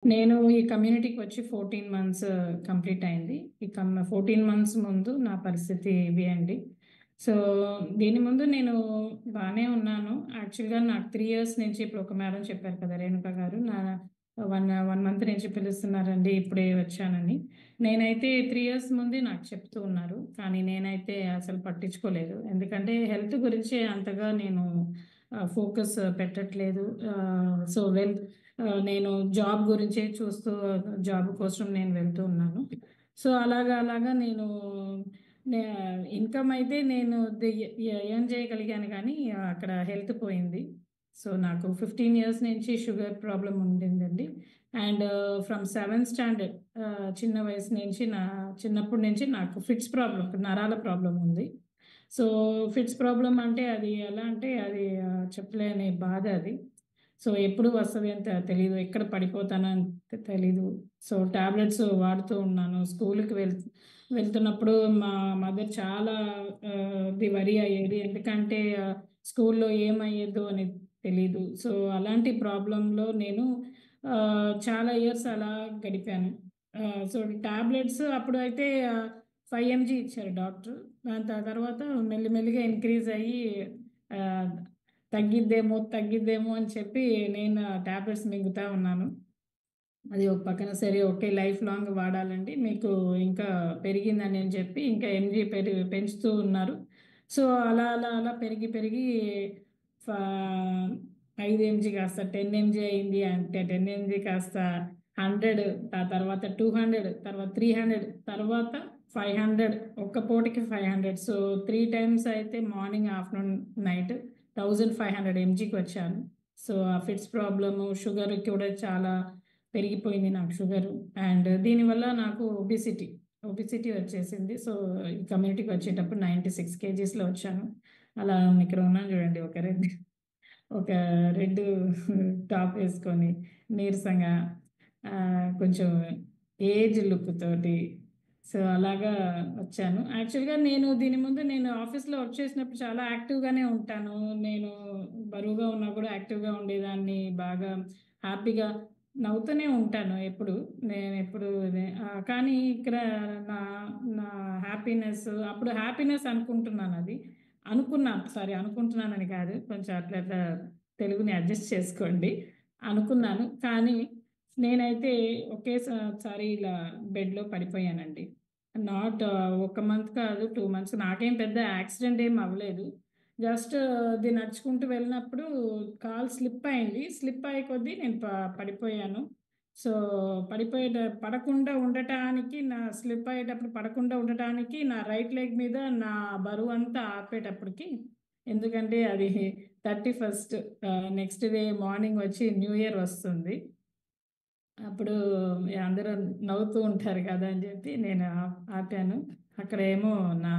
నేను ఈ కమ్యూనిటీకి వచ్చి 14 మంత్స్ కంప్లీట్ అయింది. 14 మంత్స్ ముందు నా పరిస్థితి ఇవి అండి. సో, దీని ముందు నేను బానే ఉన్నాను. యాక్చువల్‌గా నాకు 3 ఇయర్స్ నుంచి ఇప్పుడు ఒక మేడం చెప్పారు కదా! రేణుక గారు. 1 మంత్ నుంచి పిలుస్తున్నారండి ఇప్పుడే వచ్చానని. నేనైతే 3 ఇయర్స్ ముందే నాకు చెప్తూ ఉన్నారు. కానీ నేనైతే అసలు పట్టించుకోలేదు. ఎందుకంటే హెల్త్ గురించి అంతగా నేను ఫోకస్ పెట్టట్లేదు. సో, నేను జాబ్ గురించే చూస్తూ జాబ్ కోసం నేను వెళ్తూ ఉన్నాను. సో, అలాగా అలాగా నేను నే ఇన్‌కమ్ అయితే నేను ఎర్న్ చేయగలిగాను గానీ, అక్కడ హెల్త్ పోయింది. సో, నాకు 15 ఇయర్స్ నుంచి షుగర్ ప్రాబ్లమ్ ఉండిందండి. అండ్ ఫ్రమ్ 7థ్ స్టాండర్డ్ చిన్న వయసు నుంచి చిన్నప్పటి నుంచి నాకు ఫిట్స్ ప్రాబ్లమ్, నరాల ప్రాబ్లమ్ ఉంది. సో, ఫిట్స్ ప్రాబ్లమ్ అంటే అది ఎలా అంటే అది చెప్పలేని బాధ అది. సో, ఎప్పుడు వస్తది అని తెలీదు. ఎక్కడ పడిపోతానో అని తెలీదు. సో, టాబ్లెట్స్ వాడుతూ ఉన్నాను. స్కూలుకి వెళ్తున్నప్పుడు మా మదర్ చాలా వరీ అయ్యేది. ఎందుకంటే స్కూల్లో ఏమయ్యేదో అని తెలీదు. సో, అలాంటి ప్రాబ్లమ్‌లో నేను చాలా ఇయర్స్ అలా గడిపాను. సో, టాబ్లెట్స్ అప్పుడు అయితే 5 ఎంజీ ఇచ్చారు డాక్టరు. దాని తర్వాత మెల్లిమెల్లిగా ఇంక్రీజ్ అయ్యి ఆహ్, తగ్గిద్దేమో అని చెప్పి నేను టాబ్లెట్స్ మింగుతా ఉన్నాను. అది ఒక పక్కన సరే ఓకే. Life long వాడాలండి. మీకు ఇంకా పెరిగిందని అని చెప్పి ఇంకా ఎంజీ పెంచుతూ ఉన్నారు. సో, అలా అలా అలా పెరిగి పెరిగి ఫా 5 ఎంజీ కాస్త 10 ఎంజీ అయింది. అంటే 10 ఎంజీ కాస్త 100, ఆ తర్వాత 200, తర్వాత 300, తర్వాత 500, ఒక్క పూటకి 500. సో, 3 టైమ్స్ అయితే మార్నింగ్, ఆఫ్టర్‌నూన్, నైట్ 1500 ఎంజీకి వచ్చాను. సో, ఆ ఫిట్స్ ప్రాబ్లము, షుగర్ కూడా చాలా పెరిగిపోయింది నాకు షుగరు. అండ్ దీనివల్ల నాకు ఒబెసిటీ వచ్చేసింది. సో, ఈ కమ్యూనిటీకి వచ్చేటప్పుడు 96 కేజీస్‌లో వచ్చాను. అలా ఇక్కడ ఉన్నాను చూడండి. ఒక రెడ్ టాప్ వేసుకొని నీరసంగా కొంచెం ఏజ్ లుక్ తోటి. సో, అలాగా వచ్చాను. యాక్చువల్‌గా దీని ముందు ఆఫీస్‌లో వర్క్ చేసినప్పుడు చాలా యాక్టివ్‌గానే ఉంటాను. నేను బరువుగా ఉన్నా కూడా యాక్టివ్‌గా ఉండేదాన్ని. బాగా హ్యాపీగా నవ్వుతూనే ఉంటాను ఎప్పుడు. నేనెప్పుడు కానీ ఇక్కడ నా నా హ్యాపీనెస్ అప్పుడు హ్యాపీనెస్ అనుకుంటున్నానది. అనుకున్నాను. సారీ, అనుకుంటున్నానని కాదు. కొంచెం అట్లా అట్లా తెలుగుని అడ్జస్ట్ చేసుకోండి. అనుకున్నాను. కానీ నేనైతే ఒకేసారి ఇలా బెడ్‌లో పడిపోయానండి. నాట్ ఒక మంత్ కాదు, 2 మంత్స్. నాకేం పెద్ద యాక్సిడెంట్ ఏమి అవ్వలేదు. జస్ట్ అది నడుచుకుంటూ వెళ్ళినప్పుడు కాలు స్లిప్ అయింది. స్లిప్ అయ్యే కొద్దీ నేను పడిపోయాను. సో, పడకుండా ఉండటానికి స్లిప్ అయ్యేటప్పుడు పడకుండా ఉండటానికి నా రైట్ లెగ్ మీద నా బరువంతా ఆపేటప్పటికి, ఎందుకంటే అది 31st, నెక్స్ట్ డే మార్నింగ్ వచ్చి న్యూ ఇయర్ వస్తుంది. అప్పుడు అందరూ నవ్వుతూ ఉంటారు కదా! అని చెప్పి నేను ఆపాను. అక్కడేమో నా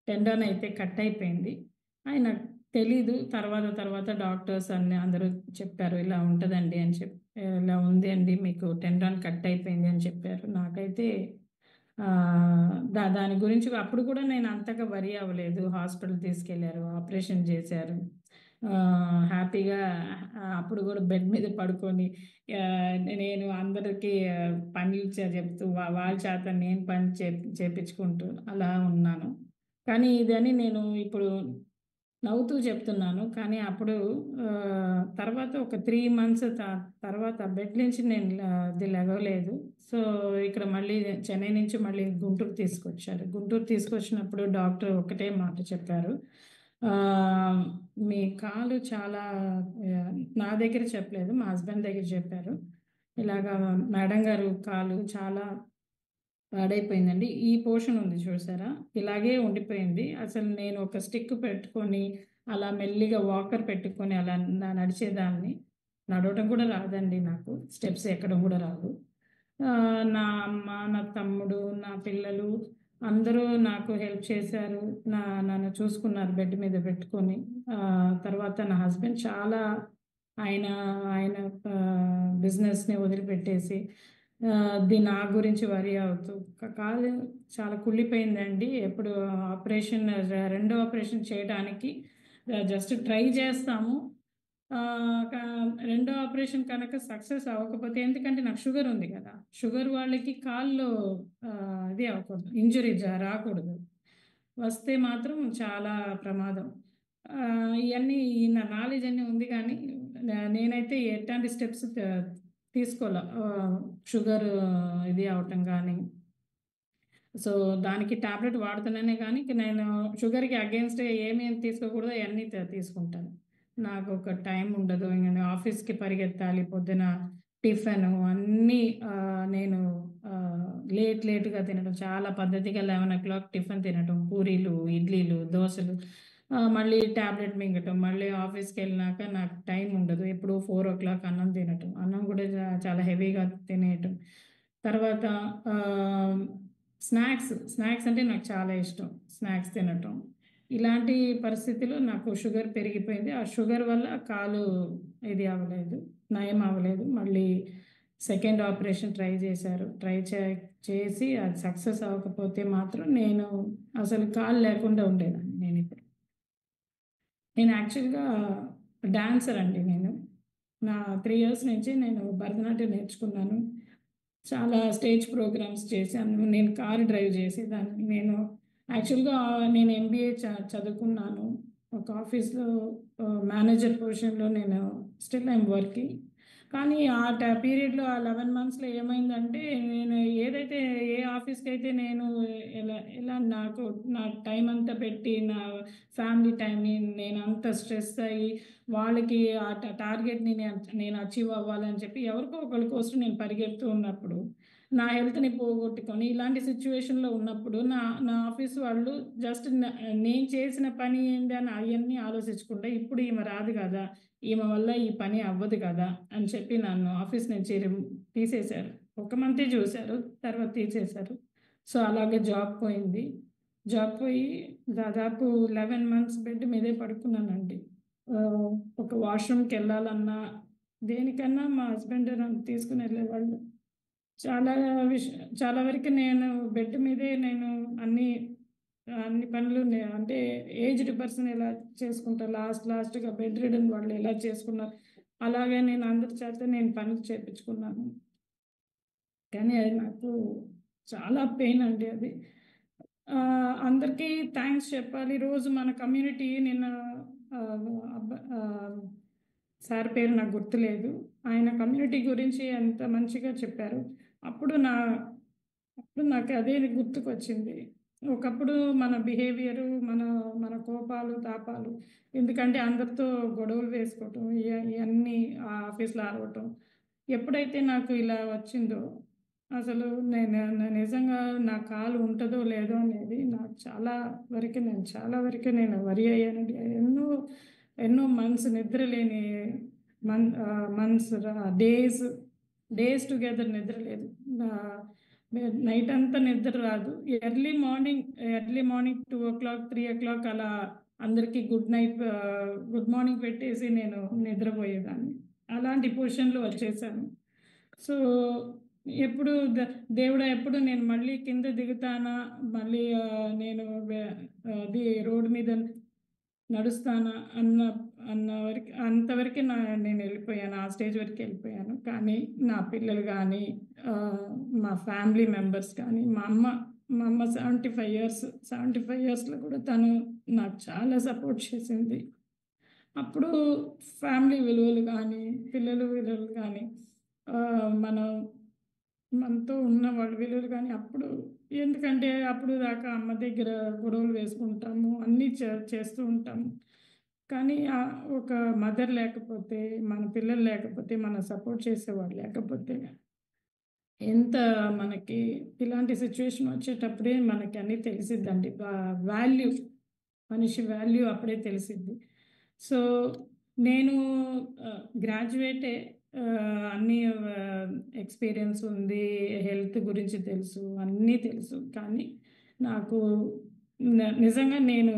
టెండన్ అయితే కట్ అయిపోయింది. నాకు తెలీదు. తర్వాత తర్వాత డాక్టర్స్ అందరూ చెప్పారు. ఇలా ఉంటదండి అని ఇలా ఉంది అండి. మీకు టెండన్ కట్ అయిపోయింది అని చెప్పారు. నాకైతే దాని గురించి అప్పుడు కూడా నేను అంతగా వరీ అవ్వలేదు. హాస్పిటల్ తీసుకెళ్లారు. ఆపరేషన్ చేశారు. హ్యాపీగా అప్పుడు కూడా బెడ్ మీద పడుకొని నేను అందరికి పనులు చెప్తూ వాళ్ళ చేత నేను పని చేపించుకుంటూ అలా ఉన్నాను. కానీ ఇదని నేను ఇప్పుడు నవ్వుతూ చెప్తున్నాను. కానీ అప్పుడు తర్వాత ఒక 3 మంత్స్ తర్వాత బెడ్ నుంచి నేను అది లెగవలేదు. సో, ఇక్కడ మళ్ళీ చెన్నై నుంచి మళ్ళీ గుంటూరు తీసుకొచ్చారు. గుంటూరు తీసుకొచ్చినప్పుడు డాక్టర్ ఒకటే మాట చెప్పారు. ఆహ్, "మీ కాలు చాలా" నా దగ్గర చెప్పలేదు. మా హస్బెండ్ దగ్గర చెప్పారు. ఇలాగా "మేడం గారు కాలు చాలా పాడైపోయిందండి. ఈ పోర్షన్ ఉంది చూసారా? ఇలాగే ఉండిపోయింది. అసలు నేను ఒక స్టిక్ పెట్టుకొని, అలా మెల్లిగా వాకర్ పెట్టుకొని అలా నడిచేదాన్ని. నడవటం కూడా రాదండి నాకు. స్టెప్స్ ఎక్కడం కూడా రాదు. నా అమ్మ, నా తమ్ముడు, నా పిల్లలు అందరూ నాకు హెల్ప్ చేశారు. నన్ను చూసుకున్నారు బెడ్ మీద పెట్టుకొని. తర్వాత నా హస్బెండ్ చాలా ఆయన ఆయన బిజినెస్‌ని వదిలిపెట్టేసి నా గురించి వరీ అవుతూ కాలు చాలా కుళ్ళిపోయిందండి. ఎప్పుడు ఆపరేషన్ రెండో ఆపరేషన్ చేయడానికి జస్ట్ ట్రై చేస్తాము. క రెండో ఆపరేషన్ కనుక సక్సెస్ అవ్వకపోతే ఎందుకంటే నాకు షుగర్ ఉంది కదా! షుగర్ వాళ్ళకి కాల్లో ఇది అవ్వకూడదు. ఇంజ్యూరీ రాకూడదు. వస్తే మాత్రం చాలా ప్రమాదం. ఇయన్నీ నా నాలెడ్జ్ అన్నీ ఉంది గానీ, నేనైతే ఎట్లాంటి స్టెప్స్ తీసుకోలా. షుగర్ ఇది అవ్వటం గానీ, సో, దానికి టాబ్లెట్ వాడుతున్నానే గానీ, ఇక నేను షుగర్‌కి అగెయిన్స్ట్‌గా ఏమేమి తీసుకోకూడదో అయన్నీ తీసుకుంటాను. నాకొక టైం ఉండదు. ఇంగ నేను ఆఫీస్‌కి పరిగెత్తాలి. పొద్దున టిఫిను అన్నీ నేను లేట్‌గా తినడం. చాలా పద్ధతిగా 11:00 టిఫిన్ తినటం. పూరీలు, ఇడ్లీలు, దోసలు, మళ్ళీ టాబ్లెట్ మింగటం. మళ్ళీ ఆఫీస్‌కెళ్ళినాక నాకు టైం ఉండదు. ఎప్పుడో 4:00 అన్నం తినటం. అన్నం కూడా చాలా హెవీగా తినేయటం. తర్వాత ఆహ్, స్నాక్స్ అంటే నాకు చాలా ఇష్టం. స్నాక్స్ తినటం. ఇలాంటి పరిస్థితిలో నాకు షుగర్ పెరిగిపోయింది. ఆ షుగర్ వల్ల కాలు ఇది అవ్వలేదు. నయం అవ్వలేదు. మళ్ళీ సెకండ్ ఆపరేషన్ ట్రై చేశారు. చేసి అది సక్సెస్ అవ్వకపోతే మాత్రం నేను అసలు కాలు లేకుండా ఉండేదాన్ని నేనిప్పుడు. నేను యాక్చువల్‌గా డాన్సర్ అండి నేను. నా 3 ఇయర్స్ నుంచి నేను భరతనాట్యం నేర్చుకున్నాను. చాలా స్టేజ్ ప్రోగ్రామ్స్ చేశాను. నేను కార్ డ్రైవ్ చేసేదాన్ని. యాక్చువల్‌గా నేను ఎంబీఏ చదువుకున్నాను. ఒక ఆఫీస్‌లో మేనేజర్ పొజిషన్‌లో నేను స్టిల్ ఐయామ్ వర్కింగ్. కానీ ఆ పీరియడ్‌లో ఆ 11 మంత్స్‌లో ఏమైందంటే, నేను ఏదైతే ఏ ఆఫీస్‌కైతే నేను ఎలా ఎలా నాకు నా టైం అంతా పెట్టి, నా ఫ్యామిలీ టైమ్‌ని నేనంత స్ట్రెస్ అయ్యి, వాళ్ళకి ఆ టార్గెట్‌ని నేను అచీవ్ అవ్వాలని చెప్పి ఎవరికో ఒకళ్ళ కోసం నేను పరిగెడుతూ ఉన్నప్పుడు, నా హెల్త్‌ని పోగొట్టుకొని ఇలాంటి సిట్యుయేషన్‌లో ఉన్నప్పుడు నా ఆఫీస్ వాళ్ళు జస్ట్ నేను చేసిన పని ఏంటి అని అయన్నీ ఆలోచించకుండా, ఇప్పుడు ఈమె రాదు గదా! ఈమె వల్ల ఈ పని అవ్వదు కదా! అని చెప్పి నన్ను ఆఫీస్ నుంచి తీసేశారు. ఒక మంతే చూశారు. తర్వాత తీసేశారు. సో, అలాగే జాబ్ పోయింది. జాబ్ పోయి దాదాపు 11 మంత్స్ బెడ్ మీదే పడుకున్నానండి. ఆహ్, ఒక వాష్‌రూమ్‌కెళ్ళాలన్నా, దేనికన్నా మా హస్బెండే నన్ను తీసుకొనెళ్ళేవాళ్ళు. చాలా చాలా వరకు నేను బెడ్ మీదే నేను అన్నీ అన్ని పనులు అంటే ఏజ్డ్ పర్సన్ ఎలా చేసుకుంటారు లాస్ట్‌గా బెడ్ రిడెన్ వాళ్ళు ఎలా చేసుకున్నారు, అలాగే నేను అందరి చేత నేను పనులు చేపించుకున్నాను. కానీ అది నాకు చాలా పెయిన్ అండి అది. అందరికీ థాంక్స్ చెప్పాలి. రోజు మన కమ్యూనిటీ నిన్న ఆహ్, అబ్బ ఆహ్, సార్ పేరు నాకు గుర్తులేదు. ఆయన కమ్యూనిటీ గురించి ఎంత మంచిగా చెప్పారు. అప్పుడు నా అప్పుడు నాకు అదే గుర్తుకొచ్చింది. ఒకప్పుడు మన బిహేవియరు, మన మన కోపాలు, తాపాలు, ఎందుకంటే అందరితో గొడవలు వేసుకోవటం, ఇయన్నీ ఆఫీస్‌లో అరవటం. ఎప్పుడైతే నాకు ఇలా వచ్చిందో, అసలు నేను నిజంగా నా కాలు ఉంటదో లేదో అనేది నాకు చాలా వరకు నేను వరీ అయ్యానండి. ఎన్నో మంత్స్ నిద్రలేని మంత్స్, డేస్ టుగెదర్ నిద్ర లేదు. ఆహ్, నైట్ అంతా నిద్ర రాదు. ఎర్లీ మార్నింగ్ 2:00, 3:00 అలా అందరికీ గుడ్ మార్నింగ్ పెట్టేసి నేను నిద్రపోయేదాన్ని. అలాంటి పొజిషన్‌లో వచ్చేసాను. సో, ఎప్పుడు దేవుడా ఎప్పుడు నేను మళ్ళీ కింద దిగుతానా? మళ్ళీ నేను అది రోడ్ మీద నడుస్తానా అన్న అంతవరకే నేనెళ్ళిపోయాను. ఆ స్టేజ్ వరకెళ్ళిపోయాను. కానీ నా పిల్లలు గానీ, మా ఫ్యామిలీ మెంబర్స్ కానీ, మా అమ్మ 75 ఇయర్స్‌లో కూడా తను నాకు చాలా సపోర్ట్ చేసింది. అప్పుడు ఫ్యామిలీ విలువలు గానీ, పిల్లల విలువలు గానీ, మనం మనతో ఉన్న వాళ్ళ విలువలు గానీ అప్పుడు, ఎందుకంటే అప్పుడు దాకా అమ్మ దగ్గర గొడవలు వేసుకుంటాము. అన్నీ చేస్తూ ఉంటాము. కానీ ఒక మదర్ లేకపోతే, మన పిల్లలు లేకపోతే, మన సపోర్ట్ చేసేవాళ్ళు లేకపోతే, ఎంత మనకి ఇలాంటి సిట్యుయేషన్ వచ్చేటప్పుడే మనకి అన్నీ తెలిసిద్దండి. వాల్యూ, మనిషి వాల్యూ అప్పుడే తెలిసిద్ది. సో, నేను గ్రాడ్యుయేటే. అన్నీ ఎక్స్‌పీరియన్స్ ఉంది. హెల్త్ గురించి తెలుసు. అన్నీ తెలుసు. కానీ నాకు నిజంగా నేను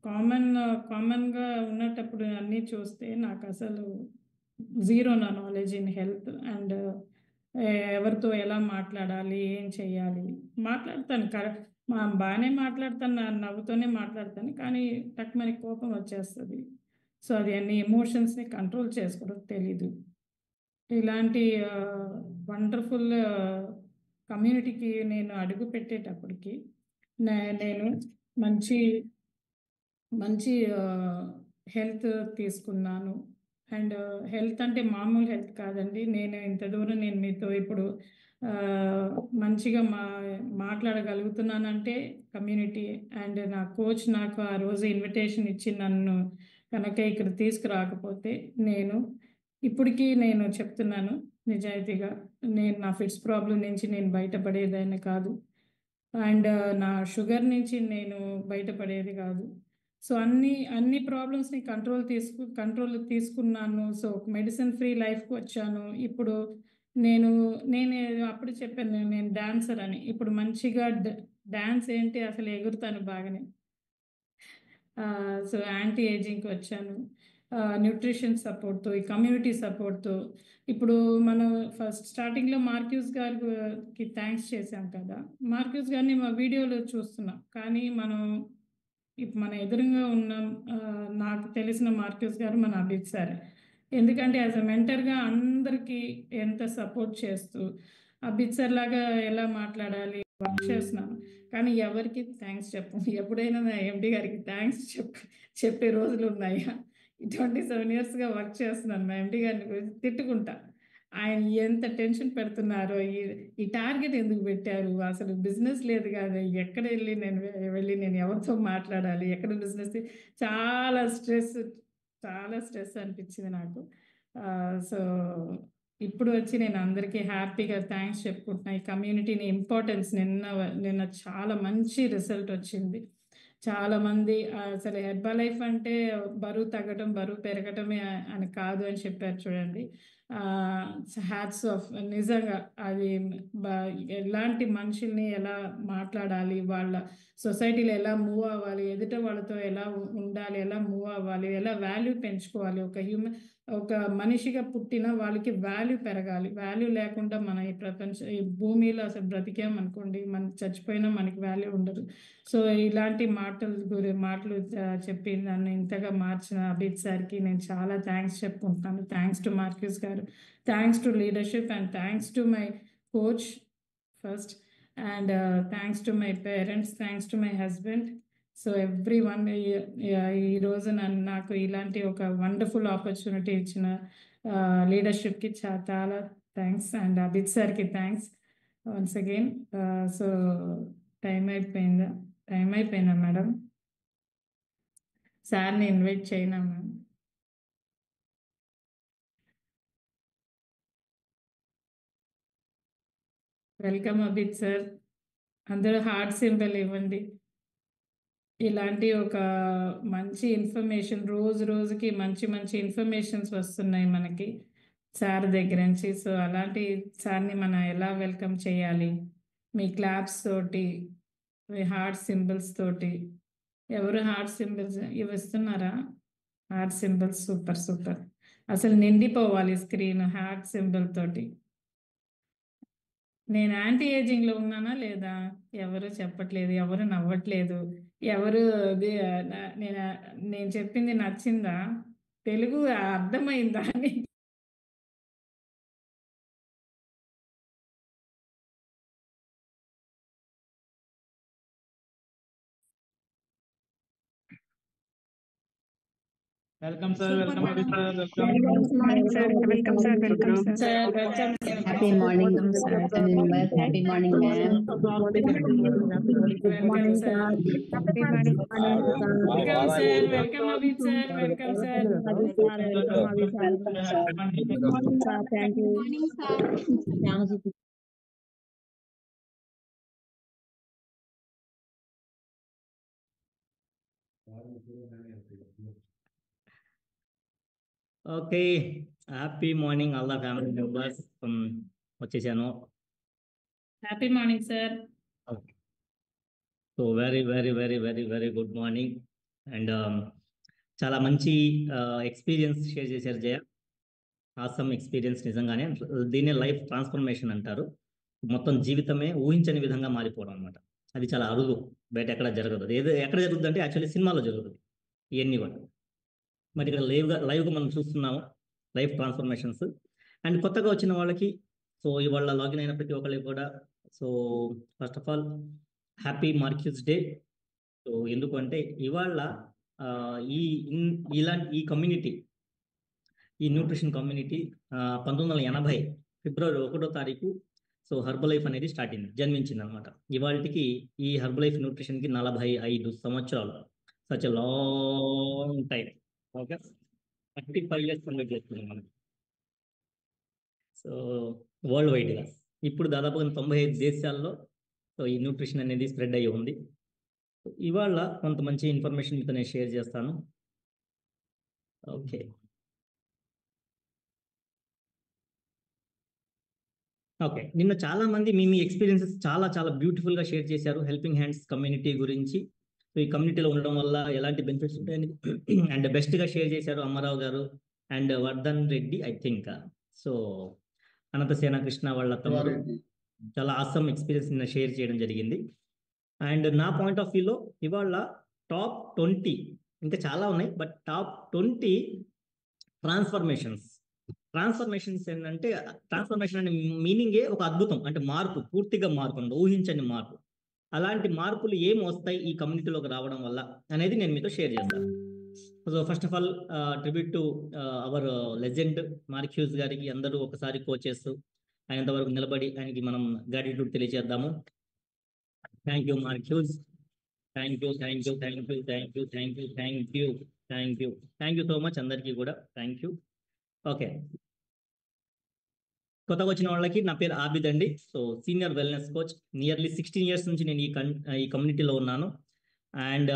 కామన్ కామన్‌గా ఉన్నటప్పుడు అన్నీ చూస్తే నాకసలు జీరో నా నాలెడ్జ్ ఇన్ హెల్త్ అండ్ ఎవరితో ఎలా మాట్లాడాలి? ఏం చేయాలి? మాట్లాడతాను. బానే మాట్లాడతాను. నవ్వుతూనే మాట్లాడతాను. కానీ టక్‌మని కోపం వచ్చేస్తది. సో అది అన్ని ఎమోషన్స్ని కంట్రోల్ చేసుకోవడం తెలీదు. ఇలాంటి వండర్ఫుల్ కమ్యూనిటీకి నేను అడుగు పెట్టేటప్పటికి నేను మంచి మంచి హెల్త్ తీసుకున్నాను. అండ్ హెల్త్ అంటే మామూలు హెల్త్ కాదండి. నేను ఇంత దూరం నేను మీతో ఇప్పుడు మంచిగా మాట్లాడగలుగుతున్నానంటే కమ్యూనిటీ అండ్ నా కోచ్ నాకు ఆ రోజు ఇన్విటేషన్ ఇచ్చి నన్ను కనుక ఇక్కడ తీసుకురాకపోతే నేను ఇప్పటికీ నేను చెప్తున్నాను నిజాయితీగా, నేను నా ఫిట్స్ ప్రాబ్లం నుంచి నేను బయటపడేదాన్ని కాదు. అండ్ నా షుగర్ నుంచి నేను బయటపడేది కాదు. సో అన్ని ప్రాబ్లమ్స్ని కంట్రోల్ తీసుకున్నాను. సో మెడిసిన్ ఫ్రీ లైఫ్కి వచ్చాను. ఇప్పుడు నేను నేను అప్పుడు చెప్పాను నేను డాన్సర్ అని. ఇప్పుడు మంచిగా డాన్స్ ఏంటి అసలు ఎగురుతాను బాగానే. సో యాంటీ ఏజింగ్కి వచ్చాను. న్యూట్రిషన్ సపోర్ట్తో, ఈ కమ్యూనిటీ సపోర్ట్తో. ఇప్పుడు మనం ఫస్ట్ స్టార్టింగ్లో మార్క్యూస్ గారికి థ్యాంక్స్ చేశాం కదా. మార్క్యూస్ గారిని మా వీడియోలో చూస్తున్నాం, కానీ ఇప్పుడు మన ఎదురుగా ఉన్న నాకు తెలిసిన మార్క్యూస్ గారు మన అభిత్ సార్. ఎందుకంటే యాజ్ అ మెంటర్గా అందరికీ ఎంత సపోర్ట్ చేస్తూ అభిత్ సార్ లాగా ఎలా మాట్లాడాలి వర్క్ చేస్తున్నాను. కానీ ఎవరికి థ్యాంక్స్ చెప్పు. ఎప్పుడైనా నా ఎండి గారికి థ్యాంక్స్ చెప్పే రోజులు ఉన్నాయా? 27 ఇయర్స్గా వర్క్ చేస్తున్నాను. మా ఎండి గారిని గురించి తిట్టుకుంటా. ఆయన ఎంత టెన్షన్ పెడుతున్నారో, ఈ టార్గెట్ ఎందుకు పెట్టారు, అసలు బిజినెస్ లేదు కదా, ఎక్కడ వెళ్ళి నేను ఎవరితో మాట్లాడాలి, ఎక్కడ బిజినెస్, చాలా స్ట్రెస్ అనిపించింది నాకు. సో ఇప్పుడు వచ్చి నేను అందరికీ హ్యాపీగా థ్యాంక్స్ చెప్పుకుంటున్నా. ఈ కమ్యూనిటీని ఇంపార్టెన్స్ నిన్న చాలా మంచి రిజల్ట్ వచ్చింది. చాలామంది అసలు హెర్బల్ లైఫ్ అంటే బరువు తగ్గడం బరువు పెరగటమే అని కాదు అని చెప్పారు చూడండి. Hats off. నిజంగా అది ఎలాంటి మనుషుల్ని ఎలా మాట్లాడాలి, వాళ్ళ సొసైటీలో ఎలా మూవ్ అవ్వాలి, ఎదుట వాళ్ళతో ఎలా ఉండాలి, ఎలా మూవ్ అవ్వాలి, ఎలా వాల్యూ పెంచుకోవాలి. ఒక మనిషిగా పుట్టిన వాళ్ళకి వాల్యూ పెరగాలి. వాల్యూ లేకుండా మన ఈ భూమిలో అసలు బ్రతికామనుకోండి, మనం చచ్చిపోయినా మనకి వాల్యూ ఉండదు. సో ఇలాంటి మాటలు చెప్పి నన్ను ఇంతగా మార్చిన అభిత్ సార్కి నేను చాలా థ్యాంక్స్ చెప్పుకుంటున్నాను. థ్యాంక్స్ టు మార్క్యూస్ గారు, thanks to leadership, and thanks to my coach first, and thanks to my parents, thanks to my husband. So everyone ఈరోజు నాకు ఇలాంటి ఒక వండర్ఫుల్ ఆపర్చునిటీ ఇచ్చిన లీడర్షిప్కి చాలా థ్యాంక్స్, అండ్ అభిత్ సార్కి thanks once again. So time అయిపోయిందా madam? సార్ని ఇన్వైట్ చేయనా మ్యామ్? Welcome అభిత్ sir. అందరూ హార్ట్ సింబల్ ఇవ్వండి. ఇలాంటి ఒక మంచి ఇన్ఫర్మేషన్ రోజుకి మంచి ఇన్ఫర్మేషన్స్ వస్తున్నాయి మనకి సార్ దగ్గర నుంచి. సో అలాంటి సార్ని మనం ఎలా వెల్కమ్ చేయాలి? మీ క్లాప్స్ తోటి, మీ హార్ట్ సింబల్స్ తోటి. ఎవరు హార్ట్ సింబల్స్ ఇవి ఇస్తున్నారా? Heart symbols super. అసలు నిండిపోవాలి స్క్రీన్ హార్ట్ సింబల్ తోటి. నేను యాంటీ ఏజింగ్లో ఉన్నానా లేదా? ఎవరు చెప్పట్లేదు, ఎవరు నవ్వట్లేదు, ఎవరు నేను చెప్పింది నచ్చిందా, తెలుగు అర్థమైందా అని. Welcome sir, welcome Super, sir, welcome. Morning, sir. Welcome, sir. Welcome, sir. Sir, welcome, sir. Happy morning, afternoon, members. Happy morning, ma'am. Welcome, sir. Happy morning. Welcome, sir. Welcome, Abid, sir. Welcome, sir. Good morning, sir. Thank you. Okay, happy morning all the family members. వచ్చేసాను. Happy morning sir. So very good morning. And చాలా మంచి experience share చేశారు జయ. Awesome experience నిజంగానే. దీన్నే life transformation అంటారు. మొత్తం జీవితమే ఊహించని విధంగా మారిపోవడం అనమాట. అది చాలా అరుదు, బయట ఎక్కడ జరగదు. ఎక్కడ జరుగుతుంది అంటే యాక్చువల్లీ సినిమాలో జరుగుతుంది ఇవన్నీ కూడా. మరి ఇక్కడ లైవ్గా మనం చూస్తున్నాము లైఫ్ ట్రాన్స్ఫర్మేషన్స్. అండ్ కొత్తగా వచ్చిన వాళ్ళకి సో ఇవాళ లాగిన్ అయిన ప్రతి ఒక్కరికి కూడా so first of all happy Marcus day. So ఎందుకంటే ఇవాళ ఈ కమ్యూనిటీ, ఈ న్యూట్రిషన్ కమ్యూనిటీ 1980 ఫిబ్రవరి 1వ తారీఖు సో హర్బలైఫ్ అనేది జన్మించింది అనమాట. ఇవాళకి ఈ హర్బలైఫ్ న్యూట్రిషన్కి 45 సంవత్సరాలు, such a long time. Okay, 35 years complete చేస్తున్నాం మనం. సో వరల్డ్ వైడ్గా ఇప్పుడు దాదాపుగా 95 దేశాల్లో సో ఈ న్యూట్రిషన్ అనేది స్ప్రెడ్ అయ్యి ఉంది. ఇవాళ కొంత మంచి ఇన్ఫర్మేషన్ మీతో నేను షేర్ చేస్తాను. ఓకే, ఓకే, నిన్న చాలా మంది మీ ఎక్స్పీరియన్సెస్ చాలా చాలా బ్యూటిఫుల్గా షేర్ చేశారు హెల్పింగ్ హ్యాండ్స్ కమ్యూనిటీ గురించి. సో ఈ కమ్యూనిటీలో ఉండడం వల్ల ఎలాంటి బెనిఫిట్స్ ఉంటాయని అండ్ బెస్ట్గా షేర్ చేశారు Ammarao garu and Vardhan Reddy I think. So Anantasena Krishna వాళ్ళ తమ్ముడు చాలా ఆసమ్ ఎక్స్పీరియన్స్ నిన్న షేర్ చేయడం జరిగింది. అండ్ నా పాయింట్ ఆఫ్ వ్యూలో ఇవాళ టాప్ 20 ఇంకా చాలా ఉన్నాయి, బట్ టాప్ 20 ట్రాన్స్ఫర్మేషన్స్ ఏంటంటే ట్రాన్స్ఫర్మేషన్ అనే మీనింగే ఒక అద్భుతం, అంటే మార్పు, పూర్తిగా మార్పు అండి, ఊహించని మార్పు. అలాంటి మార్పులు ఏం వస్తాయి ఈ కమ్యూనిటీలోకి రావడం వల్ల అనేది నేను మీతో షేర్ చేస్తాను. So first of all tribute to our legend Marcus గారికి. అందరూ ఒకసారి కోచెస్ అయినంత వరకు నిలబడి ఆయనకి మనం గ్రాటిట్యూడ్ తెలియజేద్దాము. Thank you Marcus, thank you so much అందరికీ కూడా థ్యాంక్ యూ. ఓకే, కొత్తగా వచ్చిన వాళ్ళకి నా పేరు ఆబిద్ అండి. So senior wellness coach, nearly 16 years నుంచి నేను ఈ కమ్యూనిటీలో ఉన్నాను. అండ్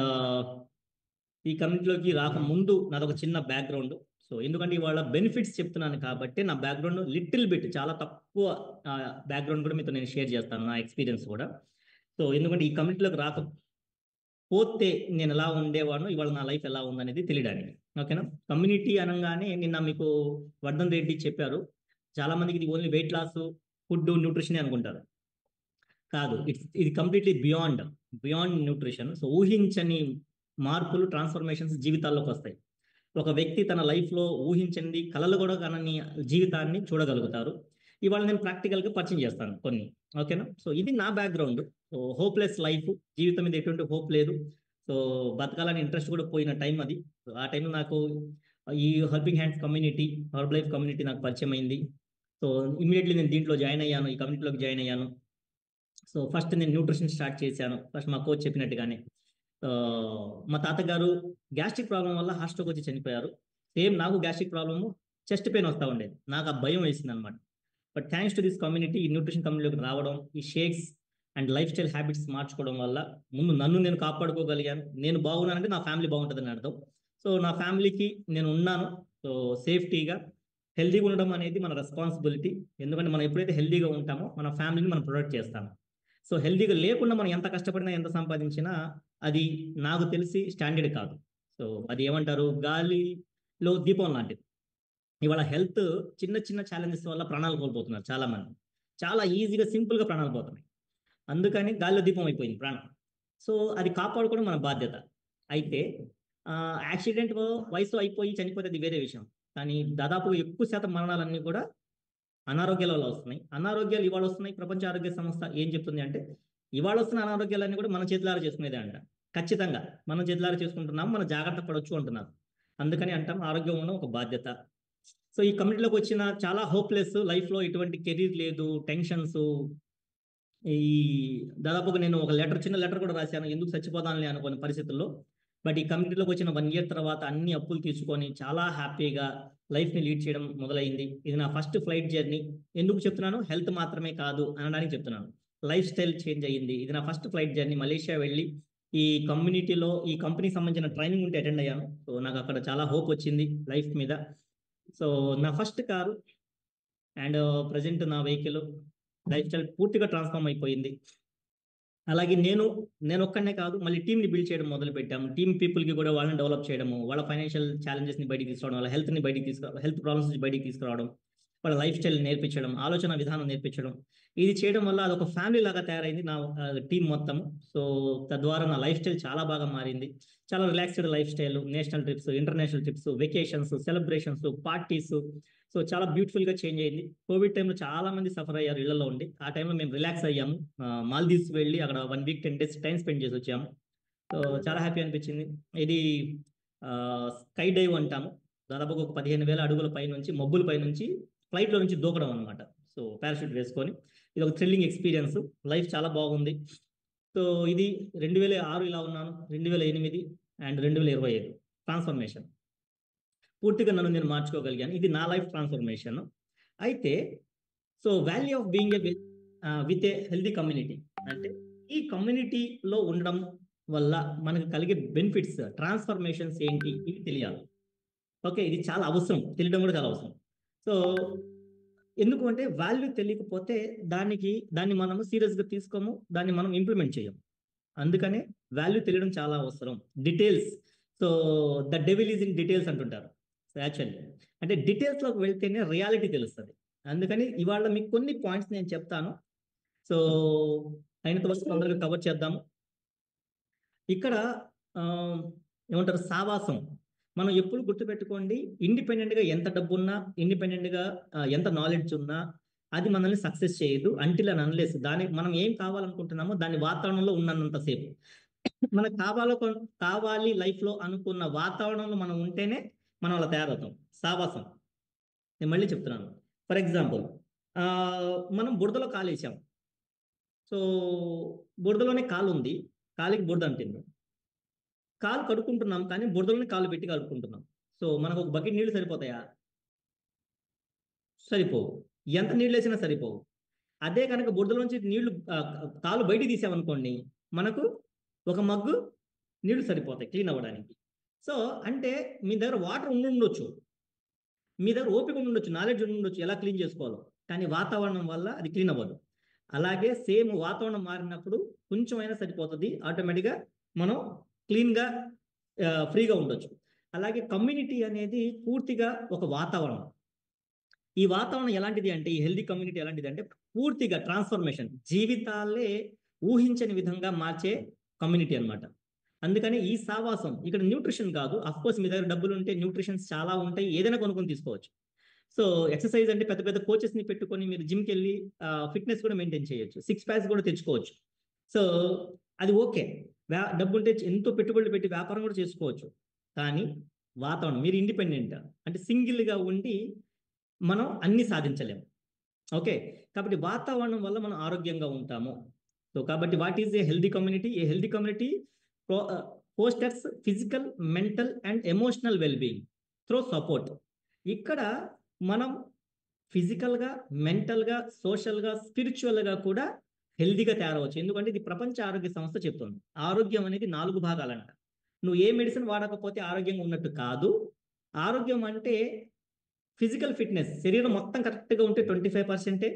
ఈ కమ్యూనిటీలోకి రాకముందు నాదొక చిన్న బ్యాక్గ్రౌండ్. సో ఎందుకంటే ఇవాళ బెనిఫిట్స్ చెప్తున్నాను కాబట్టి నా బ్యాక్గ్రౌండ్ లిటిల్ బిట్, చాలా తక్కువ బ్యాక్గ్రౌండ్ కూడా మీతో నేను షేర్ చేస్తాను, నా ఎక్స్పీరియన్స్ కూడా. సో ఎందుకంటే ఈ కమ్యూనిటీలోకి రాకపోతే నేను ఎలా ఉండేవాడినో, ఇవాళ నా లైఫ్ ఎలా ఉందనేది తెలియడానికి. ఓకేనా, కమ్యూనిటీ అనగానే నిన్న మీకు వర్ధన్ రెడ్డి చెప్పారు, చాలా మందికి ఇది only weight loss, food, nutrition అనుకుంటారు. కాదు, ఇది కంప్లీట్లీ బియాండ్ న్యూట్రిషన్. సో ఊహించని మార్పులు, ట్రాన్స్ఫర్మేషన్స్ జీవితాల్లోకి వస్తాయి. ఒక వ్యక్తి తన లైఫ్లో ఊహించింది, కలలు కూడా కానని జీవితాన్ని చూడగలుగుతారు. ఇవాళ నేను ప్రాక్టికల్గా పరిచయం చేస్తాను కొన్ని. ఓకేనా, సో ఇది నా బ్యాక్గ్రౌండ్. సో హోప్లెస్ లైఫ్, జీవితం మీద ఎటువంటి హోప్ లేదు. సో బతకాలని ఇంట్రెస్ట్ కూడా పోయిన టైం అది. ఆ టైంలో నాకు ఈ హెల్పింగ్ హ్యాండ్స్ కమ్యూనిటీ, హర్బలైఫ్ కమ్యూనిటీ నాకు పరిచయం అయింది. సో ఇమీడియట్లీ నేను దీంట్లో జాయిన్ అయ్యాను, ఈ కమ్యూనిటీలోకి జాయిన్ అయ్యాను. సో ఫస్ట్ నేను న్యూట్రిషన్ స్టార్ట్ చేశాను, ఫస్ట్ మా కోచ్ చెప్పినట్టుగానే. మా తాతగారు గ్యాస్ట్రిక్ ప్రాబ్లం వల్ల హాస్టల్కి వచ్చి చనిపోయారు. సేమ్ నాకు గ్యాస్ట్రిక్ ప్రాబ్లము, చెస్ట్ పెయిన్ వస్తూ ఉండేది. నాకు ఆ భయం వేసింది అనమాట. But thanks to this community, ఈ న్యూట్రిషన్ కమ్యూనిటీలోకి రావడం, ఈ shakes and life style habits మార్చుకోవడం వల్ల ముందు నన్ను నేను కాపాడుకోగలిగాను. నేను బాగున్నానంటే నా ఫ్యామిలీ బాగుంటుందని అర్థం. సో నా ఫ్యామిలీకి నేను ఉన్నాను. సో సేఫ్టీగా, హెల్దీగా ఉండడం అనేది మన రెస్పాన్సిబిలిటీ. ఎందుకంటే మనం ఎప్పుడైతే హెల్దీగా ఉంటామో మన ఫ్యామిలీని మనం ప్రొటెక్ట్ చేస్తాము. సో హెల్దీగా లేకుండా మనం ఎంత కష్టపడినా, ఎంత సంపాదించినా అది నాకు తెలిసి స్టాండర్డ్ కాదు. సో అది ఏమంటారు, గాలిలో దీపం లాంటిది. ఇవాళ హెల్త్ చిన్న చిన్న ఛాలెంజెస్ వల్ల ప్రాణాలు కోల్పోతున్నారు చాలామంది. చాలా ఈజీగా, సింపుల్గా ప్రాణాలు పోతున్నాయి. అందుకని గాలిలో దీపం అయిపోయింది ప్రాణం. సో అది కాపాడుకోవడం మన బాధ్యత. అయితే యాక్సిడెంట్ వయసు అయిపోయి చనిపోతే అది వేరే విషయం. కానీ దాదాపు ఎక్కువ శాతం మరణాలన్నీ కూడా అనారోగ్యాల వల్ల వస్తున్నాయి. అనారోగ్యాలు ఇవాళ వస్తున్నాయి. ప్రపంచ ఆరోగ్య సంస్థ ఏం చెప్తుంది అంటే, ఇవాళ వస్తున్న అనారోగ్యాలన్నీ కూడా మన చేతులారా చేసుకునేదే అంట. ఖచ్చితంగా మనం చేతులారా చేసుకుంటున్నాం, మనం జాగ్రత్త పడవచ్చు అంటున్నారు. అందుకని అంటాం ఆరోగ్యం ఉండడం ఒక బాధ్యత. సో ఈ కమ్యూనిటీలోకి వచ్చిన చాలా హోప్లెస్, లైఫ్లో ఎటువంటి కెరీర్ లేదు, టెన్షన్స్. ఈ దాదాపుగా నేను ఒక చిన్న లెటర్ కూడా రాశాను, ఎందుకు చచ్చిపోదానులే అనుకునే పరిస్థితుల్లో. బట్ ఈ కమ్యూనిటీలోకి వచ్చిన 1 year తర్వాత అన్ని అప్పులు తీసుకొని చాలా హ్యాపీగా లైఫ్ని లీడ్ చేయడం మొదలైంది. ఇది నా ఫస్ట్ ఫ్లైట్ జర్నీ. ఎందుకు చెప్తున్నాను, హెల్త్ మాత్రమే కాదు అనడానికి చెప్తున్నాను. లైఫ్ స్టైల్ చేంజ్ అయ్యింది. ఇది నా ఫస్ట్ ఫ్లైట్ జర్నీ. మలేషియా వెళ్ళి ఈ కమ్యూనిటీలో, ఈ కంపెనీకి సంబంధించిన ట్రైనింగ్ ఉంటే అటెండ్ అయ్యాను. సో నాకు అక్కడ చాలా హోప్ వచ్చింది లైఫ్ మీద. సో నా ఫస్ట్ కారు అండ్ ప్రజెంట్ నా వెహికల్, లైఫ్ స్టైల్ పూర్తిగా ట్రాన్స్ఫార్మ్ అయిపోయింది. అలాగే నేను ఒక్కనే కాదు, మళ్ళీ టీమ్ని బిల్డ్ చేయడం మొదలు పెట్టాము. టీమ్ పీపుల్కి కూడా వాళ్ళని డెవలప్ చేయడము, వాళ్ళ ఫైనాన్షియల్ ఛాలెంజెస్ని బయటికి తీసుకురావడం, వాళ్ళ హెల్త్ ప్రాబ్లమ్స్ నుంచి బయటికి తీసుకురావడం, వాళ్ళ లైఫ్ స్టైల్ నేర్పించడం, ఆలోచన విధానం నేర్పించడం, ఇది చేయడం వల్ల అదొక ఫ్యామిలీ లాగా తయారైంది నా టీం మొత్తం. సో తద్వారా నా లైఫ్ స్టైల్ చాలా బాగా మారింది. చాలా relaxed life style, national trips, international trips, vacations, celebrations, parties, so చాలా బ్యూటిఫుల్ గా చేంజ్ అయింది. కోవిడ్ టైంలో చాలా మంది సఫర్ అయ్యారు ఇళ్లలో ఉండి. ఆ టైంలో మేము రిలాక్స్ అయ్యాము. మాల్దీవ్స్ వెళ్ళి అక్కడ 1 వీక్ 10 days టైం స్పెండ్ చేసి వచ్చాము. సో చాలా హ్యాపీ అనిపించింది. ఇది స్కై డైవ్ అంటాము. దాదాపు ఒక 15,000 అడుగుల పై నుంచి, మబ్బుల పై నుంచి ఫ్లైట్లో నుంచి దూకడం అనమాట. సో పారాషూట్ వేసుకొని ఇది ఒక థ్రిల్లింగ్ ఎక్స్పీరియన్స్. లైఫ్ చాలా బాగుంది. సో ఇది 2006 ఇలా ఉన్నాను, 2008 అండ్ 2025 ట్రాన్స్ఫర్మేషన్. పూర్తిగా నన్ను నేను మార్చుకోగలిగాను. ఇది నా లైఫ్ ట్రాన్స్ఫర్మేషన్. అయితే so value of being with a healthy community అంటే ఈ కమ్యూనిటీలో ఉండడం వల్ల మనకు కలిగే బెనిఫిట్స్, ట్రాన్స్ఫర్మేషన్స్ ఏంటి ఇవి తెలియాలి. ఓకే, ఇది చాలా అవసరం, తెలియడం కూడా చాలా అవసరం. సో ఎందుకు అంటే వాల్యూ తెలియకపోతే దాన్ని మనం సీరియస్గా తీసుకోము, దాన్ని మనం ఇంప్లిమెంట్ చేయము. అందుకనే వాల్యూ తెలియడం చాలా అవసరం. Details, so the devil is in details అంటుంటారు. సో యాక్చువల్లీ అంటే డీటెయిల్స్లోకి వెళ్తేనే రియాలిటీ తెలుస్తుంది. అందుకని ఇవాళ మీకు కొన్ని పాయింట్స్ నేను చెప్తాను. సో అయినంత వరకు తొందరగా కవర్ చేద్దాము. ఇక్కడ ఏమంటారు, సావాసం. మనం ఎప్పుడు గుర్తుపెట్టుకోండి, ఇండిపెండెంట్గా ఎంత డబ్బు ఉన్నా, ఇండిపెండెంట్గా ఎంత నాలెడ్జ్ ఉన్నా అది మనల్ని సక్సెస్ చేయదు అంటిల్ అండ్ అన్లెస్ దానికి మనం ఏం కావాలనుకుంటున్నామో దాని వాతావరణంలో ఉన్నంతసేపు. మనకు కావాలి లైఫ్లో అనుకున్న వాతావరణంలో మనం ఉంటేనే మనం అలా తయారవుతాం. సావాసం. నేను మళ్ళీ చెప్తున్నాను. ఫర్ ఎగ్జాంపుల్, మనం బురదలో కాలు వేసాం. సో బురదలోనే కాలు ఉంది, కాలికి బురద అంటుంది. కాలు కడుక్కుంటున్నాం కానీ బురదలోనే కాలు పెట్టి కడుక్కుంటున్నాం. సో మనకు ఒక బకెట్ నీళ్లు సరిపోతాయా? సరిపోవు. ఎంత నీళ్ళు వేసినా సరిపోవు. అదే కనుక బురదలోంచి నీళ్లు కాలు బయటికి తీసామనుకోండి, మనకు ఒక మగ్గు నీళ్లు సరిపోతాయి క్లీన్ అవ్వడానికి. సో అంటే మీ దగ్గర వాటర్ ఉండొచ్చు, మీ దగ్గర ఓపిక ఉండొచ్చు, నాలెడ్జ్ ఉండొచ్చు ఎలా క్లీన్ చేసుకోవాలో, కానీ వాతావరణం వల్ల అది క్లీన్ అవ్వదు. అలాగే సేమ్ వాతావరణం మారినప్పుడు కొంచెం అయినా సరిపోతుంది, ఆటోమేటిక్గా మనం క్లీన్గా ఫ్రీగా ఉండొచ్చు. అలాగే కమ్యూనిటీ అనేది పూర్తిగా ఒక వాతావరణం. ఈ వాతావరణం ఎలాంటిది అంటే, ఈ హెల్దీ కమ్యూనిటీ ఎలాంటిది అంటే పూర్తిగా ట్రాన్స్ఫర్మేషన్, జీవితాలే ఊహించని విధంగా మార్చే కమ్యూనిటీ అనమాట. అందుకని ఈ సావాసం ఇక్కడ న్యూట్రిషన్ కాదు. అఫ్కోర్స్ మీ దగ్గర డబ్బులు ఉంటే న్యూట్రిషన్స్ చాలా ఉంటాయి, ఏదైనా కొనుక్కొని తీసుకోవచ్చు. సో ఎక్సర్సైజ్ అంటే పెద్ద పెద్ద కోచెస్ని పెట్టుకొని మీరు జిమ్కి వెళ్ళి ఫిట్నెస్ కూడా మెయింటైన్ చేయొచ్చు, 6 packs కూడా తెచ్చుకోవచ్చు. సో అది ఓకే, డబ్బు ఉంటే ఎంతో పెట్టుబడులు పెట్టి వ్యాపారం కూడా చేసుకోవచ్చు. కానీ వాతావరణం, మీరు ఇండిపెండెంట్ అంటే సింగిల్గా ఉండి మనం అన్ని సాధించలేము. ఓకే, కాబట్టి వాతావరణం వల్ల మనం ఆరోగ్యంగా ఉంటాము. సో కాబట్టి what is a healthy community? A healthy community Fosters physical, mental and emotional wellbeing through support. ఇక్కడ మనం ఫిజికల్గా, మెంటల్గా, సోషల్గా, స్పిరిచువల్గా కూడా హెల్దీగా తయారవచ్చు. ఎందుకంటే ఇది ప్రపంచ ఆరోగ్య సంస్థ చెప్తుంది, ఆరోగ్యం అనేది 4 భాగాలంట. నువ్వు ఏ మెడిసిన్ వాడకపోతే ఆరోగ్యంగా ఉన్నట్టు కాదు. ఆరోగ్యం అంటే ఫిజికల్ ఫిట్నెస్, శరీరం మొత్తం కరెక్ట్గా ఉంటే 25%,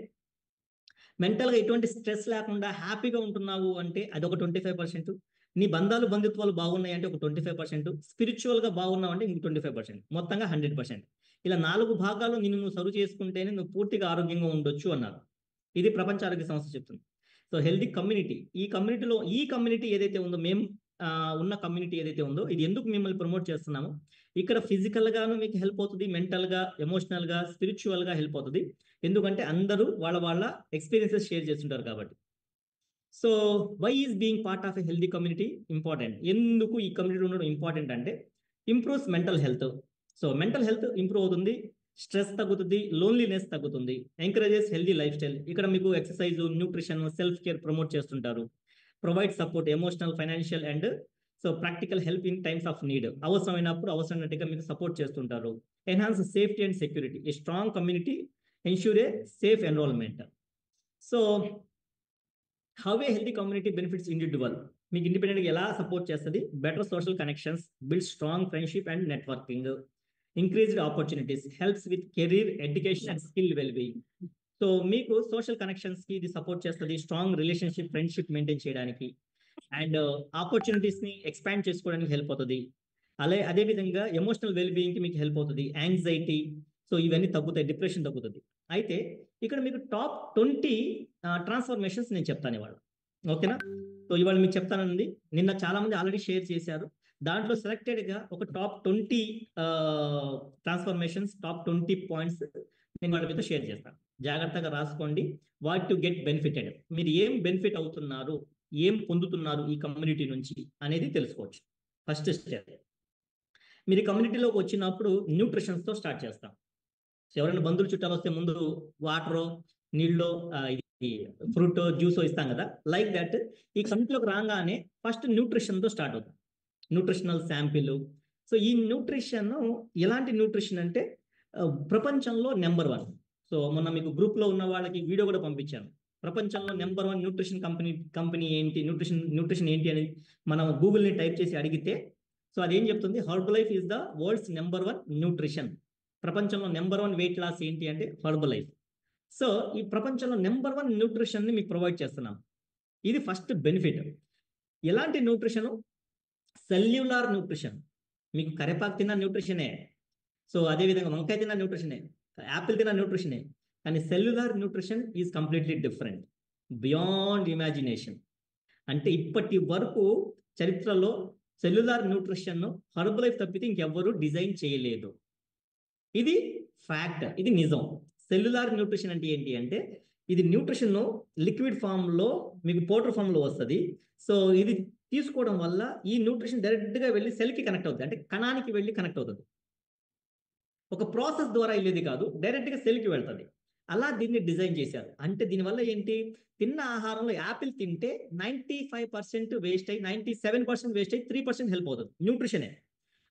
మెంటల్గా ఎటువంటి స్ట్రెస్ లేకుండా హ్యాపీగా ఉంటున్నావు అంటే అదొక 25%, నీ బంధుత్వాలు బాగున్నాయి అంటే ఒక 25%, స్పిరిచువల్గా బాగున్నావు అంటే ఇంక 25%, మొత్తంగా 100%. ఇలా 4 భాగాలు నువ్వు సర్వ్ చేసుకుంటేనే నువ్వు పూర్తిగా ఆరోగ్యంగా ఉండొచ్చు అన్నారు. ఇది ప్రపంచ ఆరోగ్య సంస్థ చెప్తుంది. సో హెల్దీ కమ్యూనిటీ, ఈ కమ్యూనిటీ ఏదైతే ఉందో, మేము ఉన్న కమ్యూనిటీ ఏదైతే ఉందో, ఇది ఎందుకు మిమ్మల్ని ప్రమోట్ చేస్తున్నాము, ఇక్కడ ఫిజికల్గాను మీకు హెల్ప్ అవుతుంది, మెంటల్గా, ఎమోషనల్గా, స్పిరిచువల్గా హెల్ప్ అవుతుంది. ఎందుకంటే అందరూ వాళ్ళ ఎక్స్పీరియన్సెస్ షేర్ చేస్తుంటారు కాబట్టి. So why is being part of a healthy community important? ఎందుకు ఈ కమ్యూనిటీ ఉండడం ఇంపార్టెంట్ అంటే, improves mental health. So mental health improve అవుతుంది, స్ట్రెస్ తగ్గుతుంది, లోన్లీనెస్ తగ్గుతుంది, ఎంకరేజెస్ హెల్దీ లైఫ్ స్టైల్. ఇక్కడ మీకు exercise, nutrition, self care promote చేస్తుంటారు. Provide support, emotional, financial and so practical help in times of need. అవసరమైనప్పుడు అవసరమైనట్టుగా మీకు సపోర్ట్ చేస్తుంటారు. Enhance safety and security. A strong community ensure A safe enrolment. So how a healthy community benefits individual, మీకు ఇండిపెండెంట్గా ఎలా support చేస్తుంది? Better social connections, build strong friendship and networking, increased opportunities, helps with career, education and skill wellbeing. So మీకు social కనెక్షన్స్కి ఇది support చేస్తుంది, strong relationship, friendship maintain చేయడానికి, and ఆపర్చునిటీస్ని ఎక్స్పాండ్ చేసుకోవడానికి హెల్ప్ అవుతుంది. అదేవిధంగా ఎమోషనల్ వెల్బీయింగ్కి మీకు హెల్ప్ అవుతుంది. యాంగ్జైటీ, సో ఇవన్నీ తగ్గుతాయి, డిప్రెషన్ తగ్గుతుంది. అయితే ఇక్కడ మీకు టాప్ 20 ట్రాన్స్ఫర్మేషన్స్ నేను చెప్తాను ఇవాళ. ఓకేనా? సో ఇవాళ మీకు చెప్తానండి. నిన్న చాలా మంది ఆల్రెడీ షేర్ చేశారు. దాంట్లో సెలెక్టెడ్గా ఒక టాప్ 20 ట్రాన్స్ఫర్మేషన్స్, టాప్ 20 పాయింట్స్ నేను వాళ్ళ మీతో షేర్ చేస్తాను. జాగ్రత్తగా రాసుకోండి. వాట్ టు గెట్ బెనిఫిటెడ్, మీరు ఏం బెనిఫిట్ అవుతున్నారు, ఏం పొందుతున్నారు ఈ కమ్యూనిటీ నుంచి అనేది తెలుసుకోవచ్చు. ఫస్ట్ స్టెప్, మీరు కమ్యూనిటీలోకి వచ్చినప్పుడు న్యూట్రిషన్స్తో స్టార్ట్ చేస్తాం. ఎవరైనా బంధువులు చుట్టాలు వస్తే ముందు వాటరో, నీళ్ళో, ఇది ఫ్రూట్ జ్యూసో ఇస్తాం కదా, లైక్ దట్ ఈ కమ్యూనిటీలోకి రాగానే ఫస్ట్ న్యూట్రిషన్తో స్టార్ట్ అవుతాం. Nutritional sample. సో ఈ న్యూట్రిషన్ ఎలాంటి న్యూట్రిషన్ అంటే ప్రపంచంలో నెంబర్ 1. సో మొన్న మీకు గ్రూప్లో ఉన్న వాళ్ళకి వీడియో కూడా పంపించాను. ప్రపంచంలో నెంబర్ 1 న్యూట్రిషన్ కంపెనీ ఏంటి, న్యూట్రిషన్ ఏంటి అనేది మనం గూగుల్ని టైప్ చేసి అడిగితే సో అదేం చెప్తుంది, Herbalife is the world's number 1 nutrition. ప్రపంచంలో నెంబర్ 1 వెయిట్ లాస్ ఏంటి అంటే హెర్బలైఫ్. సో ఈ ప్రపంచంలో నెంబర్ 1 న్యూట్రిషన్ని మీకు ప్రొవైడ్ చేస్తున్నాం. ఇది ఫస్ట్ బెనిఫిట్. ఎలాంటి న్యూట్రిషన్? Cellular nutrition. మీకు కరివేపాకు తిన్న న్యూట్రిషనే, సో అదేవిధంగా వంకాయ తిన్న న్యూట్రిషనే, యాపిల్ తిన్న న్యూట్రిషనే. కానీ cellular nutrition is completely different, beyond imagination. అంటే ఇప్పటి వరకు చరిత్రలో సెల్యులార్ న్యూట్రిషన్ హెర్బలైఫ్ తప్పితే ఇంకెవ్వరూ డిజైన్ చేయలేదు. ఇది ఫ్యాక్ట్, ఇది నిజం. సెల్యులార్ న్యూట్రిషన్ అంటే ఏంటి అంటే ఇది న్యూట్రిషన్ లిక్విడ్ ఫామ్లో మీకు పౌడర్ ఫామ్లో వస్తుంది. సో ఇది తీసుకోవడం వల్ల ఈ న్యూట్రిషన్ డైరెక్ట్గా వెళ్ళి సెల్కి కనెక్ట్ అవుతుంది, అంటే కణానికి వెళ్ళి కనెక్ట్ అవుతుంది. ఒక ప్రాసెస్ ద్వారా వెళ్ళేది కాదు, డైరెక్ట్గా సెల్కి వెళ్తుంది. అలా దీన్ని డిజైన్ చేశారు. అంటే దీనివల్ల ఏంటి, తిన్న ఆహారంలో యాపిల్ తింటే 95% వేస్ట్ అయ్యి 97% వేస్ట్ అయ్యి 3% హెల్ప్ అవుతుంది న్యూట్రిషనే.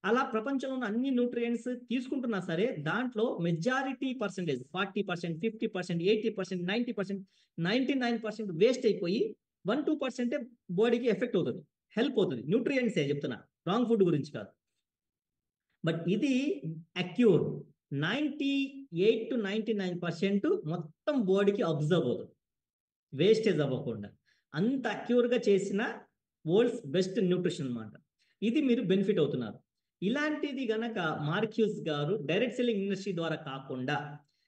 అలా ప్రపంచంలో ఉన్న అన్ని న్యూట్రియంట్స్ తీసుకుంటున్నా సరే దాంట్లో మెజారిటీ పర్సెంటేజ్ 40%, 50%, 80%, 90%, 99% వేస్ట్ అయిపోయి 1-2% బాడీకి ఎఫెక్ట్ అవుతుంది, హెల్ప్ అవుతుంది. న్యూట్రియంట్సే చెప్తున్నా, రాంగ్ ఫుడ్ గురించి కాదు. బట్ ఇది అక్యూర్ 98 to 99% మొత్తం బాడీకి అబ్జర్వ్ అవుతుంది, వేస్టేజ్ అవ్వకుండా. అంత అక్యూర్గా చేసిన వరల్డ్స్ బెస్ట్ న్యూట్రిషన్ అన్నమాట. ఇది మీరు బెనిఫిట్ అవుతున్నారు. ఇలాంటిది గనక మార్క్యూస్ గారు డైరెక్ట్ సెల్లింగ్ ఇండస్ట్రీ ద్వారా కాకుండా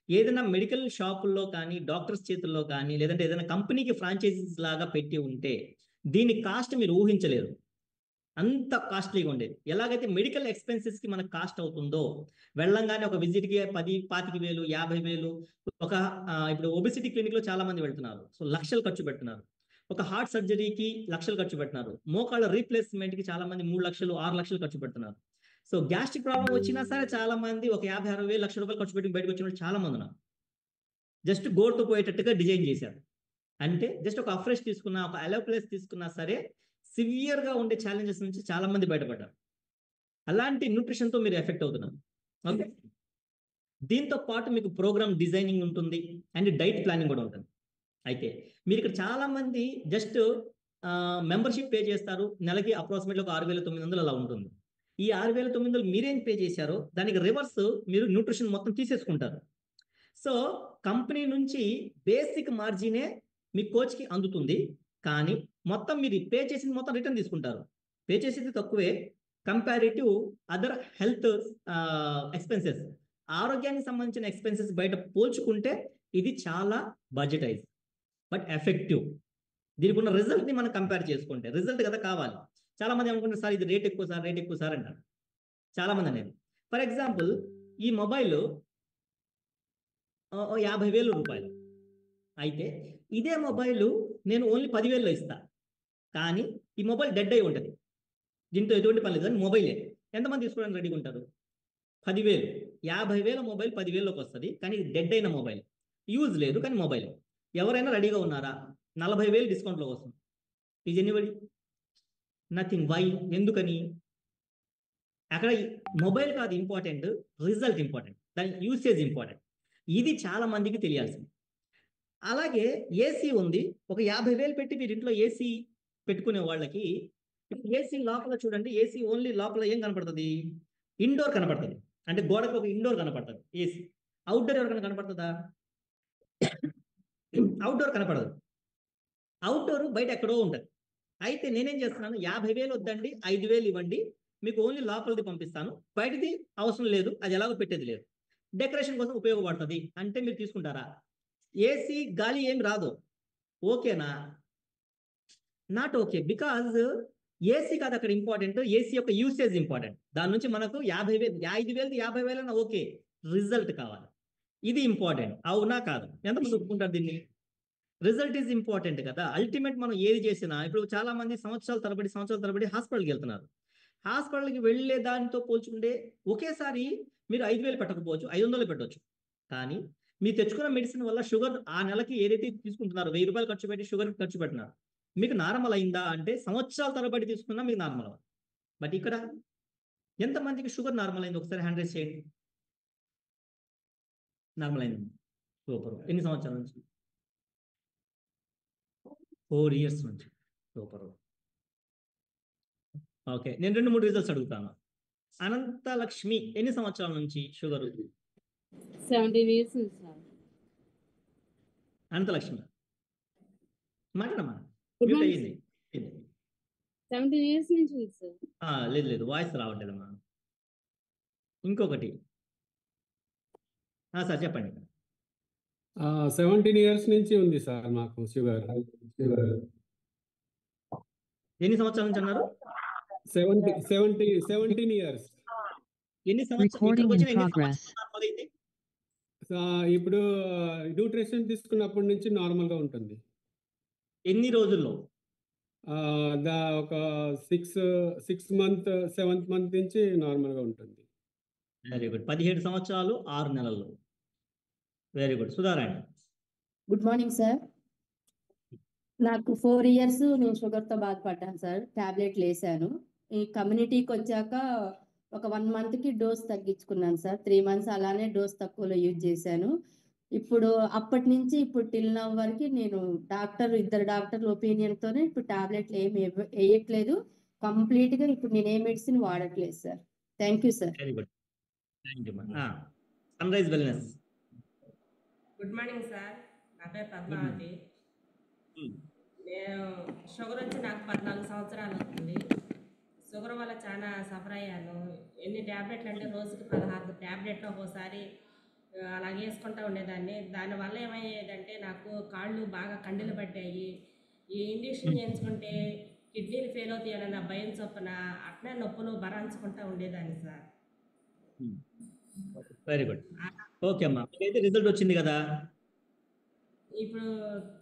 ఏదైనా మెడికల్ షాపుల్లో కానీ, డాక్టర్స్ చేతుల్లో కానీ, లేదంటే ఏదైనా కంపెనీకి ఫ్రాంచైజీస్ లాగా పెట్టి ఉంటే దీని కాస్ట్ మీరు ఊహించలేరు, అంత కాస్ట్లీగా ఉండేది. ఎలాగైతే మెడికల్ ఎక్స్పెన్సెస్కి మనకు కాస్ట్ అవుతుందో, వెళ్ళంగానే ఒక విజిట్కి 10,25,000, 50,000, ఒక ఇప్పుడు ఒబిసిటీ క్లినిక్లో చాలా మంది వెళ్తున్నారు, సో లక్షలు ఖర్చు పెడుతున్నారు. ఒక హార్ట్ సర్జరీకి లక్షలు ఖర్చు పెడుతున్నారు. మోకాళ్ళ రీప్లేస్మెంట్కి చాలా మంది 3 లక్షలు, 6 లక్షలు ఖర్చు పెడుతున్నారు. సో గ్యాస్ట్రిక్ ప్రాబ్లం వచ్చినా సరే చాలా మంది ఒక 50-60 వేలు, లక్ష రూపాయలు ఖర్చు పెట్టి బయటకు వచ్చిన వాళ్ళు చాలా మంది ఉన్నారు. జస్ట్ గోడుతో పోయేటట్టుగా డిజైన్ చేశారు. అంటే జస్ట్ ఒక అఫ్రెష్ తీసుకున్నా, ఒక అలోప్లేస్ తీసుకున్నా సరే సివియర్గా ఉండే ఛాలెంజెస్ నుంచి చాలా మంది బయటపడ్డారు. అలాంటి న్యూట్రిషన్తో మీరు ఎఫెక్ట్ అవుతున్నారు. ఓకే, దీంతో పాటు మీకు ప్రోగ్రామ్ డిజైనింగ్ ఉంటుంది అండ్ డైట్ ప్లానింగ్ కూడా ఉంటుంది. అయితే మీరు ఇక్కడ చాలా మంది జస్ట్ మెంబర్షిప్ పే చేస్తారు, నెలకి అప్రాక్సిమేట్లీ ఒక 6,900 అలా ఉంటుంది. ఈ 6,900 మీరేం పే చేశారో దానికి రివర్స్ మీరు న్యూట్రిషన్ మొత్తం తీసేసుకుంటారు. సో కంపెనీ నుంచి బేసిక్ మార్జినే మీ కోచ్కి అందుతుంది, కానీ మొత్తం మీరు పే చేసింది మొత్తం రిటర్న్ తీసుకుంటారు. పే చేసేది తక్కువే కంపారిటివ్ అదర్ హెల్త్ ఎక్స్పెన్సెస్, ఆరోగ్యానికి సంబంధించిన ఎక్స్పెన్సెస్ బయట పోల్చుకుంటే ఇది చాలా బడ్జెటైజ్ బట్ ఎఫెక్టివ్. దీనికి ఉన్న రిజల్ట్ని మనం కంపేర్ చేసుకుంటే, రిజల్ట్ కదా కావాలి. చాలా మంది అనుకుంటారు సార్ ఇది రేట్ ఎక్కువ సార్, రేట్ ఎక్కువ సార్ అంటారు చాలా మంది అనేది. ఫర్ ఎగ్జాంపుల్ ఈ మొబైల్ 50,000 రూపాయలు అయితే ఇదే మొబైల్ నేను ఓన్లీ 10,000లో ఇస్తా, కానీ ఈ మొబైల్ డెడ్ అయి ఉంటుంది, దీంతో ఎటువంటి పని లేదు, కానీ మొబైలే. ఎంతమంది తీసుకోవడానికి రెడీగా ఉంటారు? 10,000, 50,000 మొబైల్ 10,000లోకి వస్తుంది, కానీ ఇది డెడ్ అయిన మొబైల్, యూజ్ లేదు కానీ మొబైల్. ఎవరైనా రెడీగా ఉన్నారా? 40,000 డిస్కౌంట్లో వస్తుంది. Is anybody? నథింగ్. వై? ఎందుకని? అక్కడ మొబైల్ కాదు ఇంపార్టెంట్, రిజల్ట్ ఇంపార్టెంట్, దాని యూసేజ్ ఇంపార్టెంట్. ఇది చాలా మందికి తెలియాల్సింది. అలాగే ఏసీ ఉంది, ఒక 50,000 పెట్టి మీరు ఇంట్లో ఏసీ పెట్టుకునే వాళ్ళకి ఏసీ లోపల చూడండి, ఏసీ ఓన్లీ లోపల ఏం కనపడుతుంది? ఇండోర్ కనపడుతుంది, అంటే గోడకు ఒక ఇండోర్ కనపడుతుంది ఏసీ. అవుట్డోర్ ఎవరికైనా కనపడుతుందా? అవుట్డోర్ కనపడదు. అవుట్డోర్ బయట ఎక్కడో ఉంటుంది. అయితే నేనేం చేస్తున్నాను, 50,000 వద్దండి, 5,000 ఇవ్వండి, మీకు ఓన్లీ లోపలిది పంపిస్తాను, బయటది అవసరం లేదు, అది ఎలాగో పెట్టేది లేదు. డెకరేషన్ కోసం ఉపయోగపడుతుంది అంటే మీరు తీసుకుంటారా? ఏసీ గాలి ఏం రాదు, ఓకేనా? నాట్ ఓకే, బికాజ్ ఏసీ కాదు అక్కడ ఇంపార్టెంట్, ఏసీ యొక్క యూసేజ్ ఇంపార్టెంట్. దాని నుంచి మనకు 50,000 5,000 50,000 ఓకే, రిజల్ట్ కావాలి, ఇది ఇంపార్టెంట్. అవునా కాదు? ఎంతమంది ఒప్పుకుంటారు దీన్ని? రిజల్ట్ ఈజ్ ఇంపార్టెంట్ కదా. అల్టిమేట్ మనం ఏది చేసినా, ఇప్పుడు చాలా మంది సంవత్సరాల తరబడి హాస్పిటల్కి వెళ్తున్నారు. హాస్పిటల్కి వెళ్ళే దానితో పోల్చుకుంటే ఒకేసారి మీరు 5,000 పెట్టకపోవచ్చు, 500 పెట్టవచ్చు. కానీ మీరు తెచ్చుకున్న మెడిసిన్ వల్ల షుగర్ ఆ నెలకి ఏదైతే తీసుకుంటున్నారో 1,000 రూపాయలు ఖర్చు పెట్టి షుగర్ ఖర్చు పెట్టినారు, మీకు నార్మల్ అయిందా అంటే సంవత్సరాల తరబడి తీసుకున్నా మీకు నార్మల్ అవ్వదు. బట్ ఇక్కడ ఎంతమందికి షుగర్ నార్మల్ అయింది? ఒకసారి హ్యాండ్ రైజ్ చేయండి. నార్మల్ అయింది, సూపర్. ఎన్ని సంవత్సరాల నుంచి? 4 years నుంచి, సూపర్. ఓకే, నేను 2-3 రిజల్ట్స్ అడుగుతాను. అనంతలక్ష్మి ఎన్ని సంవత్సరాల నుంచి షుగర్? 17 years sir. అనంతలక్ష్మి మాట్లాడమ్మా, Good మ్యూట్ morning, అయ్యింది. 17 years నుంచి ఉంది సార్. లేదు వాయిస్ రావట్లేదమ్మా. ఇంకొకటి సార్ చెప్పండి. 17 years నుంచి ఉంది సార్ మాకు షుగర్. ఎన్ని సంవత్సరాల నుంచి అన్నారు? 17 years. ఎన్ని సంవత్సరాలు నార్మల్ అయింది? ఇప్పుడు న్యూట్రిషన్ తీసుకున్నప్పటి నుంచి నార్మల్ గా ఉంటుంది. ఎన్ని రోజుల్లో? ఒక 6 month 7th month నుంచి నార్మల్ గా ఉంటుంది. Very good. 17 సంవత్సరాలు 6 నెలల్లో. Very good. Sudharani. Good morning sir. నాకు 4 years నేను షుగర్తో బాధపడ్డాను సార్. టాబ్లెట్లు వేసాను. ఈ కమ్యూనిటీకి వచ్చాక ఒక 1 monthకి డోస్ తగ్గించుకున్నాను సార్. 3 months అలానే డోస్ తక్కువలో యూజ్ చేశాను. ఇప్పుడు అప్పటి నుంచి ఇప్పుడు టిల్ నవ్ వరకు నేను ఇద్దరు డాక్టర్ల ఒపీనియన్తోనే ఇప్పుడు టాబ్లెట్లు ఏమి వేయట్లేదు. కంప్లీట్గా ఇప్పుడు నేను ఏ మెడిసిన్ వాడట్లేదు sir. Thank you sir. Very good. Thank you. Sunrise Wellness. Good morning sir. నా పేరు పద్మావతి. నేను షుగర్ వచ్చి నాకు 14 సంవత్సరాలు అవుతుంది. షుగర్ వల్ల చాలా సఫర్ అయ్యాను. ఎన్ని ట్యాబ్లెట్లు అంటే రోజుకి 16 ట్యాబ్లెట్లు ఒక్కోసారి అలాగే వేసుకుంటూ ఉండేదాన్ని. దానివల్ల ఏమయ్యేదంటే నాకు కాళ్ళు బాగా కండలు పట్టాయి. ఈ ఇంజక్షన్ చేయించుకుంటే కిడ్నీలు ఫెయిల్ అవుతాయన్న భయం చొప్పున అట్నే నొప్పులు భరించుకుంటూ ఉండేదాన్ని సార్. Very good. ఓకే అమ్మా, అయితే రిజల్ట్ వచ్చింది కదా. ఇప్పుడు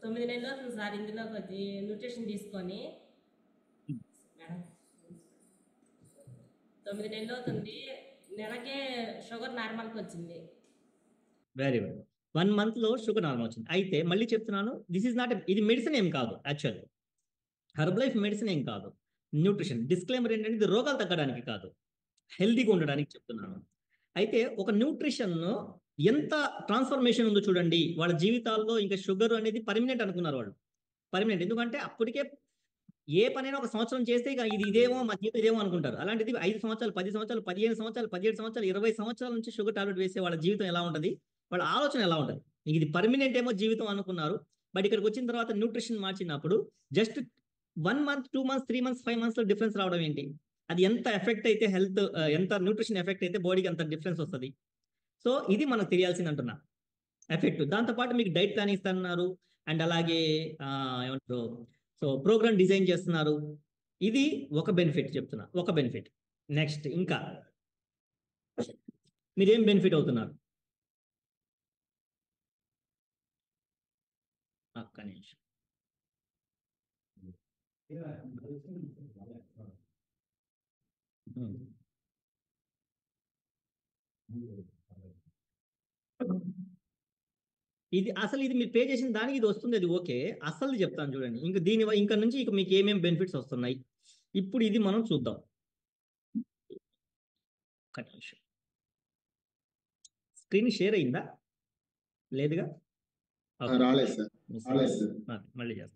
9 నెలలు అవుతుంది సార్ ఇందులోకి వచ్చి న్యూట్రిషన్ తీసుకొని. మేడం 9 నెలలు అవుతుంది, నెలకే షుగర్ నార్మల్కి వచ్చింది. Very good. 1 monthలో షుగర్ నార్మల్ వచ్చింది. అయితే మళ్ళీ చెప్తున్నాను, దిస్ ఈజ్ నాట్, ఇది మెడిసిన్ ఏం కాదు. యాక్చువల్లీ హెర్బ్ లైఫ్ మెడిసిన్ ఏం కాదు, న్యూట్రిషన్. డిస్క్లైమర్ ఏంటంటే ఇది రోగాలు తగ్గడానికి కాదు, హెల్తీగా ఉండడానికి చెప్తున్నాను. అయితే ఒక న్యూట్రిషన్ ఎంత ట్రాన్స్ఫర్మేషన్ ఉందో చూడండి వాళ్ళ జీవితాల్లో. ఇంకా షుగర్ అనేది పర్మనెంట్ అనుకున్నారు వాళ్ళు, పర్మనెంట్. ఎందుకంటే అప్పటికే ఏ పనైనా ఒక సంవత్సరం చేస్తే ఇక ఇదేమో మా జీవితం ఇదేమో అనుకుంటారు. అలాంటిది 5 సంవత్సరాలు 10 సంవత్సరాలు 15 సంవత్సరాలు 17 సంవత్సరాలు 20 సంవత్సరాల నుంచి షుగర్ టాబ్లెట్ వేసే వాళ్ళ జీవితం ఎలా ఉంటుంది, వాళ్ళ ఆలోచన ఎలా ఉంటుంది, ఇది పర్మనెంట్ ఏమో జీవితం అనుకున్నారు. బట్ ఇక్కడికి వచ్చిన తర్వాత న్యూట్రిషన్ మార్చినప్పుడు just 1 month 2 months 3 months 5 months లో డిఫరెన్స్ రావడం ఏంటి? అది ఎంత ఎఫెక్ట్ అయితే హెల్త్, ఎంత న్యూట్రిషన్ ఎఫెక్ట్ అయితే బాడీకి అంత డిఫరెన్స్ వస్తుంది. సో ఇది మనకు తెలియాల్సింది అంటున్నా ఎఫెక్ట్. దాంతోపాటు మీకు డైట్ ప్లాన్ ఇస్తున్నారు అండ్ అలాగే ఏమంటారు, సో ప్రోగ్రామ్ డిజైన్ చేస్తున్నారు. ఇది ఒక బెనిఫిట్ చెప్తున్నా, ఒక బెనిఫిట్. నెక్స్ట్ ఇంకా మీరేం బెనిఫిట్ అవుతున్నారు? ఒక్క నిమిషం. ఇది అసలు ఇది మీరు పే చేసిన దానికి ఇది వస్తుంది, అది ఓకే. అసలు చెప్తాను చూడండి. ఇంకా ఇంకా నుంచి ఇక మీకు ఏమేమి బెనిఫిట్స్ వస్తున్నాయి ఇప్పుడు ఇది మనం చూద్దాం. ఒక్క నిమిషం. స్క్రీన్ షేర్ అయిందా? లేదుగా? రాలేదు సార్. మళ్ళీ చేస్తాం.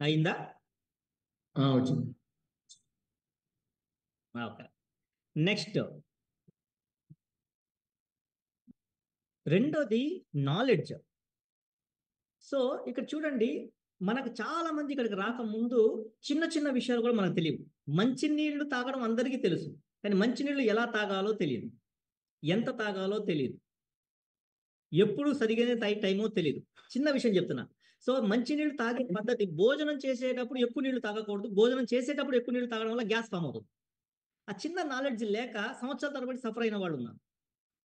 అయిందా? వచ్చింది. ఓకే. నెక్స్ట్ రెండోది నాలెడ్జ్. సో ఇక్కడ చూడండి, మనకు చాలా మంది ఇక్కడికి రాకముందు చిన్న చిన్న విషయాలు కూడా మనకు తెలియవు. మంచినీళ్ళు తాగడం అందరికీ తెలుసు, కానీ మంచినీళ్ళు ఎలా తాగాలో తెలియదు, ఎంత తాగాలో తెలియదు, ఎప్పుడు సరిగ్గా టైమో తెలియదు. చిన్న విషయం చెప్తున్నా. సో మంచినీళ్ళు తాగే పద్ధతి, భోజనం చేసేటప్పుడు ఎక్కువ నీళ్లు తాగకూడదు, భోజనం చేసేటప్పుడు ఎక్కువ నీళ్లు తాగడం వల్ల గ్యాస్ ఫామ్ అవుతుంది. ఆ చిన్న నాలెడ్జ్ లేక సంవత్సరాల తరబడి సఫర్ అయిన వాళ్ళు ఉన్నారు.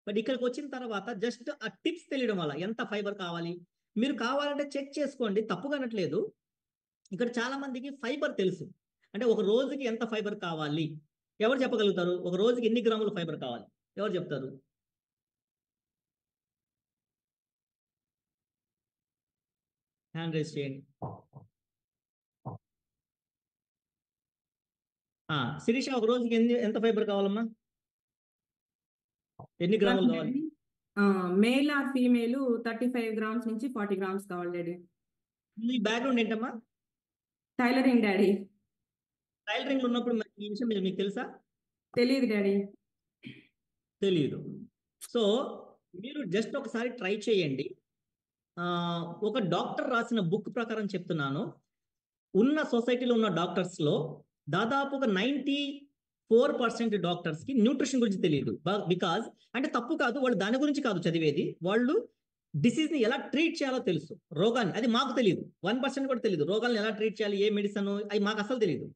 బట్ ఇక్కడికి వచ్చిన తర్వాత జస్ట్ ఆ టిప్స్ తెలియడం వల్ల ఎంత ఫైబర్ కావాలి, మీరు కావాలంటే చెక్ చేసుకోండి, తప్పుగా అనట్లేదు. ఇక్కడ చాలా మందికి ఫైబర్ తెలుసు, అంటే ఒక రోజుకి ఎంత ఫైబర్ కావాలి ఎవరు చెప్పగలుగుతారు? ఒక రోజుకి ఎన్ని గ్రాముల ఫైబర్ కావాలి ఎవరు చెప్తారు? హ్యాండ్ రేస్ చేయండి. శిరీష, ఒక రోజుకి ఎంత ఫైబర్ కావాలమ్మా? ఎన్ని గ్రాములు కావాలి? మేల్ ఆర్ ఫీమేల్ 35 గ్రామ్స్ నుంచి 40 గ్రామ్స్ కావాలి డాడీ. మీ బ్యాక్గ్రౌండ్ ఏంటమ్మా? Tailoring daddy. టైలరింగ్ ఉన్నప్పుడు ఈ విషయం మీకు తెలుసా? తెలియదు డాడీ. తెలియదు. సో మీరు జస్ట్ ఒకసారి ట్రై చేయండి. ఒక డాక్టర్ రాసిన బుక్ ప్రకారం చెప్తున్నాను, ఉన్న సొసైటీలో ఉన్న డాక్టర్స్లో దాదాపుగా 94% డాక్టర్స్కి న్యూట్రిషన్ గురించి తెలియదు. బికాజ్ అంటే తప్పు కాదు, వాళ్ళు దాని గురించి కాదు చదివేది, వాళ్ళు డిసీజ్ని ఎలా ట్రీట్ చేయాలో తెలుసు, రోగాన్ని. అది మాకు తెలియదు, 1% కూడా తెలియదు రోగాలను ఎలా ట్రీట్ చేయాలి, ఏ మెడిసిన్, అది మాకు అసలు తెలియదు.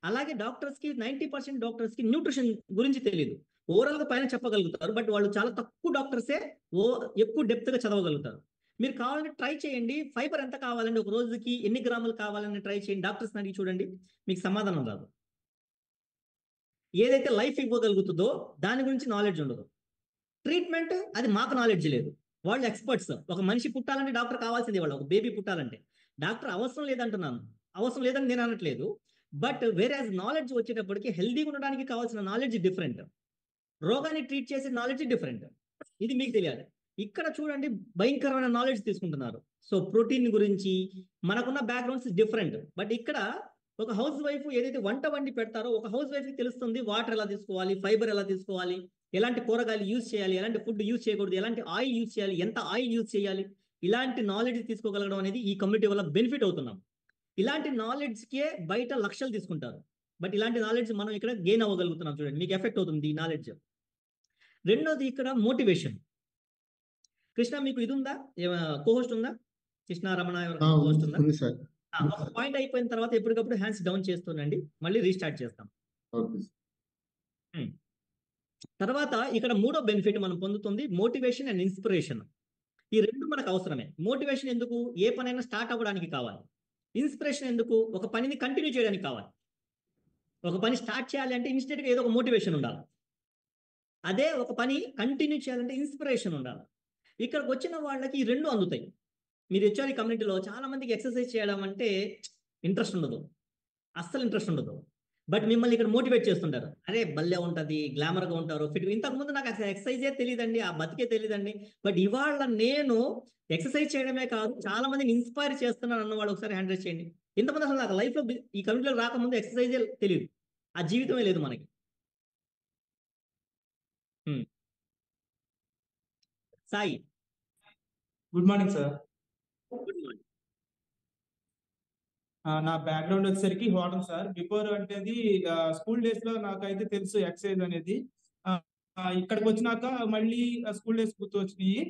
అలాగే డాక్టర్స్కి 90% డాక్టర్స్కి న్యూట్రిషన్ గురించి తెలియదు. ఓవరాల్గా పైన చెప్పగలుగుతారు, బట్ వాళ్ళు చాలా తక్కువ డాక్టర్సే ఎక్కువ డెప్త్గా చదవగలుగుతారు. మీరు కావాలంటే ట్రై చేయండి, ఫైబర్ ఎంత కావాలండి, ఒక రోజుకి ఎన్ని గ్రాములు కావాలని ట్రై చేయండి. డాక్టర్స్ని అడిగి చూడండి, మీకు సమాధానం రాదు. ఏదైతే లైఫ్ ఇవ్వగలుగుతుందో దాని గురించి నాలెడ్జ్ ఉండదు. ట్రీట్మెంట్ అది మాకు నాలెడ్జ్ లేదు, వాళ్ళు ఎక్స్పర్ట్స్. ఒక మనిషి పుట్టాలంటే డాక్టర్ కావాల్సింది, వాళ్ళు ఒక బేబీ పుట్టాలంటే డాక్టర్ అవసరం లేదంటున్నాను, అవసరం లేదని నేను అనట్లేదు. బట్ వేరే నాలెడ్జ్ వచ్చేటప్పటికి హెల్దీగా ఉండడానికి కావాల్సిన నాలెడ్జ్ డిఫరెంట్, రోగాన్ని ట్రీట్ చేసే నాలెడ్జ్ డిఫరెంట్. ఇది మీకు తెలియాలి. ఇక్కడ చూడండి భయంకరమైన నాలెడ్జ్ తీసుకుంటున్నారు. సో ప్రోటీన్ గురించి మనకున్న బ్యాక్గ్రౌండ్స్ డిఫరెంట్. బట్ ఇక్కడ ఒక హౌస్ వైఫ్ ఏదైతే వంట వండి పెడతారో ఒక హౌస్ వైఫ్కి తెలుస్తుంది వాటర్ ఎలా తీసుకోవాలి, ఫైబర్ ఎలా తీసుకోవాలి, ఎలాంటి కూరగాయలు యూజ్ చేయాలి, ఎలాంటి ఫుడ్ యూజ్ చేయకూడదు, ఎలాంటి ఆయిల్ యూజ్ చేయాలి, ఎంత ఆయిల్ యూజ్ చేయాలి, ఇలాంటి నాలెడ్జ్ తీసుకోగలగడం అనేది ఈ కమ్యూనిటీ వల్ల బెనిఫిట్ అవుతున్నాం. ఇలాంటి నాలెడ్జ్కే బయట లక్షలు తీసుకుంటారు, బట్ ఇలాంటి నాలెడ్జ్ మనం ఇక్కడ గెయిన్ అవ్వగలుగుతున్నాం. చూడండి మీకు ఎఫెక్ట్ అవుతుంది ఈ నాలెడ్జ్. రెండోది ఇక్కడ మోటివేషన్. కృష్ణ మీకు ఇది ఉందా, కోహోస్ట్ ఉందా? కృష్ణ రమణ కోహోస్ట్ ఉందా? ఒక పాయింట్ అయిపోయిన తర్వాత ఎప్పటికప్పుడు హ్యాండ్స్ డౌన్ చేస్తుండండి, మళ్ళీ రీస్టార్ట్ చేస్తాం. తర్వాత ఇక్కడ మూడో బెనిఫిట్ మనం పొందుతుంది మోటివేషన్ అండ్ ఇన్స్పిరేషన్. ఈ రెండు మనకు అవసరమే. మోటివేషన్ ఎందుకు? ఏ పనైనా స్టార్ట్ అవ్వడానికి కావాలి. ఇన్స్పిరేషన్ ఎందుకు? ఒక పనిని కంటిన్యూ చేయడానికి కావాలి. ఒక పని స్టార్ట్ చేయాలి అంటే ఇన్స్టెంట్గా ఏదో ఒక మోటివేషన్ ఉండాలి. అదే ఒక పని కంటిన్యూ చేయాలంటే ఇన్స్పిరేషన్ ఉండాలి. ఇక్కడికి వచ్చిన వాళ్ళకి ఈ రెండు అందుతాయి. మీరు వచ్చారు ఈ కమ్యూనిటీలో చాలా మందికి ఎక్సర్సైజ్ చేయడం అంటే ఇంట్రెస్ట్ ఉండదు, అస్సలు ఇంట్రెస్ట్ ఉండదు. బట్ మిమ్మల్ని ఇక్కడ మోటివేట్ చేస్తుంటారు, అరే భలే ఉంటుంది, గ్లామర్గా ఉంటారు, ఫిట్. ఇంతకుముందు నాకు అసలు ఎక్సర్సైజే తెలియదండి, ఆ బతికే తెలియదండి. బట్ ఇవాళ నేను ఎక్సర్సైజ్ చేయడమే కాదు చాలా మందిని ఇన్స్పైర్ చేస్తున్నాను అన్నవాళ్ళు ఒకసారి హ్యాండ్ రైజ్ చేయండి. ఇంతమంది అసలు నాకు లైఫ్లో ఈ కమ్యూనిటీలో రాకముందు ఎక్సర్సైజే తెలియదు, ఆ జీవితమే లేదు మనకి. Sai, good morning sir. Good morning. నా బ్యాక్గ్రౌండ్ వచ్చేసరికి హోటల్ సార్. బిఫోర్ అంటే స్కూల్ డేస్ లో నాకైతే తెలుసు ఎక్సర్సైజ్ అనేది. ఇక్కడికి వచ్చినాక మళ్ళీ స్కూల్ డేస్ గుర్తు వచ్చినాయి.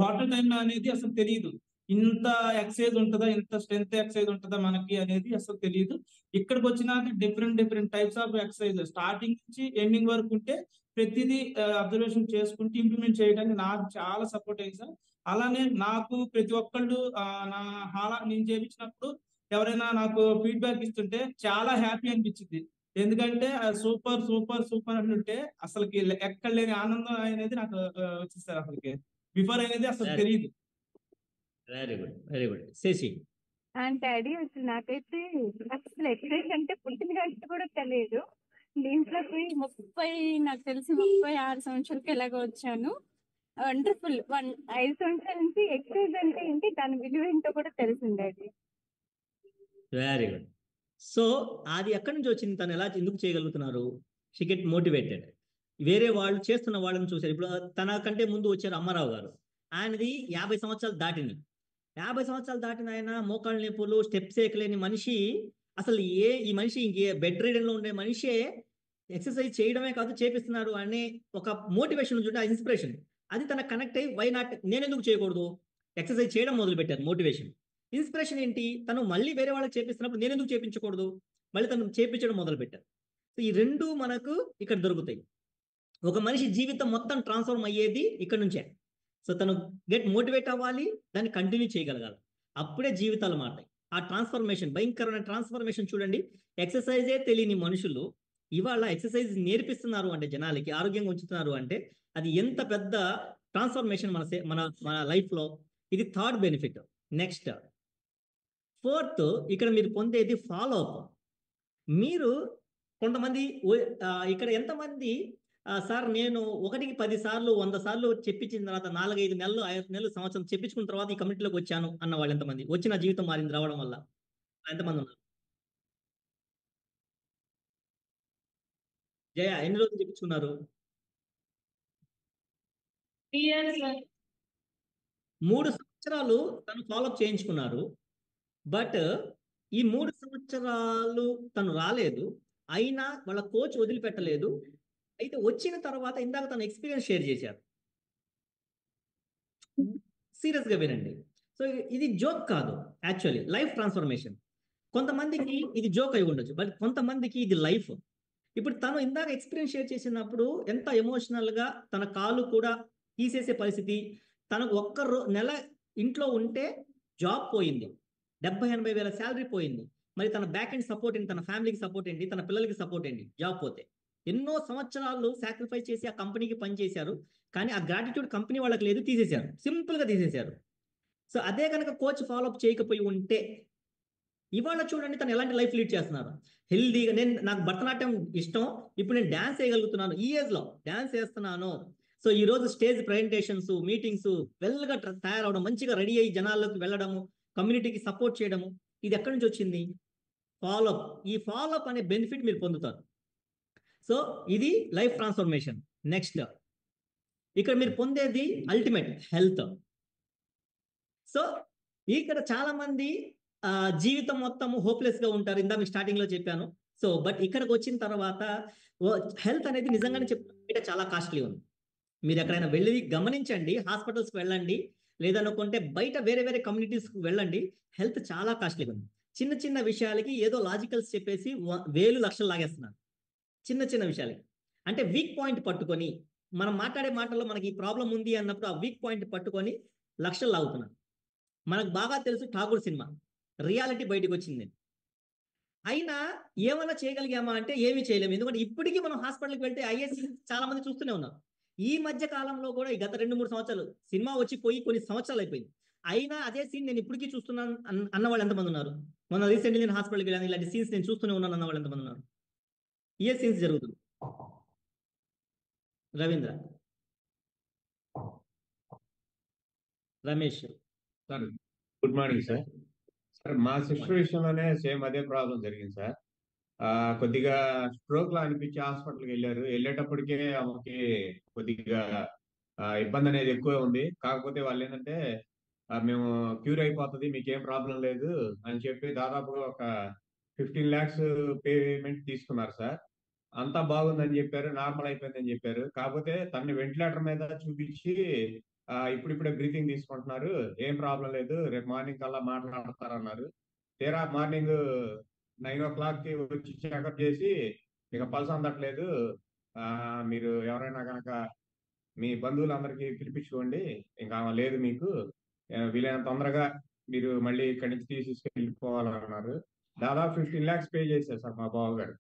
హోటల్ టైంలో అనేది అసలు తెలియదు, ఇంత ఎక్సర్సైజ్ ఉంటుందా, ఇంత స్ట్రెంత్ ఎక్సర్సైజ్ ఉంటుందా మనకి అనేది అసలు తెలియదు. ఇక్కడికి వచ్చినాక different types of exercise starting నుంచి ఎండింగ్ వరకు ఉంటే ప్రతిదీ అబ్జర్వేషన్ చేసుకుంటూ ఇంప్లిమెంట్ చేయడానికి నాకు చాలా సపోర్ట్ అయ్యింది సార్. అలానే నాకు ప్రతి ఒక్కళ్ళు నేను చేయించినప్పుడు ఎవరైనా నాకు ఫీడ్బ్యాక్ ఇస్తుంటే చాలా హ్యాపీ అనిపించింది. ఎందుకంటే సూపర్ సూపర్ సూపర్ అంటుంటే అసలుకి ఎక్కడ లేని ఆనందం అనేది నాకు వచ్చింది సార్. అసలుకి బిఫోర్ అనేది అసలు తెలియదు. Very good, very good. Sashi, daddy అసలు నాకైతే అసలు ఎక్సైజ్ అంటే పుట్టిన గంట కూడా తెలియదు. దీంట్లోకి నాకు తెలిసి 36 సంవత్సరాలకి ఎలాగో వచ్చాను. వండర్ఫుల్. 5 సంవత్సరాల నుంచి ఎక్సైజ్ అంటే ఏంటి, దాని విలువ ఏంటో కూడా తెలిసింది డాడీ. Very good. సో అది ఎక్కడి నుంచి వచ్చింది, తను ఎలా ఎందుకు చేయగలుగుతున్నారు? She get motivated. వేరే వాళ్ళు చేస్తున్న వాళ్ళని చూశారు. ఇప్పుడు తన కంటే ముందు వచ్చారు అమ్మారావు గారు, ఆయనది 50 సంవత్సరాలు దాటింది. 50 సంవత్సరాలు దాటిన ఆయన మోకాళ్ళ నొప్పులు, స్టెప్స్ ఎక్కలేని మనిషి, అసలు ఈ మనిషి ఇంకే బెడ్ రీడన్ లో ఉండే మనిషే ఎక్సర్సైజ్ చేయడమే కాదు చేపిస్తున్నారు అనే ఒక మోటివేషన్ ఉంటుంది, ఆ ఇన్స్పిరేషన్. అది తనకు కనెక్ట్ అయ్యి వై నాట్, నేను ఎందుకు చేయకూడదు, ఎక్సర్సైజ్ చేయడం మొదలు పెట్టారు. మోటివేషన్. ఇన్స్పిరేషన్ ఏంటి, తను మళ్ళీ వేరే వాళ్ళకి చేపిస్తున్నప్పుడు నేను ఎందుకు చేపించకూడదు, మళ్ళీ తను చేపించడం మొదలు పెట్టారు. సో ఈ రెండు మనకు ఇక్కడ దొరుకుతాయి. ఒక మనిషి జీవితం మొత్తం ట్రాన్స్ఫార్మ్ అయ్యేది ఇక్కడ నుంచే. సో తను గెట్ మోటివేట్ అవ్వాలి, దాన్ని కంటిన్యూ చేయగలగాలి, అప్పుడే జీవితాలు మారుతాయి. ఆ ట్రాన్స్ఫర్మేషన్, భయంకరమైన ట్రాన్స్ఫర్మేషన్ చూడండి. ఎక్సర్సైజే తెలియని మనుషులు ఇవాళ ఎక్సర్సైజ్ నేర్పిస్తున్నారు అంటే, జనాలకి ఆరోగ్యంగా ఉంచుతున్నారు అంటే, అది ఎంత పెద్ద ట్రాన్స్ఫర్మేషన్ మన మన లైఫ్లో. ఇది థర్డ్ బెనిఫిట్. నెక్స్ట్ ఫోర్త్, ఇక్కడ మీరు పొందేది ఫాలో అప్. మీరు కొంతమంది ఇక్కడ ఎంతమంది సార్ నేను 1కి 10 సార్లు 100 సార్లు చెప్పించిన తర్వాత 4-5 నెలలు 5 నెలలు సంవత్సరం చెప్పించుకున్న తర్వాత ఈ కమ్యూనిటీలోకి వచ్చాను అన్న వాళ్ళు ఎంతమంది, వచ్చి నా జీవితం మారింది రావడం వల్ల, ఎంతమంది ఉన్నారు? జయ ఎన్ని రోజులు చెప్పించుకున్నారు? 3 సంవత్సరాలు తను ఫాలోఅప్ చేయించుకున్నారు. బట్ ఈ 3 సంవత్సరాలు తను రాలేదు, అయినా వాళ్ళ కోచ్ వదిలిపెట్టలేదు. అయితే వచ్చిన తర్వాత ఇందాక తన ఎక్స్పీరియన్స్ షేర్ చేశారు. సీరియస్ గా వినండి. సో ఇది జోక్ కాదు, యాక్చువల్లీ లైఫ్ ట్రాన్స్ఫర్మేషన్. కొంతమందికి ఇది జోక్ అయి ఉండొచ్చు, బట్ కొంతమందికి ఇది లైఫ్. ఇప్పుడు తను ఇందాక ఎక్స్పీరియన్స్ షేర్ చేసినప్పుడు ఎంత ఎమోషనల్ గా తన కాలు కూడా తీసేసే పరిస్థితి, తనకు నెల ఇంట్లో ఉంటే జాబ్ పోయింది, 70-80 వేల శాలరీ పోయింది. మరి తన బ్యాక్ ఎండ్ సపోర్ట్ ఏంటి, తన ఫ్యామిలీకి సపోర్ట్ ఏంటి, తన పిల్లలకి సపోర్ట్ ఏంటి, జాబ్ పోతే. ఎన్నో సంవత్సరాలు సాక్రిఫైస్ చేసి ఆ కంపెనీకి పనిచేశారు, కానీ ఆ గ్రాటిట్యూడ్ కంపెనీ వాళ్ళకి లేదు, తీసేశారు, సింపుల్ గా తీసేశారు. సో అదే కనుక కోచ్ ఫాలోఅప్ చేయకపోయి ఉంటే ఇవాళ చూడండి తను ఎలాంటి లైఫ్ లీడ్ చేస్తున్నారు. హెల్దీగా, నాకు భరతనాట్యం ఇష్టం, ఇప్పుడు నేను డాన్స్ వేయగలుగుతున్నాను, ఈ ఏజ్ లో డాన్స్ వేస్తున్నాను. సో ఈ రోజు స్టేజ్ ప్రజెంటేషన్స్, మీటింగ్స్ వెల్గా తయారవడం, మంచిగా రెడీ అయ్యి జనాల్లోకి వెళ్ళడము, కమ్యూనిటీకి సపోర్ట్ చేయడము, ఇది ఎక్కడి నుంచి వచ్చింది? ఫాలోఅప్. ఈ ఫాలోఅప్ అనే బెనిఫిట్ మీరు పొందుతారు. సో ఇది లైఫ్ ట్రాన్స్ఫర్మేషన్. నెక్స్ట్ ఇక్కడ మీరు పొందేది అల్టిమేట్ హెల్త్. సో ఇక్కడ చాలా మంది జీవితం మొత్తం హోప్లెస్ గా ఉంటారు, ఇందా మీకు స్టార్టింగ్ లో చెప్పాను. సో బట్ ఇక్కడికి వచ్చిన తర్వాత హెల్త్ అనేది నిజంగానే చెప్తే చాలా కాస్ట్లీ ఉంది. మీరు ఎక్కడైనా వెళ్ళి గమనించండి, హాస్పిటల్స్కి వెళ్ళండి, లేదనుకుంటే బయట వేరే వేరే కమ్యూనిటీస్కి వెళ్ళండి, హెల్త్ చాలా కాస్ట్లీగా ఉంది. చిన్న చిన్న విషయాలకి ఏదో లాజికల్స్ చెప్పేసి వేలు లక్షలు లాగేస్తున్నారు, చిన్న చిన్న విషయాలకి. అంటే వీక్ పాయింట్ పట్టుకొని, మనం మాట్లాడే మాటల్లో మనకి ఈ ప్రాబ్లం ఉంది అన్నప్పుడు ఆ వీక్ పాయింట్ పట్టుకొని లక్షలు లాగుతున్నారు. మనకు బాగా తెలుసు ఠాగూర్ సినిమా, రియాలిటీ బయటకు వచ్చింది. అయినా ఏమైనా చేయగలిగామా అంటే ఏమీ చేయలేము. ఎందుకంటే ఇప్పటికీ మనం హాస్పిటల్కి వెళ్తే ఐఏఎస్ చాలా మంది చూస్తూనే ఉన్నారు. ఈ మధ్య కాలంలో కూడా ఈ గత 2-3 సంవత్సరాలు సినిమా వచ్చిపోయి కొన్ని సంవత్సరాలు అయిపోయింది, అయినా అదే సీన్ నేను ఇప్పటికీ చూస్తున్నాను అన్న వాళ్ళు ఎంతమంది ఉన్నారు? మొన్న రీసెంట్లీ నేను హాస్పిటల్కి వెళ్ళాను, ఇలాంటి సీన్స్ నేను చూస్తూనే ఉన్నాను అన్న వాళ్ళు ఎంతమంది ఉన్నారు? ఏ సీన్స్ జరుగుతుంది? Ravindra, Ramesh sir good morning sir. Sir మా సిస్టర్ విషయంలోనే సేమ్ అదే ప్రాబ్లం జరిగింది సార్. కొద్దిగా స్ట్రోక్ లా అనిపించి హాస్పిటల్కి వెళ్ళేటప్పటికే ఆమెకి కొద్దిగా ఇబ్బంది అనేది ఎక్కువ ఉంది. కాకపోతే వాళ్ళు ఏంటంటే మేము క్యూర్ అయిపోతుంది, మీకేం ప్రాబ్లం లేదు అని చెప్పి దాదాపుగా ఒక 15 lakhs పేమెంట్ తీసుకున్నారు సార్. అంతా బాగుందని చెప్పారు, నార్మల్ అయిపోయిందని చెప్పారు. కాకపోతే తనని వెంటిలేటర్ మీద చూపించి ఇప్పుడిప్పుడే బ్రీతింగ్ తీసుకుంటున్నారు, ఏం ప్రాబ్లం లేదు, రేపు మార్నింగ్ కల్లా మాట్లాడతారన్నారు. తీరా మార్నింగ్ 9 o'clock కి వచ్చి చెకప్ చేసి ఇక పల్స్ అందట్లేదు, మీరు ఎవరైనా కనుక మీ బంధువులందరికీ పిలిపించుకోండి, ఇంకా లేదు మీకు, వీలైనంత తొందరగా మీరు మళ్ళీ ఇక్కడి నుంచి తీసుకెళ్ళిపోవాలన్నారు. దాదాపు 15 lakhs పే చేశారు సార్ మా బావ గారు.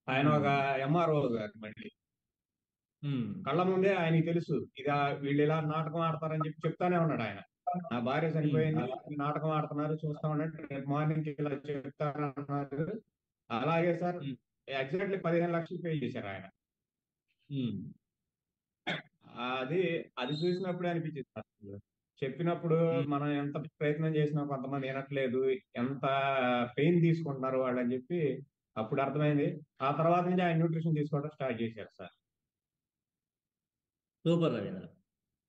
ఆయన ఒక ఎంఆర్ఓ గారు, మళ్ళీ కళ్ళ ముందే ఆయనకి తెలుసు ఇది వీళ్ళు ఇలా నాటకం ఆడతారని చెప్పి చెప్తానే ఉన్నాడు ఆయన. నా భార్య చనిపోయింది, నాటకం ఆడుతున్నారు, చూస్తా ఉండండి, రేపు మార్నింగ్ ఇలా చెప్తానన్నారు. అలాగే సార్ ఎగ్జాక్ట్లీ 15 lakhs పే చేశారు ఆయన. అది చూసినప్పుడే అనిపించింది సార్, చెప్పినప్పుడు మనం ఎంత ప్రయత్నం చేసినా కొంతమంది వినట్లేదు, ఎంత పెయిన్ తీసుకుంటున్నారు వాళ్ళు అని చెప్పి అప్పుడు అర్థమైంది. ఆ తర్వాత నుంచి ఆయన న్యూట్రిషన్ తీసుకోవడం స్టార్ట్ చేశారు సార్. సూపర్ రవీంద్ర.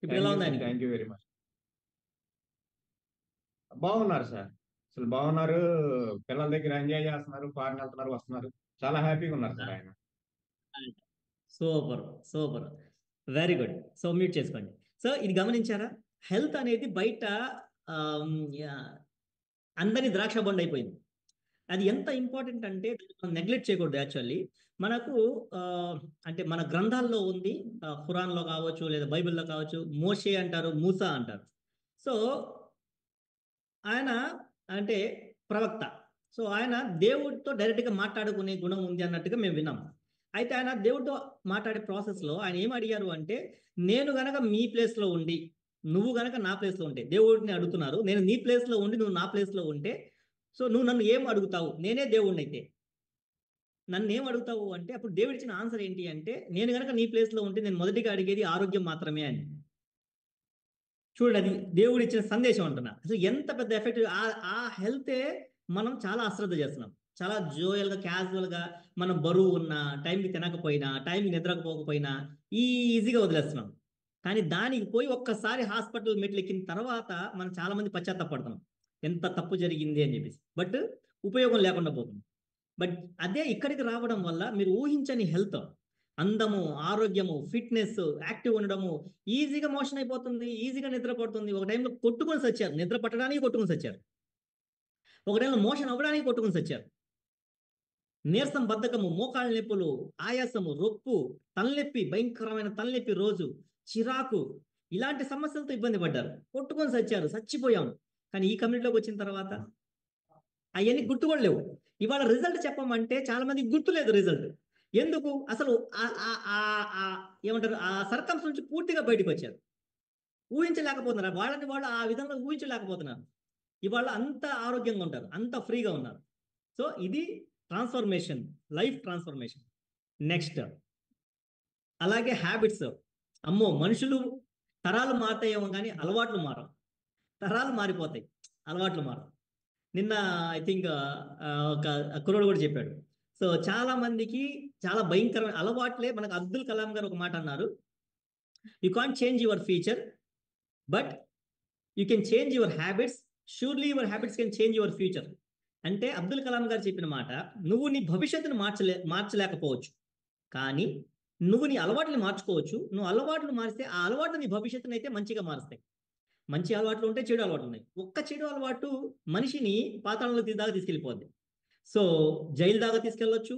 ఇప్పుడు ఎలా ఉంది? Thank you very much. బాగున్నారు సార్. అసలు బాగున్నారు. పిల్లల దగ్గర ఎంజాయ్ చేస్తున్నారు, ఫారెన్ వెళ్తున్నారు, వస్తున్నారు. చాలా హ్యాపీగా ఉన్నారు సార్ ఆయన. Super super, very good. So mute చేసుకోండి. సో ఇది గమనించారా, హెల్త్ అనేది బయట అందరి ద్రాక్ష బండ్ అయిపోయింది. అది ఎంత ఇంపార్టెంట్ అంటే మనం నెగ్లెక్ట్ చేయకూడదు. యాక్చువల్లీ మనకు అంటే మన గ్రంథాల్లో ఉంది, ఖురాన్లో కావచ్చు లేదా బైబిల్లో కావచ్చు, మోషే అంటారు, మూసా అంటారు. సో ఆయన అంటే ప్రవక్త. సో ఆయన దేవుడితో డైరెక్ట్గా మాట్లాడుకునే గుణం ఉంది అన్నట్టుగా మేము విన్నాం. అయితే ఆయన దేవుడితో మాట్లాడే ప్రాసెస్లో ఆయన ఏం అడిగారు అంటే, నేను గనక మీ ప్లేస్లో ఉండి నువ్వు గనక నా ప్లేస్లో ఉంటే, దేవుడిని అడుగుతున్నారు, నేను నీ ప్లేస్లో ఉండి నువ్వు నా ప్లేస్లో ఉంటే, సో నువ్వు నన్ను ఏం అడుగుతావు, నేనే దేవుడిని అయితే నన్ను ఏం అడుగుతావు అంటే, అప్పుడు దేవుడు ఇచ్చిన ఆన్సర్ ఏంటి అంటే, నేను గనక నీ ప్లేస్లో ఉంటే నేను మొదటిగా అడిగేది ఆరోగ్యం మాత్రమే అని. చూడండి, అది దేవుడు ఇచ్చిన సందేశం అంటున్నా. అసలు ఎంత పెద్ద ఎఫెక్ట్. ఆ హెల్తే మనం చాలా అశ్రద్ధ చేస్తున్నాం. చాలా జోయల్గా, క్యాజువల్గా మనం బరువు ఉన్నా, టైంకి తినకపోయినా, టైంకి నిద్రకపోకపోయినా ఈజీగా వదిలేస్తున్నాం. కానీ దానికి పోయి ఒక్కసారి హాస్పిటల్ మెట్లు ఎక్కిన తర్వాత మనం చాలా మంది పశ్చాత్తాపడుతున్నాం, ఎంత తప్పు జరిగింది అని చెప్పేసి. బట్ ఉపయోగం లేకుండా పోతుంది. బట్ అదే ఇక్కడికి రావడం వల్ల మీరు ఊహించని హెల్త్, అందము, ఆరోగ్యము, ఫిట్నెస్, యాక్టివ్ ఉండడము, ఈజీగా మోషన్ అయిపోతుంది, ఈజీగా నిద్ర పడుతుంది. ఒక టైంలో కొట్టుకొని సచ్చారు, నిద్ర పట్టడానికి కొట్టుకొని సచ్చారు. ఒక టైంలో మోషన్ అవ్వడానికి కొట్టుకొని సచ్చారు. నీరసం, బద్ధకము, మోకాళ్ళ నొప్పులు, ఆయాసము, రొప్పు, తలనొప్పి, భయంకరమైన తలనొప్పి, రోజు చిరాకు, ఇలాంటి సమస్యలతో ఇబ్బంది పడ్డారు, కొట్టుకొని సచ్చారు, చచ్చిపోయాము. కానీ ఈ కమ్యూనిటీలోకి వచ్చిన తర్వాత అవన్నీ గుర్తు కూడా లేవు. ఇవాళ రిజల్ట్ చెప్పమంటే చాలా మందికి గుర్తులేదు రిజల్ట్. ఎందుకు? అసలు ఏమంటారు, ఆ సర్కమ్స్ నుంచి పూర్తిగా బయటకు వచ్చారు. ఊహించలేకపోతున్నారు, వాళ్ళని వాళ్ళు ఆ విధంగా ఊహించలేకపోతున్నారు. ఇవాళ అంత ఆరోగ్యంగా ఉంటారు, అంత ఫ్రీగా ఉన్నారు. సో ఇది ట్రాన్స్ఫర్మేషన్, లైఫ్ ట్రాన్స్ఫర్మేషన్. నెక్స్ట్ అలాగే హ్యాబిట్స్. అమ్మో, మనుషులు తరాలు మారుతాయేమో కానీ అలవాట్లు మారవు. తరాలు మారిపోతాయి, అలవాట్లు మారవు. నిన్న ఐ థింక్ ఒక కుర్రోడు కూడా చెప్పాడు. సో చాలా మందికి చాలా భయంకరమైన అలవాట్లే. మనకు అబ్దుల్ కలాం గారు ఒక మాట అన్నారు, you can't change your future but you can change your habits, surely your habits can change your future. అంటే అబ్దుల్ కలాం గారు చెప్పిన మాట, నువ్వు నీ భవిష్యత్తును మార్చలేకపోవచ్చు, కానీ నువ్వు నీ అలవాట్లను మార్చుకోవచ్చు. నువ్వు అలవాట్లు మారిస్తే ఆ అలవాట్లు నీ భవిష్యత్తును అయితే మంచిగా మారుస్తాయి. మంచి అలవాట్లు ఉంటాయి, చెడు అలవాట్లు ఉన్నాయి. ఒక్క చెడు అలవాటు మనిషిని పాతాళంలో దాకా తీసుకెళ్ళిపోద్ది. సో జైలు దాకా తీసుకెళ్ళొచ్చు,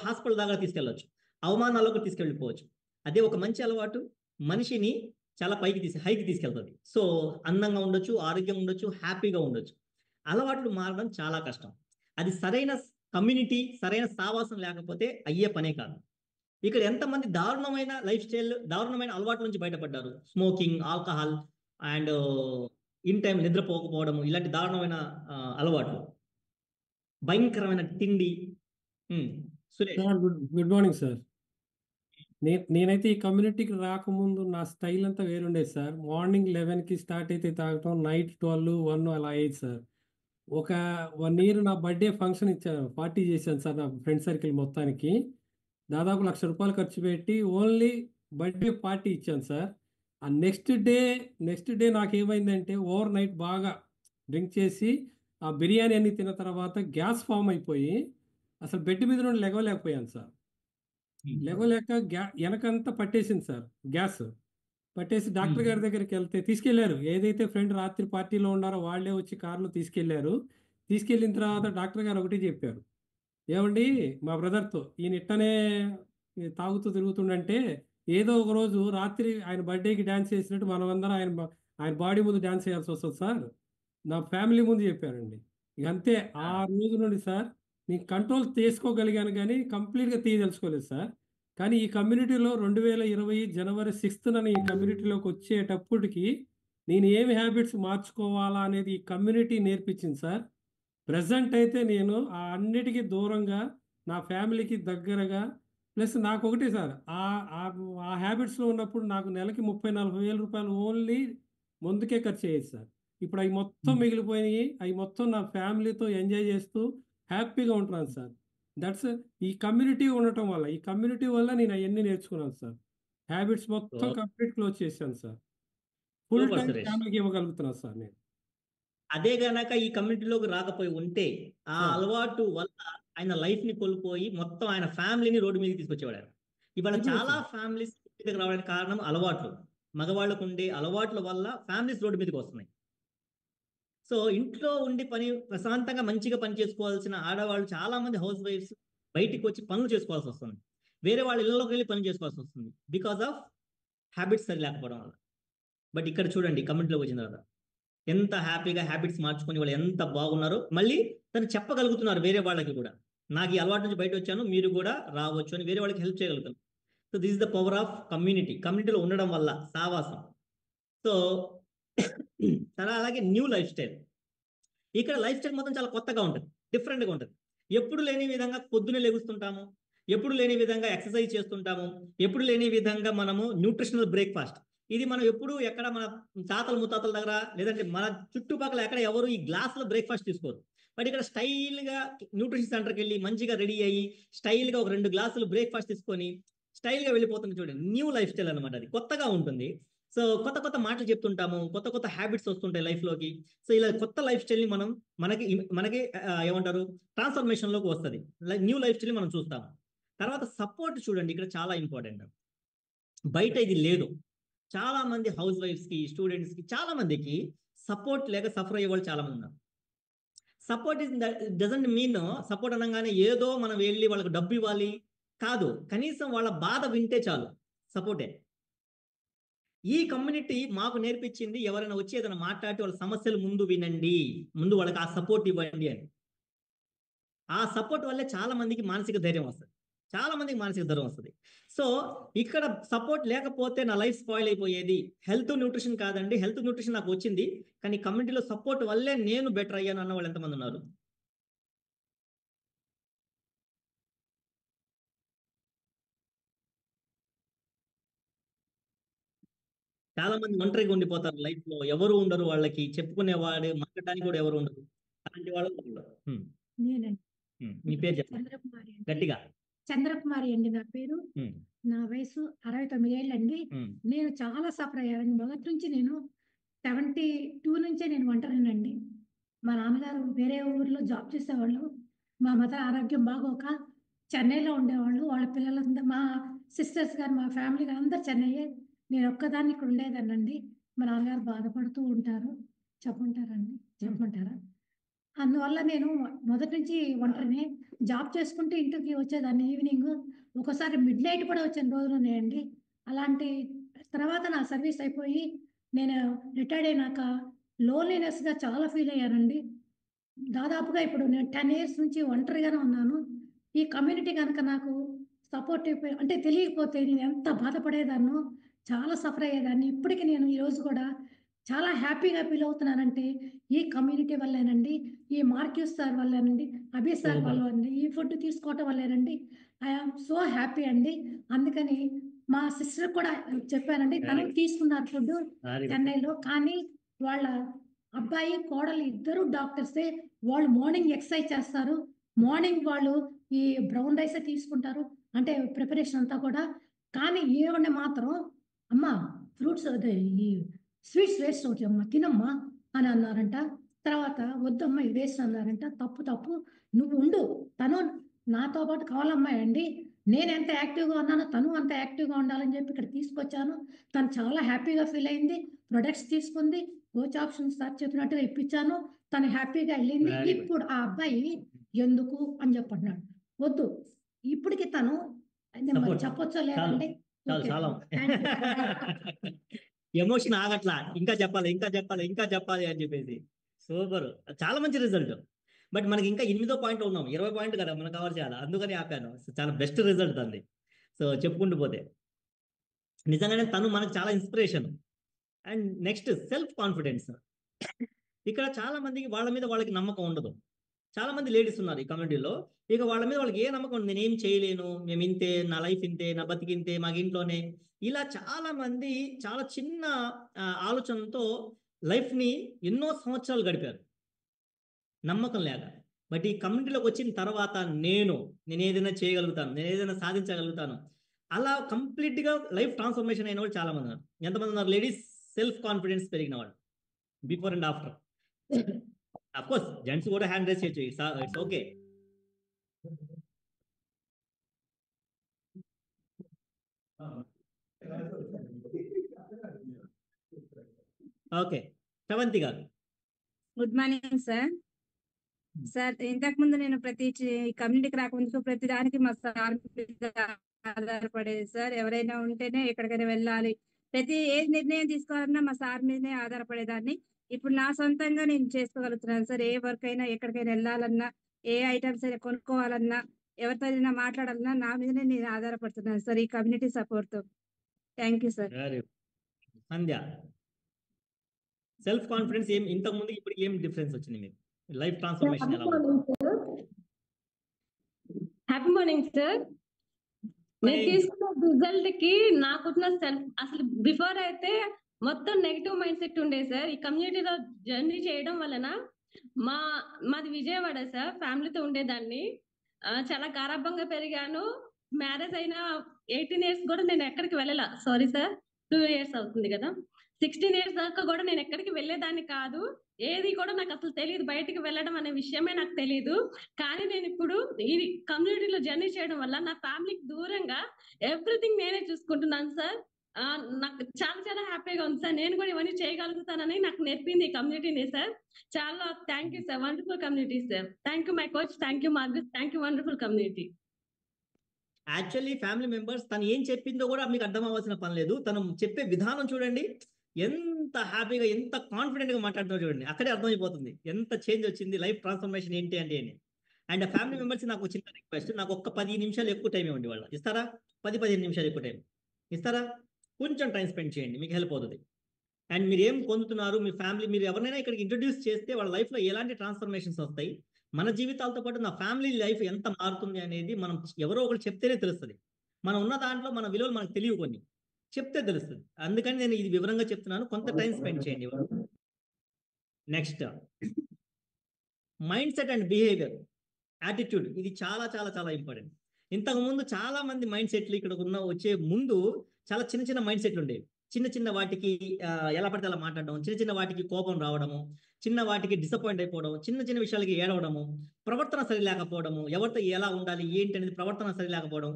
హాస్పిటల్ దాకా తీసుకెళ్ళొచ్చు, అవమానాలకు తీసుకెళ్ళిపోవచ్చు. అదే ఒక మంచి అలవాటు మనిషిని చాలా హైకి తీసుకెళ్తుంది. సో అందంగా ఉండొచ్చు, ఆరోగ్యంగా ఉండొచ్చు, హ్యాపీగా ఉండొచ్చు. అలవాట్లు మారడం చాలా కష్టం. అది సరైన కమ్యూనిటీ, సరైన సావాసం లేకపోతే అయ్యే పనే కాదు. ఇక్కడ ఎంతమంది దారుణమైన లైఫ్ స్టైల్, దారుణమైన అలవాట్ల నుంచి బయటపడ్డారు. Smoking, alcohol and in time నిద్రపోకపోవడము, ఇలాంటి దారుణమైన అలవాట్లు, భయంకరమైన తిండి. Suresh, good morning sir. నేనైతే ఈ కమ్యూనిటీకి రాకముందు నా స్టైల్ అంతా వేరుండేది సార్. మార్నింగ్ 11కి స్టార్ట్ అయితే తాగటం, నైట్ 12, 1 అలా అయ్యేది సార్. ఒక 1 ఇయర్ నా బర్త్డే ఫంక్షన్ ఇచ్చాను, పార్టీ చేశాను సార్ నా ఫ్రెండ్ సర్కిల్ మొత్తానికి. దాదాపు ₹1,00,000 ఖర్చు పెట్టి ఓన్లీ బర్త్డే పార్టీ ఇచ్చాను సార్. ఆ నెక్స్ట్ డే నాకేమైందంటే ఓవర్ నైట్ బాగా డ్రింక్ చేసి ఆ బిర్యానీ అన్ని తిన్న తర్వాత గ్యాస్ ఫామ్ అయిపోయి అసలు బెడ్ మీద నుండి లెగవలేకపోయాను సార్. లెగవలేక వెనకంతా పట్టేసింది సార్, గ్యాస్ పట్టేసి డాక్టర్ గారి దగ్గరికి వెళ్తే తీసుకెళ్లారు. ఏదైతే ఫ్రెండ్ రాత్రి పార్టీలో ఉన్నారో వాళ్ళే వచ్చి కారులో తీసుకెళ్లారు. తీసుకెళ్ళిన తర్వాత డాక్టర్ గారు ఒకటి చెప్పారు, ఏమండి మా బ్రదర్తో, ఈయన ఇట్టనే తాగుతూ తిరుగుతుండంటే ఏదో ఒక రోజు రాత్రి ఆయన బర్త్డేకి డ్యాన్స్ చేసినట్టు మనమందరం ఆయన బాడీ ముందు డ్యాన్స్ చేయాల్సి వస్తుంది సార్. నా ఫ్యామిలీ ముందు చెప్పారండి. ఇక అంతే, ఆ రోజు నుండి సార్ నేను కంట్రోల్ చేసుకోగలిగాను కానీ కంప్లీట్గా తీయదలుచుకోలేదు సార్. కానీ ఈ కమ్యూనిటీలో 2020 జనవరి 6న ఈ కమ్యూనిటీలోకి వచ్చేటప్పటికి నేను ఏమి హ్యాబిట్స్ మార్చుకోవాలా అనేది ఈ కమ్యూనిటీ నేర్పించింది సార్. ప్రజెంట్ అయితే నేను ఆ అన్నిటికీ దూరంగా, నా ఫ్యామిలీకి దగ్గరగా, ప్లస్ నాకు ఒకటి సార్, ఆ హ్యాబిట్స్లో ఉన్నప్పుడు నాకు నెలకి 30-40 వేల రూపాయలు ఓన్లీ ముందుకే ఖర్చు అయ్యేది సార్. ఇప్పుడు అవి మొత్తం మిగిలిపోయినాయి. అవి మొత్తం నా ఫ్యామిలీతో ఎంజాయ్ చేస్తూ హ్యాపీగా ఉంటున్నాను సార్. దట్స్ ఈ కమ్యూనిటీ ఉండటం వల్ల, ఈ కమ్యూనిటీ వల్ల నేను అవన్నీ నేర్చుకున్నాను సార్. హ్యాబిట్స్ మొత్తం కంప్లీట్ క్లోజ్ చేశాను sir. Full super time Suresh, ఫ్యామిలీకి ఇవ్వగలుగుతున్నాను సార్ నేను. అదే గనక ఈ కమ్యూనిటీలోకి రాకపోయి ఉంటే ఆ సార్ అలవాటు వల్ల ఆయన లైఫ్ ని కోల్పోయి మొత్తం ఆయన ఫ్యామిలీని రోడ్డు మీదకి తీసుకొచ్చేవాడు ఆయన. ఇవాళ నిజమే చాలా సార్. ఫ్యామిలీస్ మీదకి రావడానికి కారణం అలవాట్లు. మగవాళ్ళకు ఉండే అలవాట్ల వల్ల ఫ్యామిలీస్ రోడ్డు మీదకి వస్తున్నాయి. సో ఇంట్లో ఉండి ప్రశాంతంగా మంచిగా పని చేసుకోవాల్సిన ఆడవాళ్ళు చాలా మంది హౌస్ వైఫ్స్ బయటికి వచ్చి పనులు చేసుకోవాల్సి వస్తుంది. వేరే వాళ్ళ ఇళ్ళలోకి వెళ్ళి పనులు చేసుకోవాల్సి వస్తుంది బికాస్ ఆఫ్ హ్యాబిట్స్ సరి లేకపోవడం వల్ల. బట్ ఇక్కడ చూడండి కమ్యూనిటీలోకి వచ్చిన తర్వాత ఎంత హ్యాపీగా హ్యాబిట్స్ మార్చుకొని వాళ్ళు ఎంత బాగున్నారో మళ్ళీ తను చెప్పగలుగుతున్నారు వేరే వాళ్ళకి కూడా. నాకు ఈ అలవాటు నుంచి బయట వచ్చాను, మీరు కూడా రావచ్చు అని వేరే వాళ్ళకి హెల్ప్ చేయగలుగుతాను. So this is the power of community. కమ్యూనిటీలో ఉండడం వల్ల సావాసం. సో అలాగే న్యూ లైఫ్ స్టైల్. ఇక్కడ లైఫ్ స్టైల్ మొత్తం చాలా కొత్తగా ఉంటుంది, డిఫరెంట్గా ఉంటుంది. ఎప్పుడు లేని విధంగా పొద్దునే లెగుస్తుంటాము, ఎప్పుడు లేని విధంగా ఎక్సర్సైజ్ చేస్తుంటాము, ఎప్పుడు లేని విధంగా మనము న్యూట్రిషనల్ బ్రేక్ఫాస్ట్. ఇది మనం ఎప్పుడు ఎక్కడ మన తాతల ముత్తాతల దగ్గర లేదంటే మన చుట్టుపక్కల ఎక్కడ ఎవరు ఈ గ్లాసులో బ్రేక్ఫాస్ట్ తీసుకోరు. బట్ ఇక్కడ స్టైల్గా న్యూట్రిషన్ సెంటర్కి వెళ్ళి మంచిగా రెడీ అయ్యి స్టైల్గా ఒక 2 గ్లాసులు బ్రేక్ఫాస్ట్ తీసుకొని స్టైల్గా వెళ్ళిపోతుంది. చూడండి, న్యూ లైఫ్ స్టైల్ అనమాట. అది కొత్తగా ఉంటుంది. సో కొత్త కొత్త మాటలు చెప్తుంటాము, కొత్త కొత్త హ్యాబిట్స్ వస్తుంటాయి లైఫ్లోకి. సో ఇలా కొత్త లైఫ్ స్టైల్ని మనకి ఏమంటారు ట్రాన్స్ఫర్మేషన్లోకి వస్తుంది. న్యూ లైఫ్ స్టైల్ని మనం చూస్తాము. తర్వాత సపోర్ట్ చూడండి, ఇక్కడ చాలా ఇంపార్టెంట్. బయట ఇది లేదు. చాలా మంది హౌస్ వైఫ్స్కి, స్టూడెంట్స్కి, చాలా మందికి సపోర్ట్ లేక సఫర్ అయ్యే వాళ్ళు చాలా మంది ఉన్నారు. సపోర్ట్ డజంట్ మీన్ సపోర్ట్ అనగానే ఏదో మనం వెళ్ళి వాళ్ళకి డబ్బు ఇవ్వాలి కాదు, కనీసం వాళ్ళ బాధ వింటే చాలు సపోర్టే. ఈ కమ్యూనిటీ మాకు నేర్పించింది ఎవరైనా వచ్చి ఏదైనా మాట్లాడి వాళ్ళ సమస్యలు ముందు వినండి, ముందు వాళ్ళకి ఆ సపోర్ట్ ఇవ్వండి అని. ఆ సపోర్ట్ వల్లే చాలా మందికి మానసిక ధైర్యం వస్తుంది, చాలా మందికి మానసిక ధైర్యం వస్తుంది. సో ఇక్కడ సపోర్ట్ లేకపోతే నా లైఫ్ స్పాయిల్ అయిపోయేది. హెల్త్ న్యూట్రిషన్ కాదండి, హెల్త్ న్యూట్రిషన్ నాకు వచ్చింది, కానీ కమ్యూనిటీలో సపోర్ట్ వల్లే నేను బెటర్ అయ్యాను అన్న వాళ్ళు ఎంతమంది ఉన్నారు? చాలా మంది ఒంటరిగా ఉండిపోతారు లైఫ్ లో, ఎవరు ఉండరు వాళ్ళకి చెప్పుకునేవాడు, మాట్లాడడానికి కూడా ఎవరు ఉండరు. అలాంటి వాళ్ళు నేనండి మీ పేరు చెప్పండి చంద్రకుమారి అండి. గట్టిగా. చంద్రకుమారి అండి నా పేరు. నా వయసు 69 ఏళ్ళండి. నేను చాలా సఫర్ అయ్యానండి. మొదటి నుంచి నేను 72 నుంచే నేను ఒంటరినండి. మా నాన్నగారు వేరే ఊర్లో జాబ్ చేసేవాళ్ళు. మా మదర్ ఆరోగ్యం బాగోక చెన్నైలో ఉండేవాళ్ళు. వాళ్ళ పిల్లలందరూ, మా సిస్టర్స్ గారు, మా ఫ్యామిలీ గారు అందరూ చెన్నైయే. నేను ఒక్కదాన్ని ఇక్కడ ఉండేదానండి. మా నాన్నగారు బాధపడుతూ ఉంటారు. చెప్పమంటారా? అందువల్ల నేను మొదటి నుంచి ఒంటరినే జాబ్ చేసుకుంటూ ఇంటికి వచ్చేదాన్ని ఈవినింగ్. ఒకసారి మిడ్ నైట్ కూడా వచ్చిన రోజులు ఉన్నాయండి. అలాంటి తర్వాత నా సర్వీస్ అయిపోయి నేను రిటైర్డ్ అయినాక లోన్లీనెస్గా చాలా ఫీల్ అయ్యానండి. దాదాపుగా ఇప్పుడు నేను 10 ఇయర్స్ నుంచి ఒంటరిగానే ఉన్నాను. ఈ కమ్యూనిటీ కనుక నాకు సపోర్ట్ అంటే తెలియకపోతే నేను ఎంత బాధపడేదాన్నో, చాలా సఫర్ అయ్యేదాన్ని. ఇప్పటికీ నేను ఈరోజు కూడా చాలా హ్యాపీగా ఫీల్ అవుతున్నానంటే ఈ కమ్యూనిటీ వల్లేనండి, ఈ మార్క్యూస్ సార్ వల్లేనండి, అభి సార్ వల్ల అండి, ఈ ఫుడ్ తీసుకోవటం వల్లేనండి. ఐఆమ్ సో హ్యాపీ అండి. అందుకని మా సిస్టర్ కూడా చెప్పానండి, తను తీసుకున్నారు ఫుడ్ చెన్నైలో. కానీ వాళ్ళ అబ్బాయి కోడలు ఇద్దరు డాక్టర్సే. వాళ్ళు మార్నింగ్ ఎక్సర్సైజ్ చేస్తారు, మార్నింగ్ వాళ్ళు ఈ బ్రౌన్ రైసే తీసుకుంటారు, అంటే ప్రిపరేషన్ అంతా కూడా. కానీ ఈవిడ మాత్రం అమ్మ ఫ్రూట్స్ అదే ఈ స్వీట్స్ వేస్ట్ అవుతాయి అమ్మా, తినమ్మా అని అన్నారంట. తర్వాత వద్దమ్మా ఇది వేస్ట్ అన్నారంట. తప్పు, నువ్వు ఉండు, తను నాతో పాటు కావాలమ్మాయి అండి. నేను ఎంత యాక్టివ్గా ఉన్నానో తను అంత యాక్టివ్గా ఉండాలని చెప్పి ఇక్కడ తీసుకొచ్చాను. తను చాలా హ్యాపీగా ఫీల్ అయింది. ప్రొడక్ట్స్ తీసుకుంది, కోచ్ ఆప్షన్స్ సార్ చెప్పినట్టుగా ఇప్పించాను, తను హ్యాపీగా వెళ్ళింది. ఇప్పుడు ఆ అబ్బాయి ఎందుకు అని చెప్పన్నాడు, వద్దు ఇప్పటికి తను చెప్పొచ్చో లేదండి. ఎమోషన్ ఆగట్లా, ఇంకా చెప్పాలి అని చెప్పేసి. సూపర్, చాలా మంచి రిజల్ట్. బట్ మనకి ఇంకా 8వ పాయింట్ ఉన్నాం, 20 పాయింట్ కదా మనకు కవర్ చేయాలి, అందుకని ఆపాను. చాలా బెస్ట్ రిజల్ట్ అంది. సో చెప్పుకుంటూ పోతే నిజంగానే తను మనకు చాలా inspiration. And next self confidence. ఇక్కడ చాలా మందికి వాళ్ళ మీద వాళ్ళకి నమ్మకం ఉండదు. చాలా మంది లేడీస్ ఉన్నారు ఈ కమ్యూనిటీలో, ఇక వాళ్ళ మీద వాళ్ళకి ఏ నమ్మకం ఉంది, నేనేం చేయలేను, మేము ఇంతే, నా లైఫ్ ఇంతే, నా బతికింతే, మాకు ఇంట్లోనే. ఇలా చాలా మంది చాలా చిన్న ఆలోచనతో లైఫ్ని ఎన్నో సంవత్సరాలు గడిపారు నమ్మకం లేక. బట్ ఈ కమ్యూనిటీలోకి వచ్చిన తర్వాత నేను ఏదైనా చేయగలుగుతాను, నేను ఏదైనా సాధించగలుగుతాను, అలా కంప్లీట్గా లైఫ్ ట్రాన్స్ఫర్మేషన్ అయిన వాళ్ళు చాలా మంది ఉన్నారు. ఎంతమంది ఉన్నారు లేడీస్ సెల్ఫ్ కాన్ఫిడెన్స్ పెరిగిన వాళ్ళు before and after? Of course gents కూడా హ్యాండ్ రైస్ చేయొచ్చు. It's okay. ఓకే, శ్రవంతి గారు. Good morning sir. సార్ ఇంతకు ముందు నేను కమ్యూనిటీకి రాకముందు ప్రతి దానికి మా సార్ మీద ఆధారపడేది సార్. ఎవరైనా ఉంటేనే ఎక్కడికైనా వెళ్ళాలి, ఏ నిర్ణయం తీసుకోవాలన్నా మా సార్ మీదనే ఆధారపడేదాన్ని. ఇప్పుడు నా సొంతంగా నేను చేసుకోగలుగుతున్నాను సార్. ఏ వర్క్ అయినా ఎక్కడికైనా వెళ్ళాలన్నా, ఏ ఐటమ్స్ అయినా కొనుక్కోవాలన్నా, ఎవరితో అయినా మాట్లాడాలన్నా నా మీదనే నేను ఆధారపడుతున్నాను సార్, ఈ కమ్యూనిటీ సపోర్ట్ తో. Thank you sir. Sandhya, self confidence ఇంతకు ముందు ఇప్పుడు ఏం డిఫరెన్స్ వచ్చింది మీకు? లైఫ్ ట్రాన్స్ఫర్మేషన్ ఎలా ఉంది? Happy morning sir. నేను తీసుకున్న రిజల్ట్ కి నాకున్న సెల్ఫ్, అసలు బిఫోర్ అయితే మొత్తం నెగిటివ్ మైండ్ సెట్ ఉండేది సార్. ఈ కమ్యూనిటీలో జర్నీ చేయడం వలన మాది విజయవాడ సార్, ఫ్యామిలీతో ఉండేదాన్ని. చాలా గారాబంగా పెరిగాను. మ్యారేజ్ అయిన 18 years కూడా నేను ఎక్కడికి వెళ్ళాల. సారీ సార్, 2 years అవుతుంది కదా. 16 years దాకా కూడా నేను ఎక్కడికి వెళ్ళేదాన్ని కాదు. ఏది కూడా నాకు అసలు తెలియదు, బయటికి వెళ్ళడం అనే విషయమే నాకు తెలియదు. కానీ నేను ఇప్పుడు ఈ కమ్యూనిటీలో జర్నీ చేయడం వల్ల నా ఫ్యామిలీకి దూరంగా ఎవ్రీథింగ్ నేనే చూసుకుంటున్నాను సార్. నాకు చాలా చాలా హ్యాపీగా ఉంది సార్. నేను కూడా ఇవన్నీ చేయగలుగుతానని నాకు నేర్పింది ఈ కమ్యూనిటీనే సార్. చాలా thank you sir. Wonderful community sir. Thank you my coach, thank you Marcus, thank you wonderful community. Actually family members తను ఏం చెప్పిందో కూడా మీకు అర్థం అవ్వాల్సిన పని లేదు. తను చెప్పే విధానం చూడండి, ఎంత హ్యాపీగా, ఎంత కాన్ఫిడెంట్ గా మాట్లాడుతున్నా చూడండి. అక్కడే అర్థమైపోతుంది ఎంత చేంజ్ వచ్చింది, లైఫ్ ట్రాన్స్ఫర్మేషన్ ఏంటి అంటే. అండ్ ఫ్యామిలీ మెంబర్స్ నాకు చిన్న రిక్వెస్ట్, నాకు ఒక్క 10 నిమిషాలు ఎక్కువ టైం ఇవ్వండి. వాళ్ళు ఇస్తారా? 10-15 నిమిషాలు ఎక్కువ టైం ఇస్తారా? కొంచెం టైం స్పెండ్ చేయండి, మీకు హెల్ప్ అవుతుంది. అండ్ మీరు ఏం పొందుతున్నారు, మీ ఫ్యామిలీ, మీరు ఎవరినైనా ఇక్కడికి ఇంట్రొడ్యూస్ చేస్తే వాళ్ళ లైఫ్లో ఎలాంటి ట్రాన్స్ఫర్మేషన్స్ వస్తాయి, మన జీవితాలతో పాటు నా ఫ్యామిలీ లైఫ్ ఎంత మారుతుంది అనేది మనం ఎవరో ఒకరు చెప్తేనే తెలుస్తుంది. మనం ఉన్న దాంట్లో మన విలువలు మనకు తెలియవు, కొన్ని చెప్తే తెలుస్తుంది. అందుకని నేను ఇది వివరంగా చెప్తున్నాను, కొంత టైం స్పెండ్ చేయండి. Next, mind set and behaviour, attitude. ఇది చాలా చాలా చాలా ఇంపార్టెంట్. ఇంతకుముందు చాలా మంది మైండ్ సెట్లు ఇక్కడ వచ్చే ముందు చాలా చిన్న చిన్న మైండ్ సెట్లు ఉండేవి. చిన్న చిన్న వాటికి ఎలా పడితే అలా మాట్లాడడం, చిన్న చిన్న వాటికి కోపం రావడము, చిన్న వాటికి డిసప్పాయింట్ అయిపోవడం, చిన్న చిన్న విషయాలకి ఏడవడము, ప్రవర్తన సరి లేకపోవడము, ఎవరితో ఎలా ఉండాలి ఏంటి అనేది ప్రవర్తన సరి లేకపోవడం,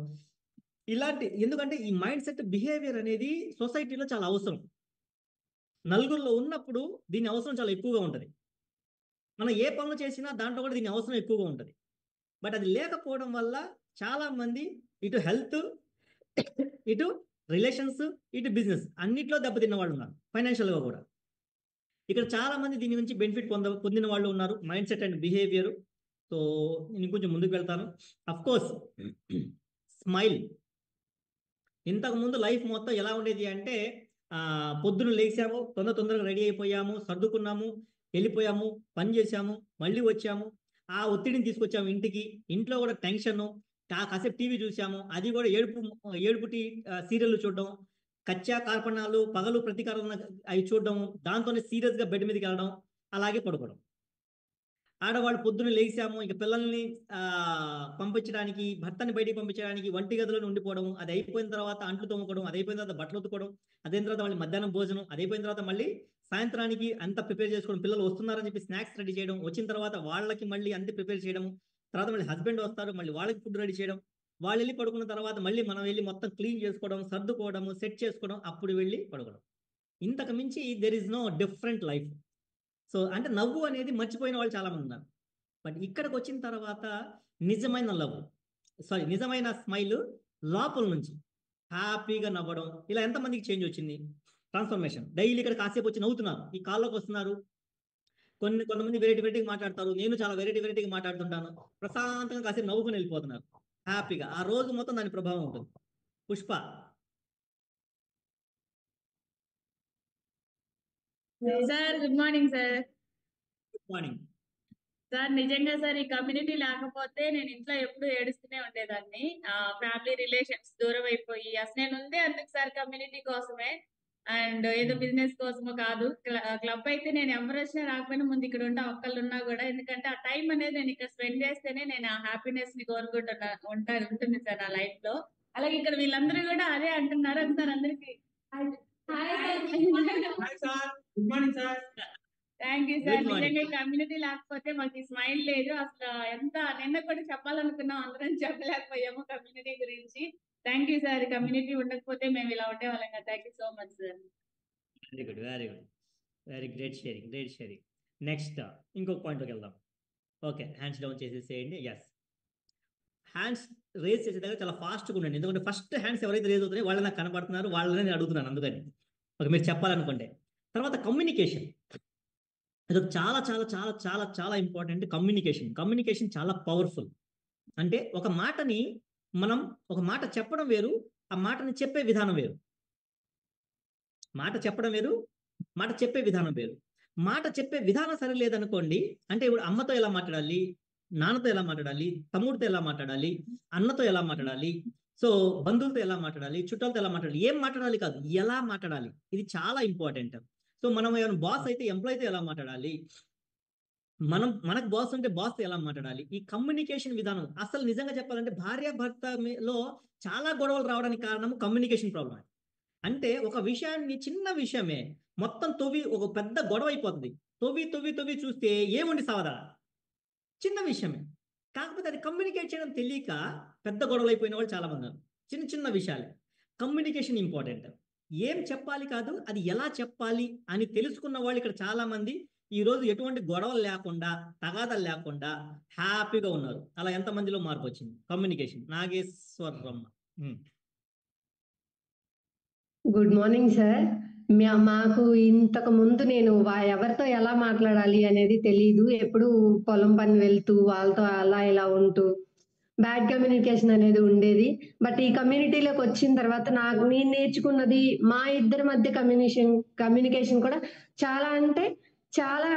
ఇలాంటి. ఎందుకంటే ఈ మైండ్ సెట్ బిహేవియర్ అనేది సొసైటీలో చాలా అవసరం. నలుగురిలో ఉన్నప్పుడు దీని అవసరం చాలా ఎక్కువగా ఉంటుంది. మనం ఏ పనులు చేసినా దాంట్లో కూడా దీని అవసరం ఎక్కువగా ఉంటుంది. బట్ అది లేకపోవడం వల్ల చాలా మంది ఇటు హెల్త్, ఇటు రిలేషన్స్, ఇటు బిజినెస్ అన్నిట్లో దెబ్బతిన్న వాళ్ళు ఉన్నారు, ఫైనాన్షియల్గా కూడా. ఇక్కడ చాలా మంది దీని నుంచి బెనిఫిట్ పొందిన వాళ్ళు ఉన్నారు, mind set and behaviour. So నేను కొంచెం ముందుకు వెళ్తాను. Of course smile. ఇంతకు ముందు లైఫ్ మొత్తం ఎలా ఉండేది అంటే, పొద్దున లేచాము, తొందరగా రెడీ అయిపోయాము, సర్దుకున్నాము, వెళ్ళిపోయాము, పని చేసాము, మళ్ళీ వచ్చాము, ఆ ఒత్తిడిని తీసుకొచ్చాము ఇంటికి. ఇంట్లో కూడా టెన్షన్, కాసేపు టీవీ చూసాము, అది కూడా ఏడుపుటి సీరియల్ చూడడం, కచ్చా కార్పణాలు, పగలు ప్రతీకారం అవి చూడడం, దాంతోనే సీరియస్గా బెడ్ మీదకి వెళ్ళడం, అలాగే పడుకోవడం. ఆడవాళ్ళు పొద్దున్న లేచాము, ఇక పిల్లల్ని పంపించడానికి, భర్తని బయటికి పంపించడానికి వంటి గదిలో ఉండిపోవడం, అది అయిపోయిన తర్వాత అంట్లు తోముకోవడం, అది అయిపోయిన తర్వాత బట్టలు ఉతుకోవడం, అదైన తర్వాత మళ్ళీ మధ్యాహ్నం భోజనం, అది అయిపోయిన తర్వాత మళ్ళీ సాయంత్రానికి అంతా ప్రిపేర్ చేసుకోవడం, పిల్లలు వస్తున్నారని చెప్పి స్నాక్స్ రెడీ చేయడం, వచ్చిన తర్వాత వాళ్ళకి మళ్ళీ అంతే ప్రిపేర్ చేయడం, తర్వాత మళ్ళీ హస్బెండ్ వస్తారు, మళ్ళీ వాళ్ళకి ఫుడ్ రెడీ చేయడం, వాళ్ళు వెళ్ళి పడుకున్న తర్వాత మళ్ళీ మనం వెళ్ళి మొత్తం క్లీన్ చేసుకోవడం, సర్దుకోవడం, సెట్ చేసుకోవడం, అప్పుడు వెళ్ళి పడుకోవడం. ఇంతకు మించి there is no different life. So అంటే నవ్వు అనేది మర్చిపోయిన వాళ్ళు చాలా మంది ఉన్నారు. బట్ ఇక్కడికి వచ్చిన తర్వాత నిజమైన స్మైల్ లోపల నుంచి హ్యాపీగా నవ్వడం, ఇలా ఎంతమందికి చేంజ్ వచ్చింది, ట్రాన్స్ఫర్మేషన్. డైలీ ఇక్కడ కాసేపు వచ్చి నవ్వుతున్నారు, ఈ కాల్లోకి వస్తున్నారు. కొంతమంది వెరైటీగా మాట్లాడతారు, నేను చాలా వెరైటీగా మాట్లాడుతుంటాను, ప్రశాంతంగా కాసేపు నవ్వుకుని వెళ్ళిపోతున్నారు హ్యాపీగా. ఆ రోజు మొత్తం దాని ప్రభావం ఉంటుంది. Pushpa. Sir good morning sir. Good morning sir. నిజంగా సార్, ఈ కమ్యూనిటీ లేకపోతే నేను ఇంట్లో ఎప్పుడు ఏడుస్తూనే ఉండేదాన్ని. ఫ్యామిలీ రిలేషన్స్ దూరం అయిపోయి, అసలు నేను ఉంది అందుకు సార్ కమ్యూనిటీ కోసమే, అండ్ ఏదో బిజినెస్ కోసమో కాదు. క్లబ్ అయితే నేను ఎవరు వచ్చినా రాకపోయినా ముందు ఇక్కడ ఉంటా, ఒక్కళ్ళు ఉన్నా కూడా. ఎందుకంటే ఆ టైం అనేది నేను ఇక్కడ స్పెండ్ చేస్తేనే నేను ఆ హ్యాపీనెస్ ని ఉంటుంది సార్ నా లైఫ్ లో. అలాగే ఇక్కడ వీళ్ళందరూ కూడా అదే అంటున్నారు. అది సార్ అందరికి good morning sir. Thank you sir. Good morning. నిజంగా కమ్యూనిటీ లేకపోతే మాకు ఈ స్మైల్ లేదు అసలు. ఎంత నిన్న కూడా చెప్పాలనుకున్నాం, అందరం చెప్పలేకపోయాము కమ్యూనిటీ గురించి. Thank you sir. కమ్యూనిటీ ఉండకపోతే మేము ఇలా ఉండేవాళ్ళం కదా. Thank you so much sir. Very good, very good, very great sharing, great sharing. Next ఇంకొక పాయింట్లోకి వెళ్దాం. ఓకే, హ్యాండ్స్ డౌన్ చేసేసేయండి. ఎస్, హ్యాండ్స్ రేజ్ చేసే దగ్గర చాలా ఫాస్ట్గా ఉండండి. ఎందుకంటే ఫస్ట్ హ్యాండ్స్ ఎవరైతే రేజ్ అవుతున్నాయో వాళ్ళు నాకు కనబడుతున్నారు, వాళ్ళని నేను అడుగుతున్నాను. అందుకని ఓకే, మీరు చెప్పాలనుకుంటే. తర్వాత కమ్యూనికేషన్, ఇది చాలా చాలా చాలా చాలా చాలా ఇంపార్టెంట్. కమ్యూనికేషన్ చాలా పవర్ఫుల్. అంటే ఒక మాటని మనం ఒక మాట చెప్పడం వేరు, ఆ మాటని చెప్పే విధానం వేరు. మాట చెప్పడం వేరు, మాట చెప్పే విధానం వేరు. మాట చెప్పే విధానం సరిలేదనుకోండి, అంటే ఇప్పుడు అమ్మతో ఎలా మాట్లాడాలి, నాన్నతో ఎలా మాట్లాడాలి, తమ్ముడితో ఎలా మాట్లాడాలి, అన్నతో ఎలా మాట్లాడాలి, సో బంధువులతో ఎలా మాట్లాడాలి, చుట్టాలతో ఎలా మాట్లాడాలి, ఏం మాట్లాడాలి కాదు, ఎలా మాట్లాడాలి, ఇది చాలా ఇంపార్టెంట్. సో మనం ఏమైనా బాస్ అయితే ఎంప్లాయీతో ఎలా మాట్లాడాలి, మనకు బాస్ అంటే బాస్తో ఎలా మాట్లాడాలి, ఈ కమ్యూనికేషన్ విధానం. అసలు నిజంగా చెప్పాలంటే భార్యాభర్తలో చాలా గొడవలు రావడానికి కారణం కమ్యూనికేషన్ ప్రాబ్లం. అంటే ఒక విషయాన్ని, చిన్న విషయమే మొత్తం ఒక పెద్ద గొడవ అయిపోతుంది. తవ్వి చూస్తే ఏముండి సావదా, చిన్న విషయమే. కాకపోతే అది కమ్యూనికేట్ చేయడం తెలియక పెద్ద గొడవలు అయిపోయిన వాళ్ళు చాలా మంది ఉన్నారు. చిన్న చిన్న విషయాలే. Communication important. ఏం చెప్పాలి కాదు, అది ఎలా చెప్పాలి అని తెలుసుకున్న వాళ్ళు ఇక్కడ చాలా మంది ఈరోజు ఎటువంటి గొడవలు లేకుండా, తగాదాలు లేకుండా హ్యాపీగా ఉన్నారు. అలా ఎంతమందిలో మార్పు వచ్చింది? Communication. Nageswaramma. Good morning sir. మాకు ఇంతకు ముందు నేను ఎవరితో ఎలా మాట్లాడాలి అనేది తెలియదు. ఎప్పుడు పొలం పని వెళ్తూ వాళ్ళతో అలా ఇలా ఉంటూ బ్యాడ్ కమ్యూనికేషన్ అనేది ఉండేది. బట్ ఈ కమ్యూనిటీలోకి వచ్చిన తర్వాత నేను నేర్చుకున్నది, మా ఇద్దరి మధ్య కమ్యూనికేషన్ కూడా చాలా అంటే చాలా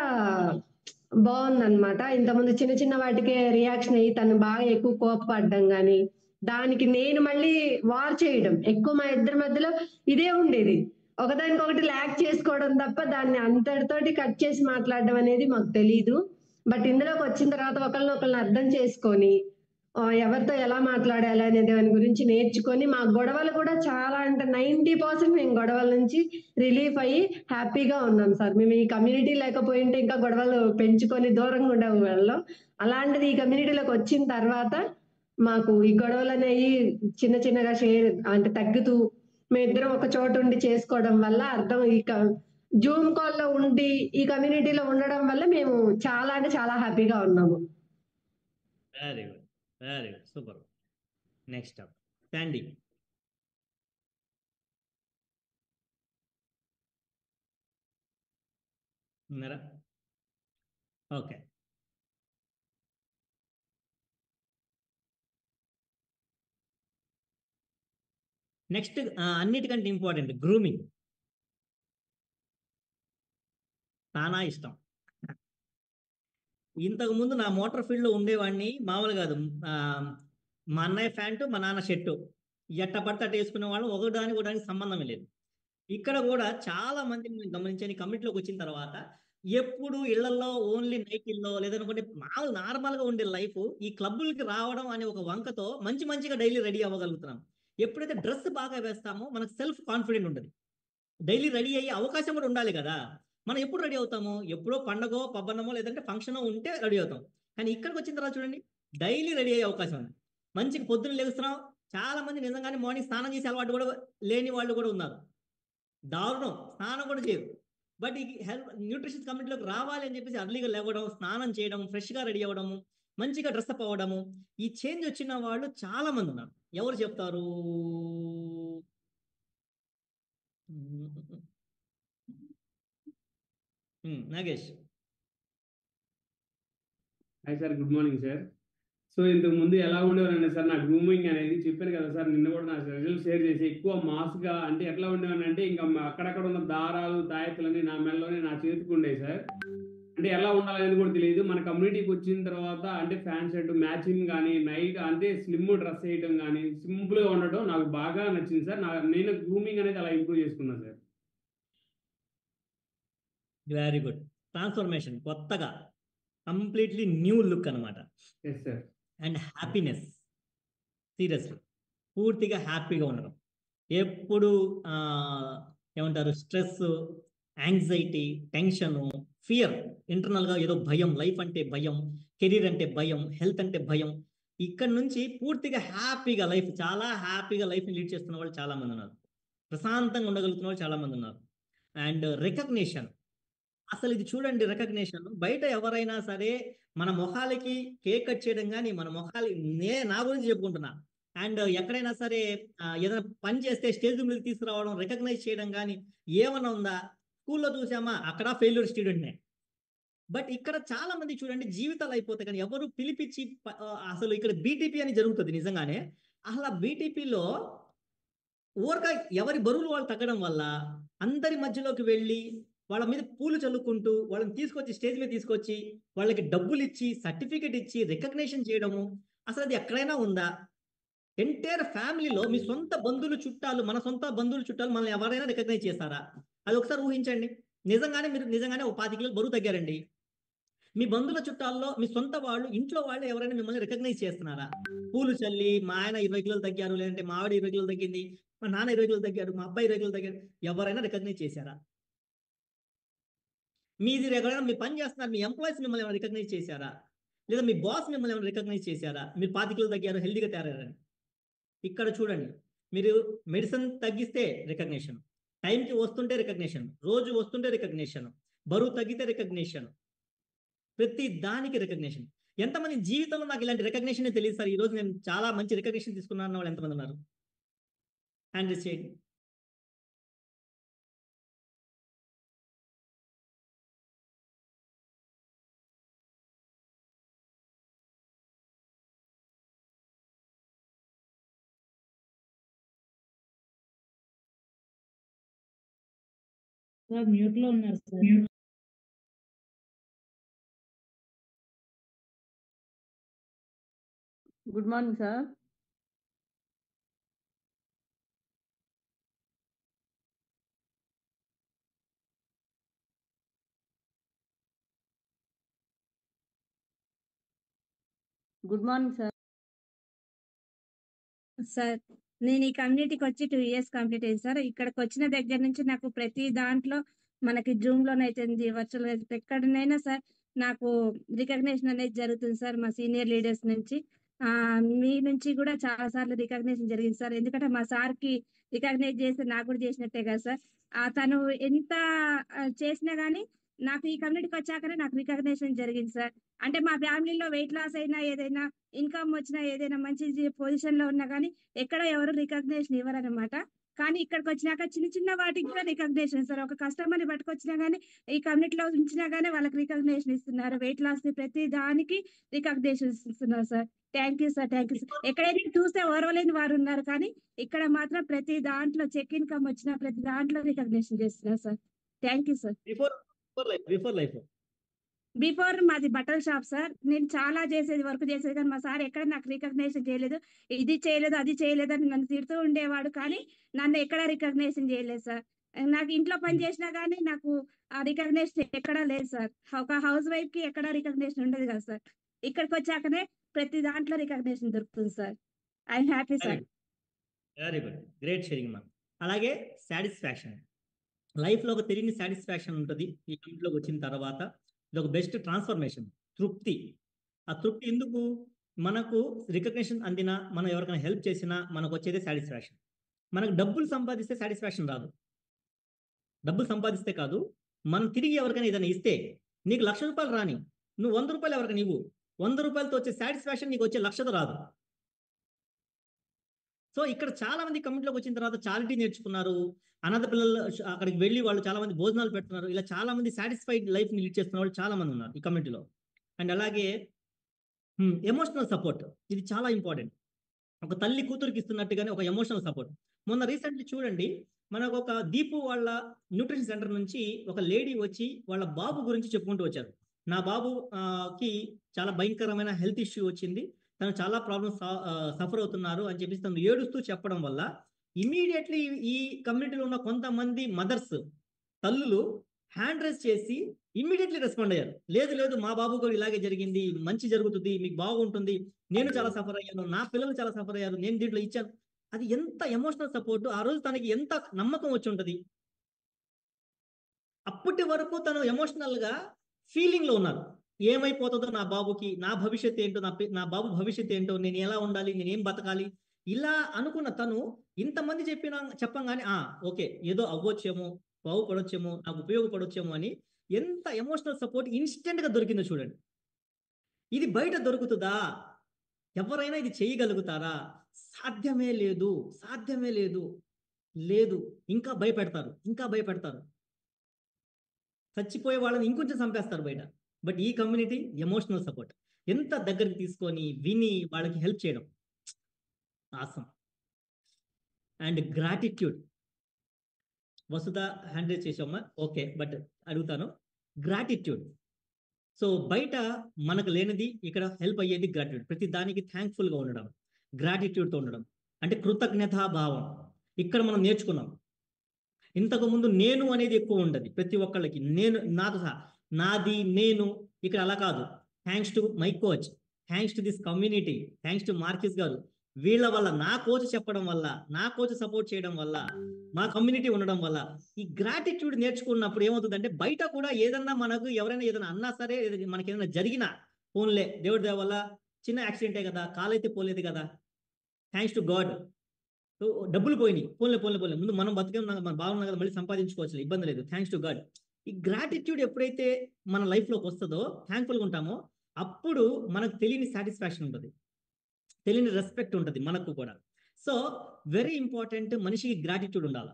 బాగుందన్నమాట. ఇంతకుముందు చిన్న చిన్న వాటికే రియాక్షన్ అయ్యి తను బాగా ఎక్కువ కోపపడడం కానీ, దానికి నేను మళ్ళీ వార్ చేయడం ఎక్కువ, మా ఇద్దరి మధ్యలో ఇదే ఉండేది. ఒకదానికొకటి ల్యాక్ చేసుకోవడం తప్ప దాన్ని అంతటితోటి కట్ చేసి మాట్లాడడం అనేది మాకు తెలీదు. బట్ ఇందులోకి వచ్చిన తర్వాత ఒకరినొకరిని అర్థం చేసుకొని ఎవరితో ఎలా మాట్లాడాలి అనే దాని గురించి నేర్చుకొని, మా గొడవలు కూడా చాలా అంటే 90% మేము గొడవల నుంచి రిలీఫ్ అయ్యి హ్యాపీగా ఉన్నాం సార్. మేము ఈ కమ్యూనిటీ లేకపోయింటే ఇంకా గొడవలు పెంచుకొని దూరంగా ఉండేవాళ్ళం. అలాంటిది ఈ కమ్యూనిటీలోకి వచ్చిన తర్వాత మాకు ఈ గొడవలు అనేవి చిన్న చిన్నగా తగ్గుతూ మేమిద్దరం ఒక చోట ఉండి చేసుకోవడం వల్ల జూమ్ కాల్లో ఉండి ఈ కమ్యూనిటీలో ఉండడం వల్ల మేము చాలా అంటే చాలా హ్యాపీగా ఉన్నాము. Very good, very good, super. Next up Sandy. ఉన్నారా? ఓకే. నెక్స్ట్ అన్నిటికంటే ఇంపార్టెంట్ గ్రూమింగ్. చాలా ఇష్టం. ఇంతకు ముందు నా మోటార్ ఫీల్డ్లో ఉండేవాడిని, మామూలు కాదు. మా అన్నయ్య ప్యాంటు, మా నాన్న షర్టు ఎట్ట పడితే అట్ట వేసుకునే వాళ్ళం. ఒకదానికి సంబంధం లేదు. ఇక్కడ కూడా చాలా మంది గమనించని కమ్యూనిటీలోకి వచ్చిన తర్వాత ఎప్పుడు ఇళ్లలో ఓన్లీ నైట్లో లేదనుకుంటే మామూలు నార్మల్గా ఉండే లైఫ్ ఈ క్లబ్బులకి రావడం అనే ఒక వంకతో మంచిగా డైలీ రెడీ అవ్వగలుగుతున్నాం. ఎప్పుడైతే డ్రెస్ బాగా వేస్తామో మనకు సెల్ఫ్ కాన్ఫిడెంట్ ఉంటుంది. డైలీ రెడీ అయ్యే అవకాశం కూడా ఉండాలి కదా. మనం ఎప్పుడు రెడీ అవుతాము? ఎప్పుడో పండగో పబ్బనమో లేదంటే ఫంక్షన్ ఉంటే రెడీ అవుతాం. కానీ ఇక్కడికి వచ్చిన తర్వాత చూడండి, డైలీ రెడీ అయ్యే అవకాశం ఉంది. మంచిగా పొద్దున్న లేస్తున్నాం. చాలా మంది నిజంగానే మార్నింగ్ స్నానం చేసే అలవాటు కూడా లేని వాళ్ళు కూడా ఉన్నారు. దారుణం, స్నానం కూడా చేయరు. బట్ ఈ న్యూట్రిషన్ కమ్యూనిటీలోకి రావాలి అని చెప్పేసి అర్లీగా లేవడం, స్నానం చేయడం, ఫ్రెష్గా రెడీ అవ్వడము, మంచిగా డ్రెస్అప్ అవ్వడము, ఈ చేంజ్ వచ్చిన వాళ్ళు చాలా మంది ఉన్నారు. ఎవరు చెప్తారు? Nagesh. Hi sir, good morning sir. So ఇంతకు ముందు ఎలా ఉండేవారండి సార్, నా గ్రూమింగ్ అనేది చెప్పాను కదా సార్, నిన్న కూడా నా రిజల్ట్ షేర్ చేసి ఎక్కువ మాస్గా అంటే ఎట్లా ఉండేవాని అంటే ఇంకా అక్కడక్కడ ఉన్న దారాలు తాయెత్తులన్నీ నా మెడలోనే నా చేతికి ఉండేవి సార్. అంటే ఎలా ఉండాలనేది కూడా తెలియదు. మన కమ్యూనిటీకి వచ్చిన తర్వాత అంటే ఫ్యాన్ షర్ట్ మ్యాచింగ్ కానీ నైట్ అంటే స్లిమ్ డ్రెస్ వేయడం కానీ సింపుల్గా ఉండటం నాకు బాగా నచ్చింది సార్. నేను గ్రూమింగ్ అనేది అలా ఇంప్రూవ్ చేసుకున్నాను సార్. Very good. ట్రాన్స్ఫర్మేషన్, కొత్తగా కంప్లీట్లీ న్యూ లుక్ అనమాట. Yes sir. And happiness, seriously పూర్తిగా హ్యాపీగా ఉండడం. ఎప్పుడు ఏమంటారు, స్ట్రెస్, యాంగ్జైటీ, టెన్షను, ఫియర్, ఇంటర్నల్గా ఏదో భయం, లైఫ్ అంటే భయం, కెరీర్ అంటే భయం, హెల్త్ అంటే భయం. ఇక్కడ నుంచి పూర్తిగా హ్యాపీగా లైఫ్, చాలా హ్యాపీగా లైఫ్ని లీడ్ చేస్తున్న వాళ్ళు చాలా మంది ఉన్నారు. ప్రశాంతంగా ఉండగలుగుతున్న వాళ్ళు చాలా మంది ఉన్నారు. అండ్ రికగ్నిషన్, అసలు ఇది చూడండి, రికగ్నిషన్ బయట ఎవరైనా సరే మన మొహాలకి కేక్ కట్ చేయడం కానీ, మన మొహాలు, నా గురించి చెప్పుకుంటున్నా, అండ్ ఎక్కడైనా సరే ఏదైనా పని చేస్తే స్టేజ్ మీద తీసుకురావడం, రికగ్నైజ్ చేయడం కానీ ఏమన్నా ఉందా? స్కూల్లో చూసామా, అక్కడ ఫెయిల్యూర్ స్టూడెంట్నే. బట్ ఇక్కడ చాలా మంది చూడండి జీవితాలు అయిపోతాయి కానీ ఎవరు పిలిపించి అసలు ఇక్కడ బీటీపీ అని జరుగుతుంది నిజంగానే. అసలు బీటీపీలో ఊరక ఎవరి బరువులు వాళ్ళు తగ్గడం వల్ల అందరి మధ్యలోకి వెళ్ళి వాళ్ళ మీద పూలు చల్లుకుంటూ వాళ్ళని తీసుకొచ్చి స్టేజ్ మీద తీసుకొచ్చి వాళ్ళకి డబ్బులు ఇచ్చి సర్టిఫికెట్ ఇచ్చి రికగ్నేషన్ చేయడము, అసలు అది ఎక్కడైనా ఉందా? ఎంటైర్ ఫ్యామిలీలో మీ సొంత బంధువులు చుట్టాలు, మన సొంత బంధువులు చుట్టాలు మనల్ని ఎవరైనా రికగ్నైజ్ చేస్తారా? అది ఒకసారి ఊహించండి. మీరు నిజంగానే ఒక 5 కిలోలు బరువు తగ్గారండి, మీ బంధువుల చుట్టాల్లో మీ సొంత వాళ్ళు, ఇంట్లో వాళ్ళు ఎవరైనా మిమ్మల్ని రికగ్నైజ్ చేస్తున్నారా? పూలు చల్లి మా ఆయన 20 కిలోలు తగ్గారు, లేదంటే మా ఆవిడ 20 కిలోలు తగ్గింది, మా నాన్న 20 కిలోలు తగ్గారు, మా అబ్బాయి 20 కిలోలు తగ్గారు, ఎవరైనా రికగ్నైజ్ చేశారా? మీది ఎవరైనా మీ పని చేస్తున్నారు, మీ ఎంప్లాయీస్ మిమ్మల్ని ఏమైనా రికగ్నైజ్ చేశారా? లేదా మీ బాస్ మిమ్మల్ని ఏమైనా రికగ్నైజ్ చేశారా? మీరు 5 కిలోలు తగ్గారు, హెల్దీగా తయారయ్యారని. ఇక్కడ చూడండి, మీరు మెడిసిన్ తగ్గిస్తే రికగ్నిషన్, టైంకి వస్తుంటే రికగ్నిషన్, రోజు వస్తుంటే రికగ్నిషన్, బరువు తగ్గితే రికగ్నిషన్, ప్రతి దానికి రికగ్నిషన్. ఎంతమంది జీవితంలో నాకు ఇలాంటి రికగ్నిషన్ తెలియదు సార్, ఈ రోజు నేను చాలా మంచి రికగ్నిషన్ తీసుకున్నాను వాళ్ళు ఎంతమంది ఉన్నారు? హ్యాండ్ రైజ్ చేయండి. సార్ మ్యూట్ లో ఉన్నారు sir. Good morning sir. Good morning sir. Sir నేను ఈ కమ్యూనిటీకి వచ్చి 2 years కంప్లీట్ అయింది సార్. ఇక్కడికి వచ్చిన దగ్గర నుంచి నాకు ప్రతి దాంట్లో మనకి జూమ్ లోనైతుంది, వర్చువల్ అయితే ఎక్కడనైనా సార్ నాకు రికగ్నేషన్ అనేది జరుగుతుంది సార్ మా సీనియర్ లీడర్స్ నుంచి. మీ నుంచి కూడా చాలా సార్లు రికగ్నేషన్ జరిగింది సార్. ఎందుకంటే మా సార్ కి రికగ్నైజ్ చేస్తే నాకు కూడా చేసినట్టే కదా సార్. తను ఎంత చేసినా గానీ నాకు ఈ కమ్యూనిటీకి వచ్చాకనే నాకు రికగ్నేషన్ జరిగింది సార్. అంటే మా ఫ్యామిలీలో వెయిట్ లాస్ అయినా, ఏదైనా ఇన్కమ్ వచ్చినా, ఏదైనా మంచి పొజిషన్ లో ఉన్నా కానీ ఎక్కడ ఎవరు రికగ్నేషన్ ఇవ్వరనమాట. కానీ ఇక్కడికి వచ్చినాక చిన్న చిన్న వాటికి కూడా రికగ్నేషన్ సార్. ఒక కస్టమర్ ని పట్టుకొచ్చినా గానీ, ఈ కమ్యూనిటీలో ఉంచినా గానీ వాళ్ళకి రికగ్నేషన్ ఇస్తున్నారు. వెయిట్ లాస్ ని ప్రతి దానికి రికగ్నేషన్ ఇస్తున్నారు sir. Thank you sir, thank you sir. ఎక్కడైనా చూస్తే ఓర్వలేని వారు ఉన్నారు కానీ ఇక్కడ మాత్రం ప్రతి దాంట్లో చెక్ ఇన్కమ్ వచ్చినా ప్రతి దాంట్లో రికగ్నేషన్ చేస్తున్నారు sir. Thank you sir. Before మాది బట్టల షాప్ సార్. నేను చాలా చేసేది, వర్క్ చేసేది, కానీ మా సార్ ఎక్కడ నాకు రికగ్నేషన్ చేయలేదు. ఇది చేయలేదు, అది చేయలేదు అని నన్ను తిడుతూ ఉండేవాడు, కానీ నన్ను ఎక్కడ రికగ్నేషన్ చేయలేదు సార్. నాకు ఇంట్లో పని చేసినా కానీ నాకు ఆ రికగ్నేషన్ ఎక్కడా లేదు సార్. ఒక హౌస్ వైఫ్ కి ఎక్కడ రికగ్నేషన్ ఉండదు కదా సార్. ఇక్కడికి వచ్చాకనే ప్రతి దాంట్లో రికగ్నేషన్ దొరుకుతుంది sir. I'm happy sir. Very good, great sharing ma'am. అలాగే సాటిస్ఫాక్షన్, లైఫ్ లో ఒక తెలియని సాటిస్ఫాక్షన్ ఉంటుంది ఈ ఇంట్లోకి వచ్చిన తర్వాత. ఇది ఒక బెస్ట్ ట్రాన్స్ఫర్మేషన్, తృప్తి. ఆ తృప్తి ఎందుకు? మనకు రికగ్నిషన్ అందినా, మనం ఎవరికైనా హెల్ప్ చేసినా మనకు వచ్చేదే సాటిస్ఫాక్షన్. మనకు డబ్బులు సంపాదిస్తే సాటిస్ఫాక్షన్ రాదు. డబ్బులు సంపాదిస్తే కాదు, మనం తిరిగి ఎవరికైనా ఏదైనా ఇస్తే, నీకు 1,00,000 రూపాయలు రాని, నువ్వు 100 రూపాయలు ఎవరికైనా ఇవ్వు, 100 రూపాయలతో వచ్చే సాటిస్ఫాక్షన్ నీకు వచ్చే 1,00,000 రాదు. సో ఇక్కడ చాలా మంది కమ్యూనిటీలోకి వచ్చిన తర్వాత చారిటీ నేర్చుకున్నారు, అనాథ పిల్లలు అక్కడికి వెళ్ళి వాళ్ళు చాలా మంది భోజనాలు పెడుతున్నారు. ఇలా చాలా మంది సాటిస్ఫైడ్ లైఫ్ ని లీడ్ చేస్తున్న వాళ్ళు చాలా మంది ఉన్నారు ఈ కమ్యూనిటీలో. అండ్ అలాగే ఎమోషనల్ సపోర్ట్, ఇది చాలా ఇంపార్టెంట్. ఒక తల్లి కూతురికి ఇస్తున్నట్టుగానే ఒక ఎమోషనల్ సపోర్ట్. మొన్న రీసెంట్లీ చూడండి, మనకు ఒక దీపు వాళ్ళ న్యూట్రిషన్ సెంటర్ నుంచి ఒక లేడీ వచ్చి వాళ్ళ బాబు గురించి చెప్పుకుంటూ వచ్చారు. నా బాబు కి చాలా భయంకరమైన హెల్త్ ఇష్యూ వచ్చింది, తను చాలా ప్రాబ్లమ్స్ సఫర్ అవుతున్నారు అని చెప్పేసి తను ఏడుస్తూ చెప్పడం వల్ల ఇమీడియట్లీ ఈ కమ్యూనిటీలో ఉన్న కొంతమంది మదర్స్, తల్లులు హ్యాండ్ రైజ్ చేసి ఇమ్మీడియట్లీ రెస్పాండ్ అయ్యారు. లేదు లేదు, మా బాబు కూడా ఇలాగే జరిగింది, మంచి జరుగుతుంది, మీకు బాగుంటుంది, నేను చాలా సఫర్ అయ్యాను, నా పిల్లలు చాలా సఫర్ అయ్యారు, నేను దీంట్లో ఇచ్చాను. అది ఎంత ఎమోషనల్ సపోర్ట్. ఆ రోజు తనకి ఎంత నమ్మకం వచ్చి ఉంటుంది. అప్పటి వరకు తను ఎమోషనల్గా ఫీలింగ్లో ఉన్నారు. ఏమైపోతుందో నా బాబుకి, నా భవిష్యత్తు ఏంటో, నా బాబు భవిష్యత్తు ఏంటో, నేను ఎలా ఉండాలి, నేను ఏం బతకాలి, ఇలా అనుకున్న తను ఇంతమంది చెప్పంగానే ఓకే ఏదో అవ్వచ్చేమో, బాగుపడొచ్చేమో, నాకు ఉపయోగపడొచ్చేమో అని ఎంత ఎమోషనల్ సపోర్ట్ ఇన్స్టెంట్గా దొరికిందో చూడండి. ఇది బయట దొరుకుతుందా? ఎవరైనా ఇది చేయగలుగుతారా? సాధ్యమే లేదు, సాధ్యమే లేదు. లేదు, ఇంకా భయపెడతారు. చచ్చిపోయే వాళ్ళని ఇంకొంచెం చంపేస్తారు బయట. బట్ ఈ కమ్యూనిటీ ఎమోషనల్ సపోర్ట్ ఎంత దగ్గరికి తీసుకొని విని వాళ్ళకి హెల్ప్ చేయడం awesome. And gratitude. Vasudha hand raise చేసామా? ఓకే, బట్ అడుగుతాను, గ్రాటిట్యూడ్. సో బయట మనకు లేనిది ఇక్కడ హెల్ప్ అయ్యేది గ్రాటిట్యూడ్. ప్రతి దానికి థ్యాంక్ఫుల్గా ఉండడం, గ్రాటిట్యూడ్తో ఉండడం, అంటే కృతజ్ఞతాభావం. ఇక్కడ మనం నేర్చుకున్నాం. ఇంతకుముందు నేను అనేది ఎక్కువ ఉండదు ప్రతి ఒక్కళ్ళకి, నేను, నాతో సహా, నాది, నేను. ఇక్కడ అలా కాదు. Thanks to my coach, thanks to this community, thanks to marquise గారు, వీళ్ళ వల్ల, నా కోచ్ చెప్పడం వల్ల, నా కోచ్ సపోర్ట్ చేయడం వల్ల, మా కమ్యూనిటీ ఉండడం వల్ల ఈ గ్రాటిట్యూడ్ నేర్చుకున్నప్పుడు ఏమవుతుందంటే బయట కూడా ఏదన్నా మనకు ఎవరైనా ఏదైనా అన్నా సరే, మనకి ఏదైనా జరిగినా ఫోన్లే, దేవుడి దయ వల్ల చిన్న యాక్సిడెంటే కదా, కాలైతే పోలేదు కదా, థ్యాంక్స్ టు గాడ్, డబ్బులు పోయినాయి, పోన్లే ముందు మనం బతికేన్నాం, మనం బాగున్నాం కదా, మళ్ళీ సంపాదించుకోవచ్చు, ఇబ్బంది లేదు, థ్యాంక్స్ టు గాడ్. ఈ గ్రాటిట్యూడ్ ఎప్పుడైతే మన లైఫ్లోకి వస్తుందో, థ్యాంక్ఫుల్గా ఉంటామో, అప్పుడు మనకు తెలియని సాటిస్ఫాక్షన్ ఉంటుంది, తెలియని రెస్పెక్ట్ ఉంటుంది మనకు కూడా. సో వెరీ ఇంపార్టెంట్, మనిషికి గ్రాటిట్యూడ్ ఉండాలి.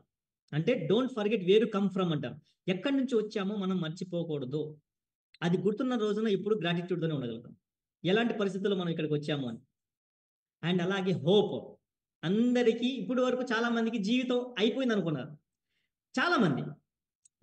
అంటే don't forget where you come from అంటాం. ఎక్కడి నుంచి వచ్చామో మనం మర్చిపోకూడదు. అది గుర్తున్న రోజున ఇప్పుడు గ్రాటిట్యూడ్తోనే ఉండగలుగుతాం, ఎలాంటి పరిస్థితుల్లో మనం ఇక్కడికి వచ్చాము అని. అండ్ అలాగే హోప్. అందరికీ ఇప్పుడు వరకు చాలా మందికి జీవితం అయిపోయింది అనుకున్నారు, చాలా మంది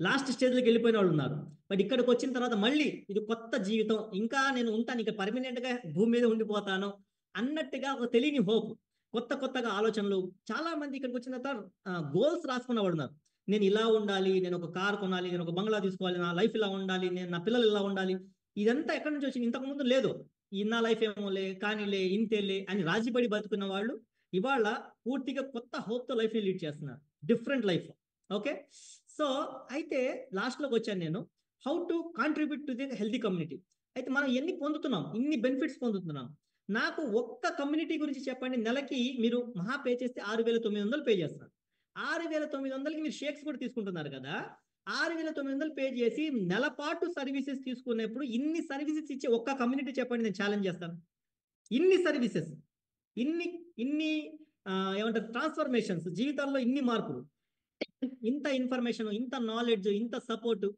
లాస్ట్ స్టేజ్లోకి వెళ్ళిపోయిన వాళ్ళు ఉన్నారు. బట్ ఇక్కడికి వచ్చిన తర్వాత మళ్ళీ ఇది కొత్త జీవితం, ఇంకా నేను ఉంటాను, ఇంకా పర్మనెంట్గా భూమి మీద ఉండిపోతాను అన్నట్టుగా ఒక తెలియని హోప్, కొత్తగా ఆలోచనలు. చాలా మంది ఇక్కడికి వచ్చిన తర్వాత గోల్స్ రాసుకున్న వాళ్ళు ఉన్నారు. నేను ఇలా ఉండాలి, నేను ఒక కార్ కొనాలి, నేను ఒక బంగ్లా తీసుకోవాలి, నా లైఫ్ ఇలా ఉండాలి, నేను నా పిల్లలు ఇలా ఉండాలి. ఇదంతా ఎక్కడి నుంచి వచ్చింది? ఇంతకుముందు లేదు, నా లైఫ్ ఏమోలే, కానీలే, ఇంతేలే అని రాజీపడి బతుకున్న వాళ్ళు ఇవాళ పూర్తిగా కొత్త హోప్తో లైఫ్ని లీడ్ చేస్తున్నారు, డిఫరెంట్ లైఫ్. ఓకే, సో అయితే లాస్ట్లోకి వచ్చాను నేను, how to contribute to the healthy community. అయితే మనం ఎన్ని పొందుతున్నాం, ఇన్ని బెనిఫిట్స్ పొందుతున్నాం. నాకు ఒక్క కమ్యూనిటీ గురించి చెప్పండి. నెలకి మీరు మహా పే చేస్తే 6,900 పే చేస్తున్నారు. 6,900కి మీరు షేక్స్ కూడా తీసుకుంటున్నారు కదా. 6,900 పే చేసి నెల పాటు సర్వీసెస్ తీసుకునేప్పుడు ఇన్ని సర్వీసెస్ ఇచ్చే ఒక్క కమ్యూనిటీ చెప్పండి, నేను ఛాలెంజ్ చేస్తాను. ఇన్ని సర్వీసెస్, ఇన్ని ఏమంటారు ట్రాన్స్ఫర్మేషన్స్, జీవితాల్లో ఇన్ని మార్పులు, ఇంత ఇన్ఫర్మేషన్, ఇంత నాలెడ్జ్, ఇంత సపోర్టు,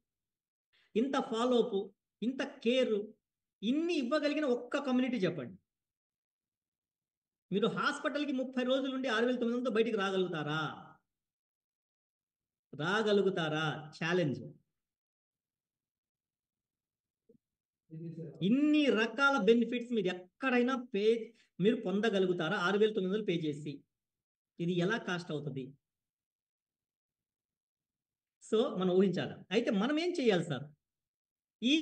ఇంత ఫాలోఅప్, ఇంత కేరు, ఇన్ని ఇవ్వగలిగిన ఒక్క కమ్యూనిటీ చెప్పండి. మీరు హాస్పిటల్కి 30 రోజుల నుండి 6,900తో బయటికి రాగలుగుతారా? ఛాలెంజ్. ఇన్ని రకాల బెనిఫిట్స్ మీరు ఎక్కడైనా మీరు పొందగలుగుతారా 6,900 పే చేసి? ఇది ఎలా కాస్ట్ అవుతుంది? సో మనం ఊహించాలి. అయితే మనం ఏం చేయాలి సార్? ఈ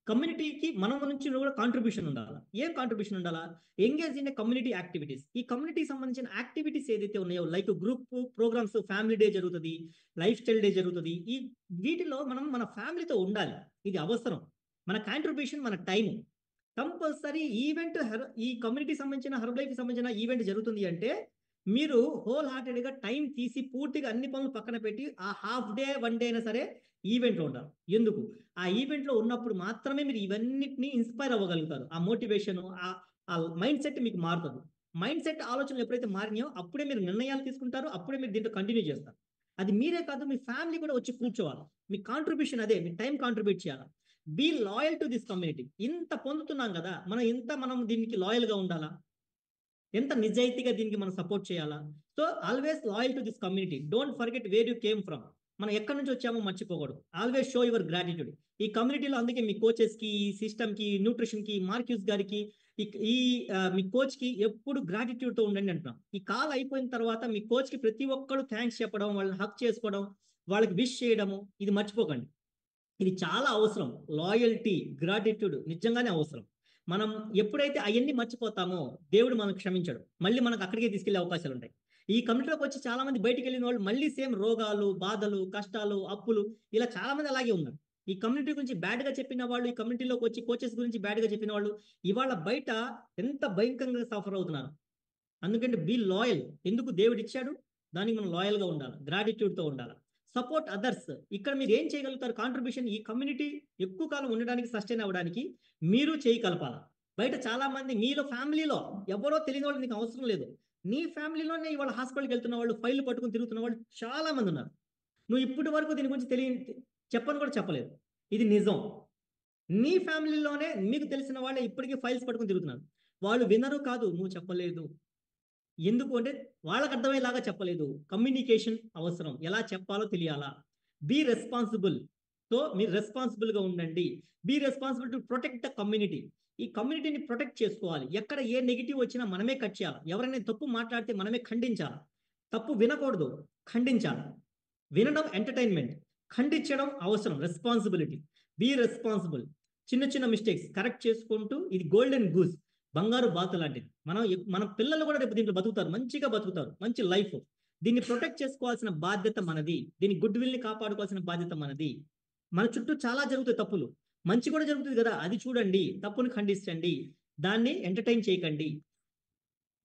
కమ్యూనిటీకి మనం నుంచి కూడా కాంట్రిబ్యూషన్ ఉండాలా. ఏం కాంట్రిబ్యూషన్ ఉండాలా? Engage in community activities. ఈ కమ్యూనిటీకి సంబంధించిన యాక్టివిటీస్ ఏదైతే ఉన్నాయో, like group programmes, family day జరుగుతుంది, లైఫ్ స్టైల్ డే జరుగుతుంది. వీటిలో మనం మన ఫ్యామిలీతో ఉండాలి, ఇది అవసరం. మన కాంట్రిబ్యూషన్, మన టైం కంపల్సరీ. ఈవెంట్, ఈ కమ్యూనిటీకి సంబంధించిన, హర్బ్ లైఫ్కి సంబంధించిన ఈవెంట్ జరుగుతుంది అంటే మీరు హోల్ హార్టెడ్గా టైం తీసి పూర్తిగా అన్ని పనులు పక్కన పెట్టి ఆ హాఫ్ డే, 1 డే అయినా సరే ఈవెంట్లో ఉంటారు. ఎందుకు? ఆ ఈవెంట్లో ఉన్నప్పుడు మాత్రమే మీరు ఇవన్నిటిని ఇన్స్పైర్ అవ్వగలుగుతారు. ఆ మోటివేషన్, ఆ మైండ్ సెట్ మీకు మారుతుంది. మైండ్ సెట్, ఆలోచనలు ఎప్పుడైతే మారినాయో అప్పుడే మీరు నిర్ణయాలు తీసుకుంటారు, అప్పుడే మీరు దీంట్లో కంటిన్యూ చేస్తారు. అది మీరే కాదు, మీ ఫ్యామిలీ కూడా వచ్చి కూర్చోవాలి. మీ కాంట్రిబ్యూషన్ అదే, మీ టైం కాంట్రిబ్యూట్ చేయాలి. Be loyal to this community. ఇంత పొందుతున్నాం కదా, మనం దీనికి లాయల్గా ఉండాలా, ఎంత నిజాయితీగా దీనికి మనం సపోర్ట్ చేయాలా. So always loyal to this community. Don't forget where you came from. మనం ఎక్కడి నుంచి వచ్చామో మర్చిపోకూడదు. Always show your gratitude. ఈ కమ్యూనిటీలో అందుకే మీ కోచెస్కి, సిస్టమ్కి, న్యూట్రిషన్కి, మార్క్యూస్ గారికి, మీ కోచ్కి ఎప్పుడు గ్రాటిట్యూడ్తో ఉండండి అంటున్నాం. ఈ కాల్ అయిపోయిన తర్వాత మీ కోచ్కి ప్రతి ఒక్కరు థ్యాంక్స్ చెప్పడం, వాళ్ళని హక్ చేసుకోవడం, వాళ్ళకి విష్ చేయడము, ఇది మర్చిపోకండి. ఇది చాలా అవసరం. లాయల్టీ, గ్రాటిట్యూడ్ నిజంగానే అవసరం. మనం ఎప్పుడైతే అవన్నీ మర్చిపోతామో దేవుడు మనకు క్షమించడు, మళ్ళీ మనకు అక్కడికే తీసుకెళ్లే అవకాశాలు ఉంటాయి. ఈ కమ్యూనిటీలోకి వచ్చి చాలా మంది బయటికి వెళ్ళిన వాళ్ళు మళ్ళీ సేమ్ రోగాలు, బాధలు, కష్టాలు, అప్పులు, ఇలా చాలా మంది అలాగే ఉన్నారు. ఈ కమ్యూనిటీ గురించి బ్యాడ్ గా చెప్పిన వాళ్ళు, ఈ కమ్యూనిటీలోకి వచ్చి కోచెస్ గురించి బ్యాడ్ గా చెప్పిన వాళ్ళు ఇవాళ బయట ఎంత భయంకరంగా సఫర్ అవుతున్నారు. అందుకంటే బీ లాయల్. ఎందుకు దేవుడు ఇచ్చాడు, దానికి మనం లాయల్ గా ఉండాలి, గ్రాటిట్యూడ్ తో ఉండాలి. Support others. ఇక్కడ మీరు ఏం చేయగలుగుతారు కాంట్రిబ్యూషన్, ఈ కమ్యూనిటీ ఎక్కువ కాలం ఉండడానికి, సస్టైన్ అవ్వడానికి మీరు చేయగలపాలి. బయట చాలా మంది మీలో ఫ్యామిలీలో ఎవరో తెలియని వాళ్ళు నీకు అవసరం లేదు, నీ ఫ్యామిలీలోనే ఇవాళ హాస్పిటల్కి వెళ్తున్న వాళ్ళు, ఫైల్ పట్టుకుని తిరుగుతున్న వాళ్ళు చాలా మంది ఉన్నారు. నువ్వు ఇప్పటి వరకు దీని గురించి చెప్పని కూడా చెప్పలేదు. ఇది నిజం. నీ ఫ్యామిలీలోనే మీకు తెలిసిన వాళ్ళే ఇప్పటికీ ఫైల్స్ పట్టుకుని తిరుగుతున్నారు. వాళ్ళు వినరు కాదు, నువ్వు చెప్పలేదు. ఎందుకు అంటే వాళ్ళకి అర్థమయ్యేలాగా చెప్పలేదు. కమ్యూనికేషన్ అవసరం, ఎలా చెప్పాలో తెలియాలా. Be responsible. సో మీరు రెస్పాన్సిబుల్గా ఉండండి. Be responsible to protect the community. ఈ కమ్యూనిటీని ప్రొటెక్ట్ చేసుకోవాలి. ఎక్కడ ఏ నెగిటివ్ వచ్చినా మనమే కట్ చేయాలి. ఎవరైనా తప్పు మాట్లాడితే మనమే ఖండించాలి. తప్పు వినకూడదు, ఖండించాలి. వినడం ఎంటర్టైన్మెంట్, ఖండించడం అవసరం, రెస్పాన్సిబిలిటీ. Be responsible. చిన్న చిన్న మిస్టేక్స్ కరెక్ట్ చేసుకుంటూ, ఇది గోల్డెన్ గూస్, బంగారు బాతు లాంటిది. మన పిల్లలు కూడా రేపు దీంట్లో బతుకుతారు, మంచిగా బతుకుతారు, మంచి లైఫ్. దీన్ని ప్రొటెక్ట్ చేసుకోవాల్సిన బాధ్యత మనది. దీని గుడ్ విల్ని కాపాడుకోవాల్సిన బాధ్యత మనది. మన చుట్టూ చాలా జరుగుతాయి తప్పులు, మంచి కూడా జరుగుతుంది కదా, అది చూడండి, తప్పుని ఖండించండి, దాన్ని ఎంటర్టైన్ చేయకండి.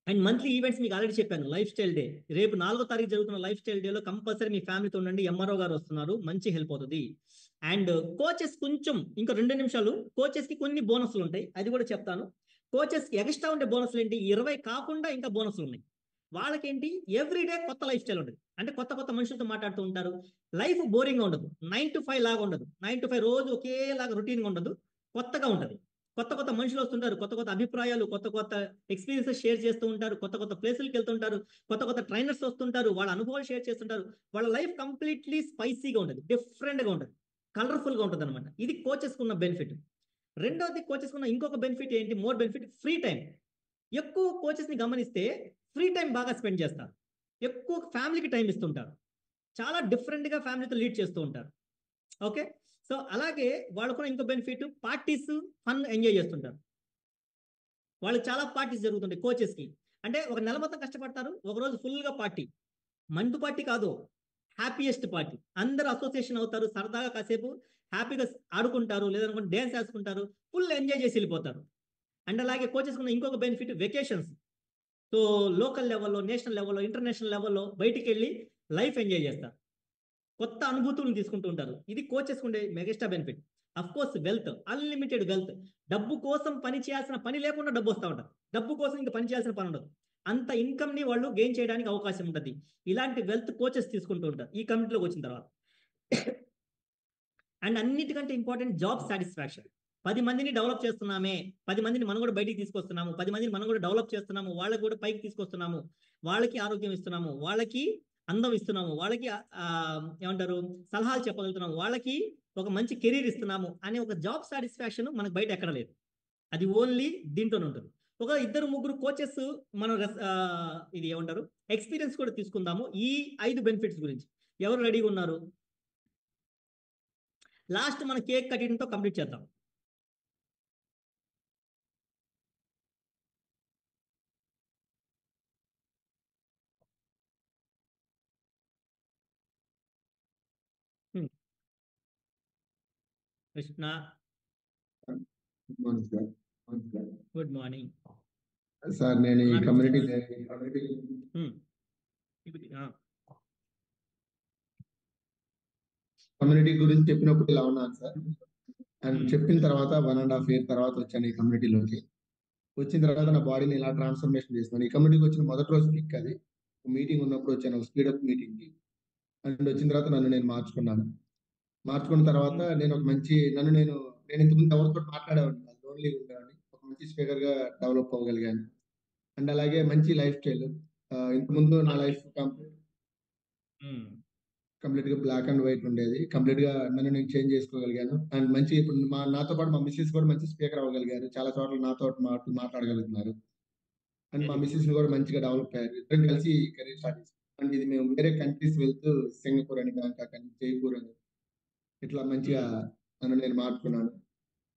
అండ్ మంత్లీ ఈవెంట్స్ మీకు ఆల్రెడీ చెప్పాను. లైఫ్ స్టైల్ డే రేపు 4వ తారీఖు జరుగుతున్న లైఫ్ స్టైల్ డేలో కంపల్సరీ మీ ఫ్యామిలీతో ఉండండి. ఎంఆర్ఓ గారు వస్తున్నారు, మంచి హెల్ప్ అవుతుంది. అండ్ కోచెస్ కొంచెం ఇంకా 2 నిమిషాలు, కోచెస్కి కొన్ని బోనస్లు ఉంటాయి, అది కూడా చెప్తాను. కోచెస్కి ఎక్స్ట్రా ఉండే బోనస్లు ఏంటి, 20 కాకుండా ఇంకా బోనస్లు ఉన్నాయి. వాళ్ళకేంటి, ఎవ్రీడే కొత్త లైఫ్ స్టైల్ ఉంటుంది. అంటే కొత్త కొత్త మనుషులతో మాట్లాడుతూ ఉంటారు. లైఫ్ బోరింగ్గా ఉండదు, 9 to 5 లాగా ఉండదు. 9 to 5 రోజు ఒకేలాగా రొటీన్గా ఉండదు, కొత్తగా ఉంటుంది. కొత్త కొత్త మనుషులు వస్తుంటారు, కొత్త కొత్త అభిప్రాయాలు, కొత్త కొత్త ఎక్స్పీరియన్సెస్ షేర్ చేస్తూ ఉంటారు, కొత్త కొత్త ప్లేసులకు వెళ్తుంటారు, కొత్త కొత్త ట్రైనర్స్ వస్తుంటారు, వాళ్ళ అనుభవాలు షేర్ చేస్తుంటారు. వాళ్ళ లైఫ్ కంప్లీట్లీ స్పైసీగా ఉంటుంది, డిఫరెంట్గా ఉంటుంది, కలర్ఫుల్గా ఉంటుంది అనమాట. ఇది కోచెస్కి ఉన్న బెనిఫిట్. రెండోది కోచెస్కి ఉన్న ఇంకొక బెనిఫిట్ ఏంటి, మోర్ బెనిఫిట్, ఫ్రీ టైం. ఎక్కువ కోచెస్ని గమనిస్తే ఫ్రీ టైం బాగా స్పెండ్ చేస్తారు, ఎక్కువ ఫ్యామిలీకి టైం ఇస్తుంటారు, చాలా డిఫరెంట్గా ఫ్యామిలీతో లీడ్ చేస్తూ ఉంటారు. ఓకే, సో అలాగే వాళ్ళకు ఇంకో బెనిఫిట్, పార్టీస్, ఫన్ ఎంజాయ్ చేస్తుంటారు. వాళ్ళకి చాలా పార్టీస్ జరుగుతుంటాయి కోచెస్కి. అంటే ఒక నెల మొత్తం కష్టపడతారు, ఒకరోజు ఫుల్గా పార్టీ, మందు పార్టీ కాదు, హ్యాపీయెస్ట్ పార్టీ. అందరూ అసోసియేషన్ అవుతారు, సరదాగా కాసేపు హ్యాపీగా ఆడుకుంటారు, లేదనుకుంటే డ్యాన్స్ వేసుకుంటారు, ఫుల్ ఎంజాయ్ చేసి వెళ్ళిపోతారు. అండ్ అలాగే కోచెస్ ఉన్న ఇంకొక బెనిఫిట్, వెకేషన్స్. సో లోకల్ లెవెల్లో, నేషనల్ లెవెల్లో, ఇంటర్నేషనల్ లెవెల్లో బయటికి వెళ్ళి లైఫ్ ఎంజాయ్ చేస్తారు, కొత్త అనుభూతులను తీసుకుంటూ ఉంటారు. ఇది కోచెస్ ఉండే మెగాస్టా benefit. Of course wealth, unlimited wealth. డబ్బు కోసం పని చేయాల్సిన పని లేకుండా డబ్బు వస్తూ ఉంటుంది, డబ్బు కోసం ఇంకా పని చేయాల్సిన పని ఉండదు. అంత ఇన్కమ్ ని వాళ్ళు గెయిన్ చేయడానికి అవకాశం ఉంటుంది. ఇలాంటి వెల్త్ కోచెస్ తీసుకుంటూ ఉంటారు ఈ కమిటీలోకి వచ్చిన తర్వాత. అండ్ అన్నిటికంటే ఇంపార్టెంట్, జాబ్ సాటిస్ఫాక్షన్. 10 మందిని డెవలప్ చేస్తున్నామే, 10 మందిని మనం కూడా బయటికి తీసుకొస్తున్నాము, 10 మందిని మనం కూడా డెవలప్ చేస్తున్నాము, వాళ్ళకి కూడా పైకి తీసుకొస్తున్నాము, వాళ్ళకి ఆరోగ్యం ఇస్తున్నాము, వాళ్ళకి అందం ఇస్తున్నాము, వాళ్ళకి ఏమంటారు సలహాలు చెప్పగలుగుతున్నాము, వాళ్ళకి ఒక మంచి కెరీర్ ఇస్తున్నాము అనే ఒక జాబ్ సాటిస్ఫాక్షన్ మనకు బయట ఎక్కడ లేదు. అది ఓన్లీ దీంట్లోనే ఉంటుంది. ఒక 2-3 కోచెస్ మనం ఇది ఏమంటారు ఎక్స్పీరియన్స్ కూడా తీసుకుందాము ఈ 5 బెనిఫిట్స్ గురించి. ఎవరు రెడీగా ఉన్నారు? లాస్ట్ మన కేక్ కటింగ్తో కంప్లీట్ చేద్దాం. Krishna, good morning sir. నేను ఈ కమ్యూనిటీ గురించి చెప్పినప్పుడు ఇలా ఉన్నాను సార్. అండ్ చెప్పిన తర్వాత 1.5 year తర్వాత వచ్చాను ఈ కమ్యూనిటీలోకి. వచ్చిన తర్వాత నా బాడీని ఇలా ట్రాన్స్ఫర్మేషన్ చేస్తున్నాను. ఈ కమ్యూనిటీకి వచ్చిన మొదటి రోజు పిక్ అది, మీటింగ్ ఉన్నప్పుడు వచ్చాను, స్పీడప్ మీటింగ్కి. అండ్ వచ్చిన తర్వాత నన్ను నేను మార్చుకున్నాను. మార్చుకున్న తర్వాత నేను ఒక మంచి నేను ఇంతకుముందు ఎవరితో మాట్లాడేవాడిని కాదు, లోన్లీగా ఉండేవాడిని. ఒక మంచి స్పీకర్గా డెవలప్ అవ్వగలిగాను. అండ్ అలాగే మంచి లైఫ్ స్టైల్. ఇంతకుముందు నా లైఫ్ కంప్లీట్ గా బ్లాక్ అండ్ వైట్ ఉండేది. కంప్లీట్ గా నన్ను నేను చేంజ్ చేసుకోగలిగాను. అండ్ మంచి ఇప్పుడు నాతో పాటు మా మిస్సెస్ కూడా మంచి స్పీకర్ అవ్వగలిగారు. చాలా చోట్ల నాతో మాట్లాడగలుగుతున్నారు. అండ్ మా మిస్సెస్ కూడా మంచిగా డెవలప్ అయ్యారు. ఇద్దరం కలిసి కెరీర్ స్టార్ట్ చేసాం. అండ్ ఇది మేము వేరే కంట్రీస్ వెళ్తూ సింగపూర్ అని, బ్యాంకాక్ అని, జైపూర్ అని ఇట్లా మంచిగా నన్ను నేను మార్చుకున్నాను.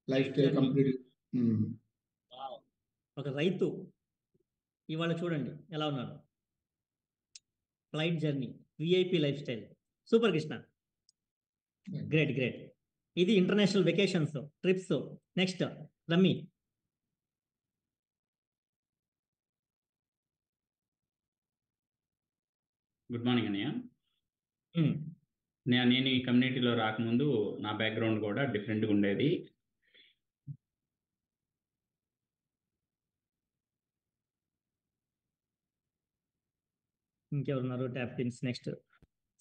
Life style complete. ఒక రైతు ఇవాళ చూడండి ఎలా ఉన్నాడు. Flight journey, VIP life style. Super Krishna, great great. ఇది international vacations, trips. Next Rammi. Good morning అన్నయ్య. నేను ఈ కమ్యూనిటీలో రాకముందు నా బ్యాక్గ్రౌండ్ కూడా డిఫరెంట్గా ఉండేది. ఇంకెవరున్నారు ట్యాప్ టీమ్స్? నెక్స్ట్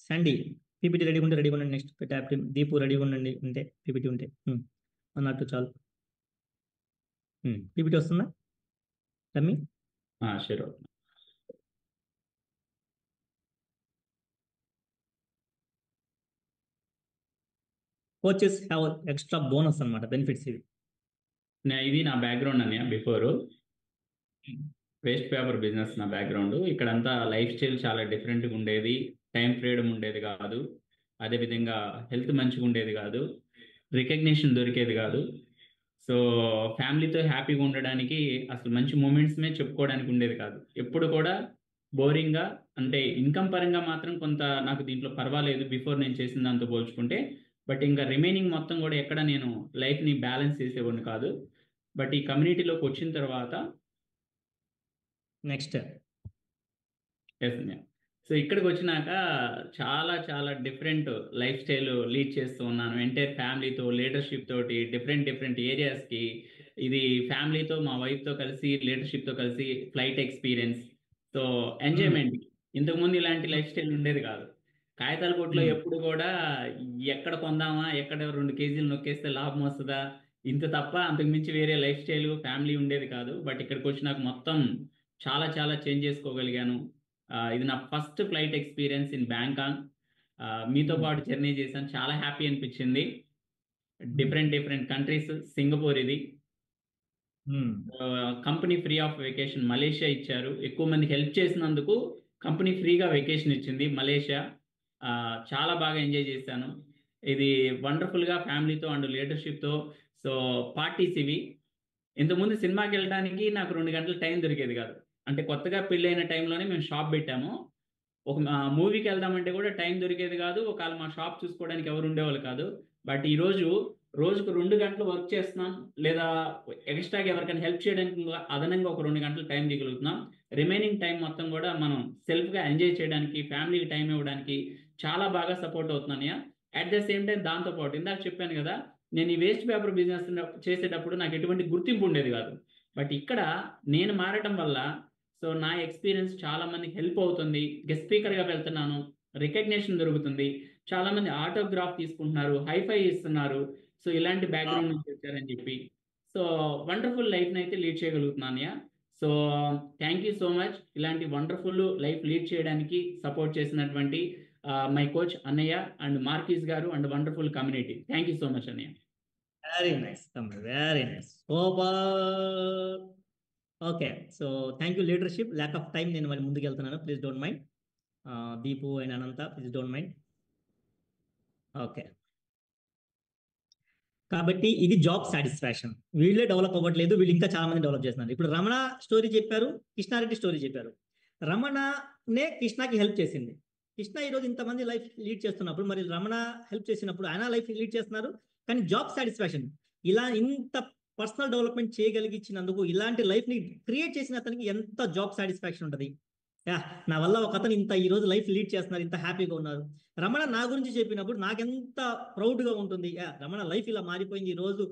సండి. పీపీటీ రెడీగా ఉంటే రెడీగా ఉండండి. Next tap team. దీపు రెడీగా ఉండండి ఉంటే, పీపీటీ ఉంటే అన్నట్టు చాలు. పీపీటీ వస్తుందా Rammi? Sure. Coaches have extra bonus అన్నమాట, బెనిఫిట్స్ ఇవి. ఇది నా బ్యాక్గ్రౌండ్ అన్నయ్య. బిఫోర్ వేస్ట్ పేపర్ బిజినెస్ నా బ్యాక్గ్రౌండ్. ఇక్కడంతా లైఫ్ స్టైల్ చాలా డిఫరెంట్గా ఉండేది. టైం ఫ్రీడమ్ ఉండేది కాదు. అదేవిధంగా హెల్త్ మంచిగా ఉండేది కాదు. రికగ్నిషన్ దొరికేది కాదు. సో ఫ్యామిలీతో హ్యాపీగా ఉండడానికి అసలు మంచి మూమెంట్స్మే చెప్పుకోవడానికి ఉండేది కాదు. ఎప్పుడు కూడా బోరింగ్గా, అంటే ఇన్కమ్ పరంగా మాత్రం కొంత నాకు దీంట్లో పర్వాలేదు బిఫోర్ నేను చేసిన దాంతో పోల్చుకుంటే. బట్ ఇంకా రిమైనింగ్ మొత్తం కూడా ఎక్కడ నేను లైఫ్ని బ్యాలెన్స్ చేసేవాడిని కాదు. బట్ ఈ కమ్యూనిటీలోకి వచ్చిన తర్వాత నెక్స్ట్ సో ఇక్కడికి వచ్చినాక చాలా చాలా డిఫరెంట్ లైఫ్ స్టైల్ లీడ్ చేస్తూ ఉన్నాను. ఎంటైర్ ఫ్యామిలీతో, లీడర్షిప్ తోటి డిఫరెంట్ ఏరియాస్కి. ఇది ఫ్యామిలీతో, మా వైఫ్తో కలిసి, లీడర్షిప్తో కలిసి ఫ్లైట్ ఎక్స్పీరియన్స్. So enjoyment. ఇంతకుముందు ఇలాంటి లైఫ్ స్టైల్ ఉండేది కాదు. కాగితాల కొట్లో ఎప్పుడు కూడా ఎక్కడ కొందామా, ఎక్కడ 2 కేజీలు నొక్కేస్తే లాభం వస్తుందా, ఇంత తప్ప అంతకు మించి వేరే లైఫ్ స్టైల్, ఫ్యామిలీ ఉండేది కాదు. బట్ ఇక్కడికి వచ్చి నాకు మొత్తం చాలా చాలా చేంజ్ చేసుకోగలిగాను. ఇది నా first flight experience in Bangkok. మీతో పాటు జర్నీ చేశాను, చాలా హ్యాపీ అనిపించింది. Different countries. సింగపూర్ ఇది. Company free of vacation Malaysia ఇచ్చారు. ఎక్కువ మందికి హెల్ప్ చేసినందుకు కంపెనీ ఫ్రీగా వెకేషన్ ఇచ్చింది మలేషియా. చాలా బాగా ఎంజాయ్ చేశాను. ఇది వండర్ఫుల్గా ఫ్యామిలీతో అండ్ లీడర్షిప్తో. సో పార్టీస్ ఇవి. ఇంతకుముందు సినిమాకి వెళ్ళడానికి నాకు 2 గంటల టైం దొరికేది కాదు. అంటే కొత్తగా పెళ్ళైన టైంలోనే మేము షాప్ పెట్టాము. ఒక మూవీకి వెళ్దామంటే కూడా టైం దొరికేది కాదు. ఒకవేళ మా షాప్ చూసుకోవడానికి ఎవరు ఉండేవాళ్ళు కాదు. బట్ ఈరోజు రోజుకు 2 గంటలు వర్క్ చేస్తున్నాం, లేదా ఎక్స్ట్రాగా ఎవరికైనా హెల్ప్ చేయడానికి అదనంగా ఒక 2 గంటలు టైం దిగలుగుతున్నాం. రిమైనింగ్ టైం మొత్తం కూడా మనం సెల్ఫ్గా ఎంజాయ్ చేయడానికి, ఫ్యామిలీకి టైం ఇవ్వడానికి చాలా బాగా సపోర్ట్ అవుతున్నాను. అట్ ద సేమ్ టైం దాంతోపాటు ఇందాక చెప్పాను కదా, నేను ఈ వేస్ట్ పేపర్ బిజినెస్ చేసేటప్పుడు నాకు ఎటువంటి గుర్తింపు ఉండేది కాదు. బట్ ఇక్కడ నేను మారటం వల్ల సో నా ఎక్స్పీరియన్స్ చాలా మందికి హెల్ప్ అవుతుంది. గెస్ట్ స్పీకర్గా వెళ్తున్నాను, రికగ్నిషన్ దొరుకుతుంది. చాలా మంది ఆటోగ్రాఫ్ తీసుకుంటున్నారు, హైఫై ఇస్తున్నారు. సో ఇలాంటి బ్యాక్గ్రౌండ్ నుంచి వచ్చారని చెప్పి సో వండర్ఫుల్ లైఫ్ని అయితే లీడ్ చేయగలుగుతున్నాను. So thank you so much. ఇలాంటి వండర్ఫుల్ లైఫ్ లీడ్ చేయడానికి సపోర్ట్ చేసినటువంటి మై కోచ్ అన్నయ్య అండ్ మార్కీస్ గారు and wonderful community. Thank you so much అన్నయ్య. వెరీ నైస్ తమ్ముడు, very nice, super. Okay, so thank you leadership. Lack of time నేను మళ్ళీ ముందుకు వెళ్తున్నాను, please don't mind. Deepu and Anantha, please don't mind. Okay, కాబట్టి ఇది జాబ్ సాటిస్ఫాక్షన్. వీళ్ళే develop అవ్వట్లేదు, వీళ్ళు ఇంకా చాలా మంది డెవలప్ చేస్తున్నారు. ఇప్పుడు రమణ స్టోరీ చెప్పారు, కృష్ణారెడ్డి స్టోరీ చెప్పారు. రమణనే కృష్ణకి హెల్ప్ చేసింది. కృష్ణ ఈరోజు ఇంతమంది లైఫ్ లీడ్ చేస్తున్నప్పుడు, మరి రమణ హెల్ప్ చేసినప్పుడు ఆయన లైఫ్ లీడ్ చేస్తున్నారు. కానీ జాబ్ సాటిస్ఫాక్షన్, ఇలా ఇంత పర్సనల్ డెవలప్మెంట్ చేయగలిగించినందుకు, ఇలాంటి లైఫ్ని క్రియేట్ చేసిన అతనికి ఎంత జాబ్ సాటిస్ఫాక్షన్ ఉంటుంది. నా వల్ల ఒక అతను ఇంత ఈరోజు లైఫ్ లీడ్ చేస్తున్నారు, ఇంత హ్యాపీగా ఉన్నారు. రమణ నా గురించి చెప్పినప్పుడు నాకెంత ప్రౌడ్గా ఉంటుంది. రమణ లైఫ్ ఇలా మారిపోయింది, ఈరోజు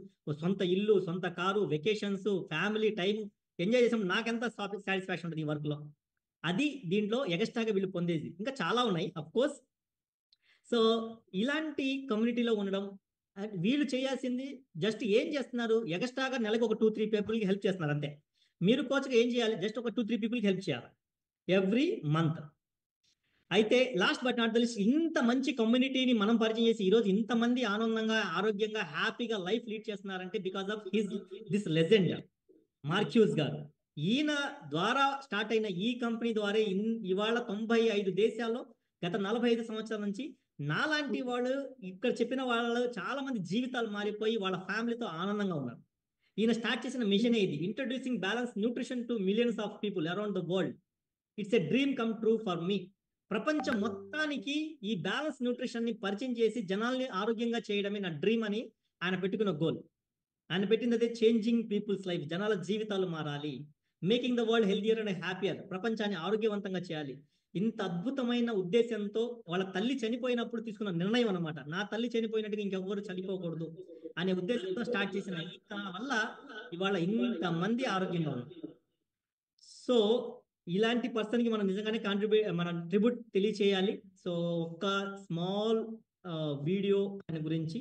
సొంత ఇల్లు, సొంత car, vacations, family time enjoy చేసాం, నాకెంత సాటిస్ఫాక్షన్ ఉంటుంది ఈ వర్క్లో. అది దీంట్లో ఎగస్ట్రాగా వీళ్ళు పొందేది. ఇంకా చాలా ఉన్నాయి అఫ్ కోర్స్. సో ఇలాంటి కమ్యూనిటీలో ఉండడం, వీళ్ళు చేయాల్సింది జస్ట్ ఏం చేస్తున్నారు, ఎగస్ట్రాగా నెలకు ఒక 2-3 పీపుల్కి హెల్ప్ చేస్తున్నారు అంతే. మీరు కోచ్గా ఏం చేయాలి, జస్ట్ ఒక 2-3 పీపుల్కి హెల్ప్ చేయాలి ఎవ్రీ మంత్. అయితే last but not the least, ఇంత మంచి కమ్యూనిటీని మనం పరిచయం చేసి ఈరోజు ఇంతమంది ఆనందంగా, ఆరోగ్యంగా, హ్యాపీగా లైఫ్ లీడ్ చేస్తున్నారంటే బికాస్ ఆఫ్ దిస్ లెజెండ్ మార్క్యూస్ గారు. ఈయన ద్వారా స్టార్ట్ అయిన ఈ కంపెనీ ద్వారా ఇవాళ 95 దేశాల్లో గత 45 సంవత్సరాల నుంచి నాలాంటి వాళ్ళు, ఇక్కడ చెప్పిన వాళ్ళు చాలా మంది జీవితాలు మారిపోయి వాళ్ళ ఫ్యామిలీతో ఆనందంగా ఉన్నారు. ఈయన స్టార్ట్ చేసిన మిషన్ ఇది, introducing balance nutrition to millions of people around the world. It's a dream come true for me. ప్రపంచం మొత్తానికి ఈ బ్యాలెన్స్ న్యూట్రిషన్ ని పరిచయం చేసి జనాల్ని ఆరోగ్యంగా చేయడమే నా డ్రీమ్ అని ఆయన పెట్టుకున్న గోల్. ఆయన పెట్టింది అదే, చేంజింగ్ పీపుల్స్ లైఫ్, జనాల జీవితాలు మారాలి, making the world healthier and happier, ప్రపంచాన్ని ఆరోగ్యవంతంగా చేయాలి. ఇంత అద్భుతమైన ఉద్దేశంతో వాళ్ళ తల్లి చనిపోయినప్పుడు తీసుకున్న నిర్ణయం అనమాట. నా తల్లి చనిపోయినట్టుగా ఇంకెవ్వరు చనిపోకూడదు అనే ఉద్దేశంతో స్టార్ట్ చేసిన తన వల్ల ఇవాళ ఇంత మంది ఆరోగ్యంగా ఉన్నారు. సో ఇలాంటి పర్సన్ కి మనం నిజంగానే మనం ట్రిబ్యూట్ తెలియచేయాలి. సో ఒక స్మాల్ వీడియో ఆయన గురించి.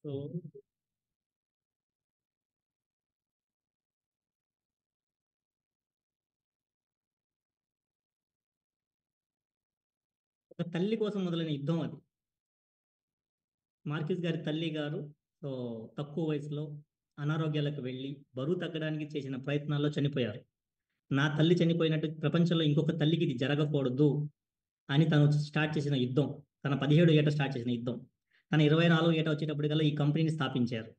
సో ఒక తల్లి కోసం మొదలైన యుద్ధం అది. మార్కిస్ గారి తల్లి గారు సో తక్కువ వయసులో అనారోగ్యాలకు వెళ్ళి బరువు తగ్గడానికి చేసిన ప్రయత్నాల్లో చనిపోయారు. నా తల్లి చనిపోయినట్టు ప్రపంచంలో ఇంకొక తల్లికి ఇది జరగకూడదు అని తను స్టార్ట్ చేసిన యుద్ధం, తన 17 ఏట స్టార్ట్ చేసిన యుద్ధం, తన 24 ఏట వచ్చేటప్పటికల్లా ఈ కంపెనీని స్థాపించారు.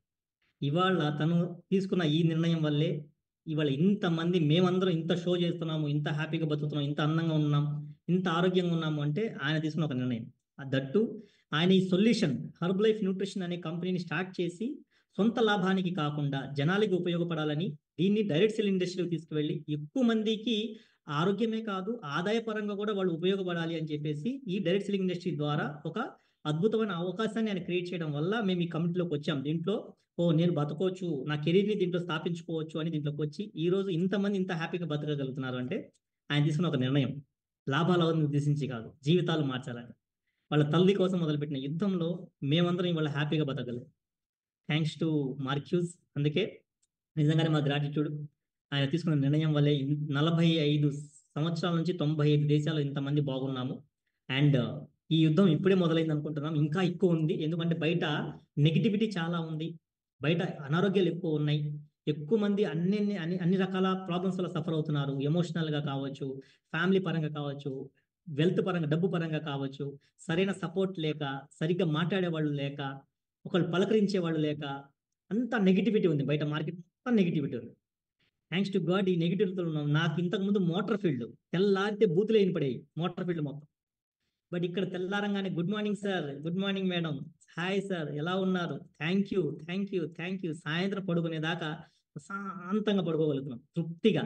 ఇవాళ తను తీసుకున్న ఈ నిర్ణయం వల్లే ఇవాళ ఇంతమంది మేమందరం ఇంత షో చేస్తున్నాము, ఇంత హ్యాపీగా బతుకుతున్నాం, ఇంత అందంగా ఉన్నాం, ఇంత ఆరోగ్యంగా ఉన్నాము అంటే ఆయన తీసుకున్న ఒక నిర్ణయం. దట్టు ఆయన ఈ సొల్యూషన్ హర్బ్ లైఫ్ న్యూట్రిషన్ అనే కంపెనీని స్టార్ట్ చేసి సొంత లాభానికి కాకుండా జనాలకి ఉపయోగపడాలని దీన్ని డైరెక్ట్ సెల్ ఇండస్ట్రీకి తీసుకువెళ్ళి ఎక్కువ మందికి ఆరోగ్యమే కాదు ఆదాయపరంగా కూడా వాళ్ళు ఉపయోగపడాలి అని చెప్పేసి ఈ డైరెక్ట్ సెల్లింగ్ ఇండస్ట్రీ ద్వారా ఒక అద్భుతమైన అవకాశాన్ని ఆయన క్రియేట్ చేయడం వల్ల మేము ఈ కమిటీలోకి వచ్చాం. దీంట్లో నేను బతకోవచ్చు, నా కెరీర్ని దీంట్లో స్థాపించుకోవచ్చు అని దీంట్లోకి వచ్చి ఈ రోజు ఇంతమంది ఇంత హ్యాపీగా బతకగలుగుతున్నారు అంటే ఆయన తీసుకున్న ఒక నిర్ణయం. లాభాలను ఉద్దేశించి కాదు, జీవితాలు మార్చాలని. వాళ్ళ తల్లి కోసం మొదలుపెట్టిన యుద్ధంలో మేమందరం ఇవాళ హ్యాపీగా బతకగలం. Thanks to మార్క్యూస్. అందుకే నిజంగానే మా గ్రాటిట్యూడ్. ఆయన తీసుకున్న నిర్ణయం వల్లే 45 సంవత్సరాల నుంచి 95 దేశాలు ఇంతమంది బాగున్నాము. అండ్ ఈ యుద్ధం ఇప్పుడే మొదలైంది అనుకుంటున్నాం, ఇంకా ఎక్కువ ఉంది. ఎందుకంటే బయట నెగిటివిటీ చాలా ఉంది, బయట అనారోగ్యాలు ఎక్కువ ఉన్నాయి, ఎక్కువ మంది అన్ని రకాల ప్రాబ్లమ్స్ వల్ల సఫర్ అవుతున్నారు. ఎమోషనల్గా కావచ్చు, ఫ్యామిలీ పరంగా కావచ్చు, వెల్త్ పరంగా, డబ్బు పరంగా కావచ్చు, సరైన సపోర్ట్ లేక, సరిగ్గా మాట్లాడే వాళ్ళు లేక, ఒకళ్ళు పలకరించే వాళ్ళు లేక, అంత నెగిటివిటీ ఉంది బయట. మార్కెట్ మొత్తం నెగిటివిటీ ఉంది. థ్యాంక్స్ టు గాడ్ ఈ నెగిటివిటీలో ఉన్నాం. నాకు ఇంతకుముందు మోటార్ ఫీల్డ్ తెల్లారితే బూతులు వినపడేవి, మోటార్ ఫీల్డ్ మొత్తం. బట్ ఇక్కడ తెల్లారంగానే good morning sir, good morning madam, hi sir, ఎలా ఉన్నారు, thank you thank you thank you, సాయంత్రం పడుకునేదాకా శాంతంగా పడుకోగలుగుతున్నాం తృప్తిగా.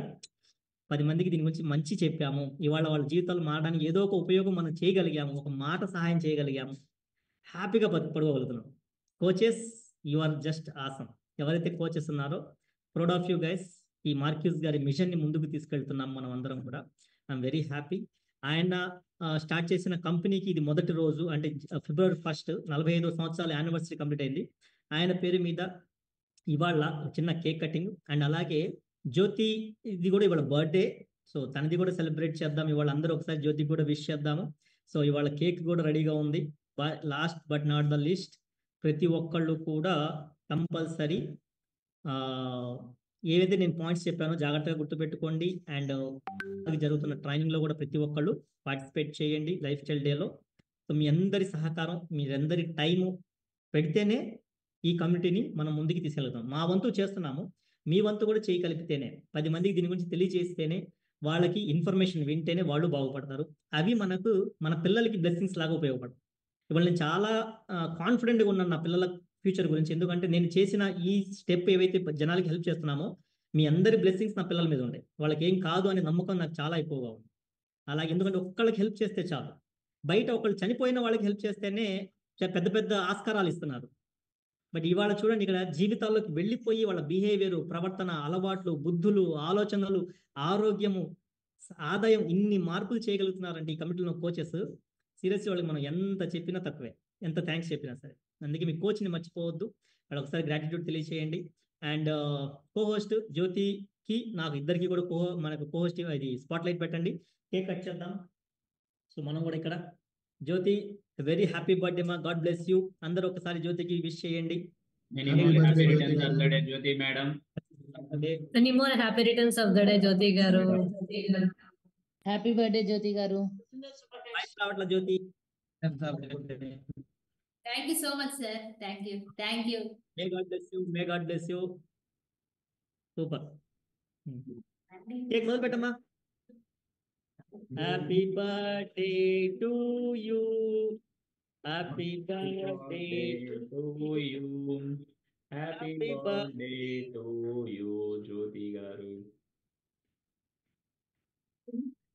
10 మందికి దీని గురించి మంచి చెప్పాము, ఇవాళ వాళ్ళ జీవితాలు మారడానికి ఏదో ఒక ఉపయోగం మనం చేయగలిగాము, ఒక మాట సహాయం చేయగలిగాము, హ్యాపీగా పడుకోగలుగుతున్నాం. Coaches, you are just awesome. ఎవరైతే కోచెస్ ఉన్నారో ప్రౌడ్ ఆఫ్ యూ గైస్. ఈ మార్క్యూస్ గారి మిషన్ని ముందుకు తీసుకెళ్తున్నాం మనం అందరం కూడా. I'm very happy. ఆయన స్టార్ట్ చేసిన కంపెనీకి ఇది మొదటి రోజు, అంటే ఫిబ్రవరి 1 45వ సంవత్సరాల యానివర్సరీ కంప్లీట్ అయింది. ఆయన పేరు మీద ఇవాళ చిన్న కేక్ కటింగ్, అండ్ అలాగే జ్యోతి ఇది కూడా ఇవాళ బర్త్డే, సో తనది కూడా సెలబ్రేట్ చేద్దాం ఇవాళ. అందరూ ఒకసారి జ్యోతికి కూడా విష్ చేద్దాము. సో ఇవాళ కేక్ కూడా రెడీగా ఉంది. Last but not the least, ప్రతి ఒక్కళ్ళు కూడా కంపల్సరీ ఏవైతే నేను పాయింట్స్ చెప్పానో జాగ్రత్తగా గుర్తుపెట్టుకోండి. అండ్ జరుగుతున్న ట్రైనింగ్లో కూడా ప్రతి ఒక్కళ్ళు పార్టిసిపేట్ చేయండి లైఫ్ స్టైల్ డేలో. సో మీ అందరి సహకారం, మీరందరి టైము పెడితేనే ఈ కమ్యూనిటీని మనం ముందుకు తీసుకెళ్తాం. మా వంతు చేస్తున్నాము, మీ వంతు కూడా చేయగలిగితేనే, 10 మందికి దీని గురించి తెలియజేస్తేనే, వాళ్ళకి ఇన్ఫర్మేషన్ వింటేనే వాళ్ళు బాగుపడతారు. అవి మనకు మన పిల్లలకి బ్లెస్సింగ్స్ లాగా ఉపయోగపడతాయి. ఇవాళ నేను చాలా కాన్ఫిడెంట్గా ఉన్నాను నా పిల్లల ఫ్యూచర్ గురించి. ఎందుకంటే నేను చేసిన ఈ స్టెప్ ఏవైతే జనాలకి హెల్ప్ చేస్తున్నామో, మీ అందరి బ్లెస్సింగ్స్ నా పిల్లల మీద ఉంటాయి. వాళ్ళకి ఏం కాదు అనే నమ్మకం నాకు చాలా ఎక్కువగా ఉంది. అలాగే ఎందుకంటే ఒక్కళ్ళకి హెల్ప్ చేస్తే చాలు. బయట ఒకళ్ళు చనిపోయిన వాళ్ళకి హెల్ప్ చేస్తేనే పెద్ద పెద్ద ఆస్కారాలు ఇస్తున్నారు. బట్ ఇవాళ చూడండి, ఇక్కడ జీవితాల్లోకి వెళ్ళిపోయి వాళ్ళ బిహేవియర్, ప్రవర్తన, అలవాట్లు, బుద్ధులు, ఆలోచనలు, ఆరోగ్యము, ఆదాయం, ఇన్ని మార్పులు చేయగలుగుతున్నారంటే ఈ కమిటీలో కోచెస్. సీరియస్లీ వాళ్ళకి మనం ఎంత చెప్పినా తక్కువే, ఎంత థ్యాంక్స్ చెప్పినా సరే. అందుకే మీ కోచ్ని మర్చిపోవద్దు, వాళ్ళు ఒకసారి గ్రాటిట్యూడ్ తెలియజేయండి. అండ్ కోహోస్ట్ జ్యోతికి, నాకు ఇద్దరికి కూడా మనకు కోహోస్ట్ ఇది స్పాట్ లైట్ పెట్టండి, కేక్ కట్ చేద్దాం. సో మనం కూడా ఇక్కడ జ్యోతి వెరీ హ్యాపీ బర్త్డే మా, గాడ్ బ్లెస్ యూ. అందరూ ఒకసారి జ్యోతికి విష్ చేయండి. జ్యోతి madam, Many more happy returns of the day, Jyoti garu. Happy birthday, Jyoti garu. రావట్లా Jyoti. Thank you so much, sir. Thank you. Thank you. May God bless you, may God bless you. Super. Cake మొదలు పెట్టమ్మా. Happy birthday to you, happy birthday to you, happy birthday to you Jyoti garu.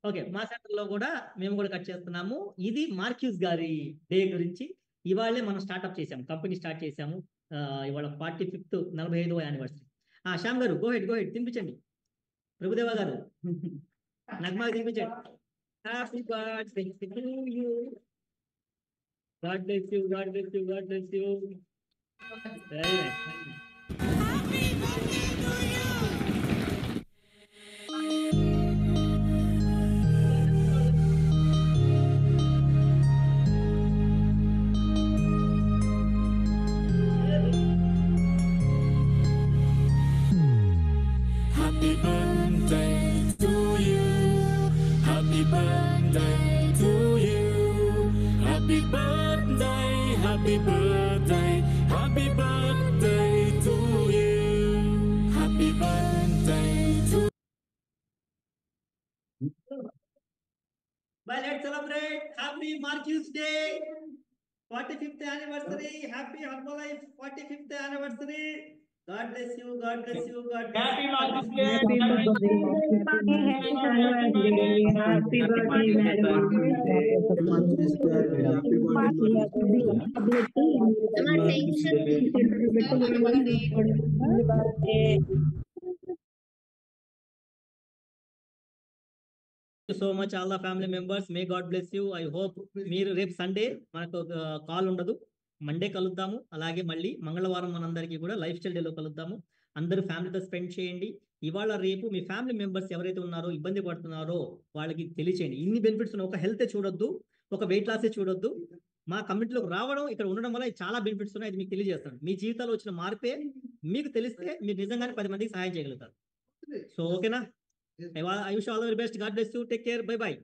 Okay, మా centre లో కూడా మేము కూడా cut చేస్తున్నాము. ఇది మార్క్యూస్ గారి డే గురించి. ఇవాళే మనం స్టార్ట్అప్ చేసాము, కంపెనీ స్టార్ట్ చేసాము. ఇవాళ 45th 45వ యానివర్సరీ. శ్యామ్ గారు గో హెడ్ తినిపించండి. ప్రభుదేవ గారు నగ్మా తినిపించండి. Happy birthday to you, God bless you, God bless you, God bless you. Very nice. Happy birthday to you. Happy birthday, happy birthday, happy birthday to you. Happy birthday to Well, let's celebrate Happy Marquis Day, 45th anniversary. Happy Herbalife 45th anniversary. God bless you. God bless you. God bless Happy you. Marquis Day. Happy birthday, happy anniversary, happy birthday, madam. So much all the family members. May God bless you. I hope మీరు రేపు Sunday మనకు call ఉండదు, Monday కలుద్దాము. అలాగే మళ్ళీ మంగళవారం మనందరికీ కూడా లైఫ్ స్టైల్ డేలో కలుద్దాము. అందరూ ఫ్యామిలీతో స్పెండ్ చేయండి. ఇవాళ రేపు మీ ఫ్యామిలీ మెంబర్స్ ఎవరైతే ఉన్నారో ఇబ్బంది పడుతున్నారో వాళ్ళకి తెలియచేయండి. ఇన్ని బెనిఫిట్స్ ఉన్నాయి. ఒక హెల్త్ చూడొద్దు, ఒక వెయిట్ లాసే చూడొద్దు. మా కమ్యూనిటీలోకి రావడం, ఇక్కడ ఉండడం వల్ల చాలా బెనిఫిట్స్ ఉన్నాయి. అది మీకు తెలియజేస్తాను. మీ జీవితాల్లో వచ్చిన మార్పే మీకు తెలిస్తే మీరు నిజంగానే 10 మందికి సహాయం చేయగలుగుతారు. సో ఓకేనా? I wish you all the very best. God bless you. Take care. Bye bye.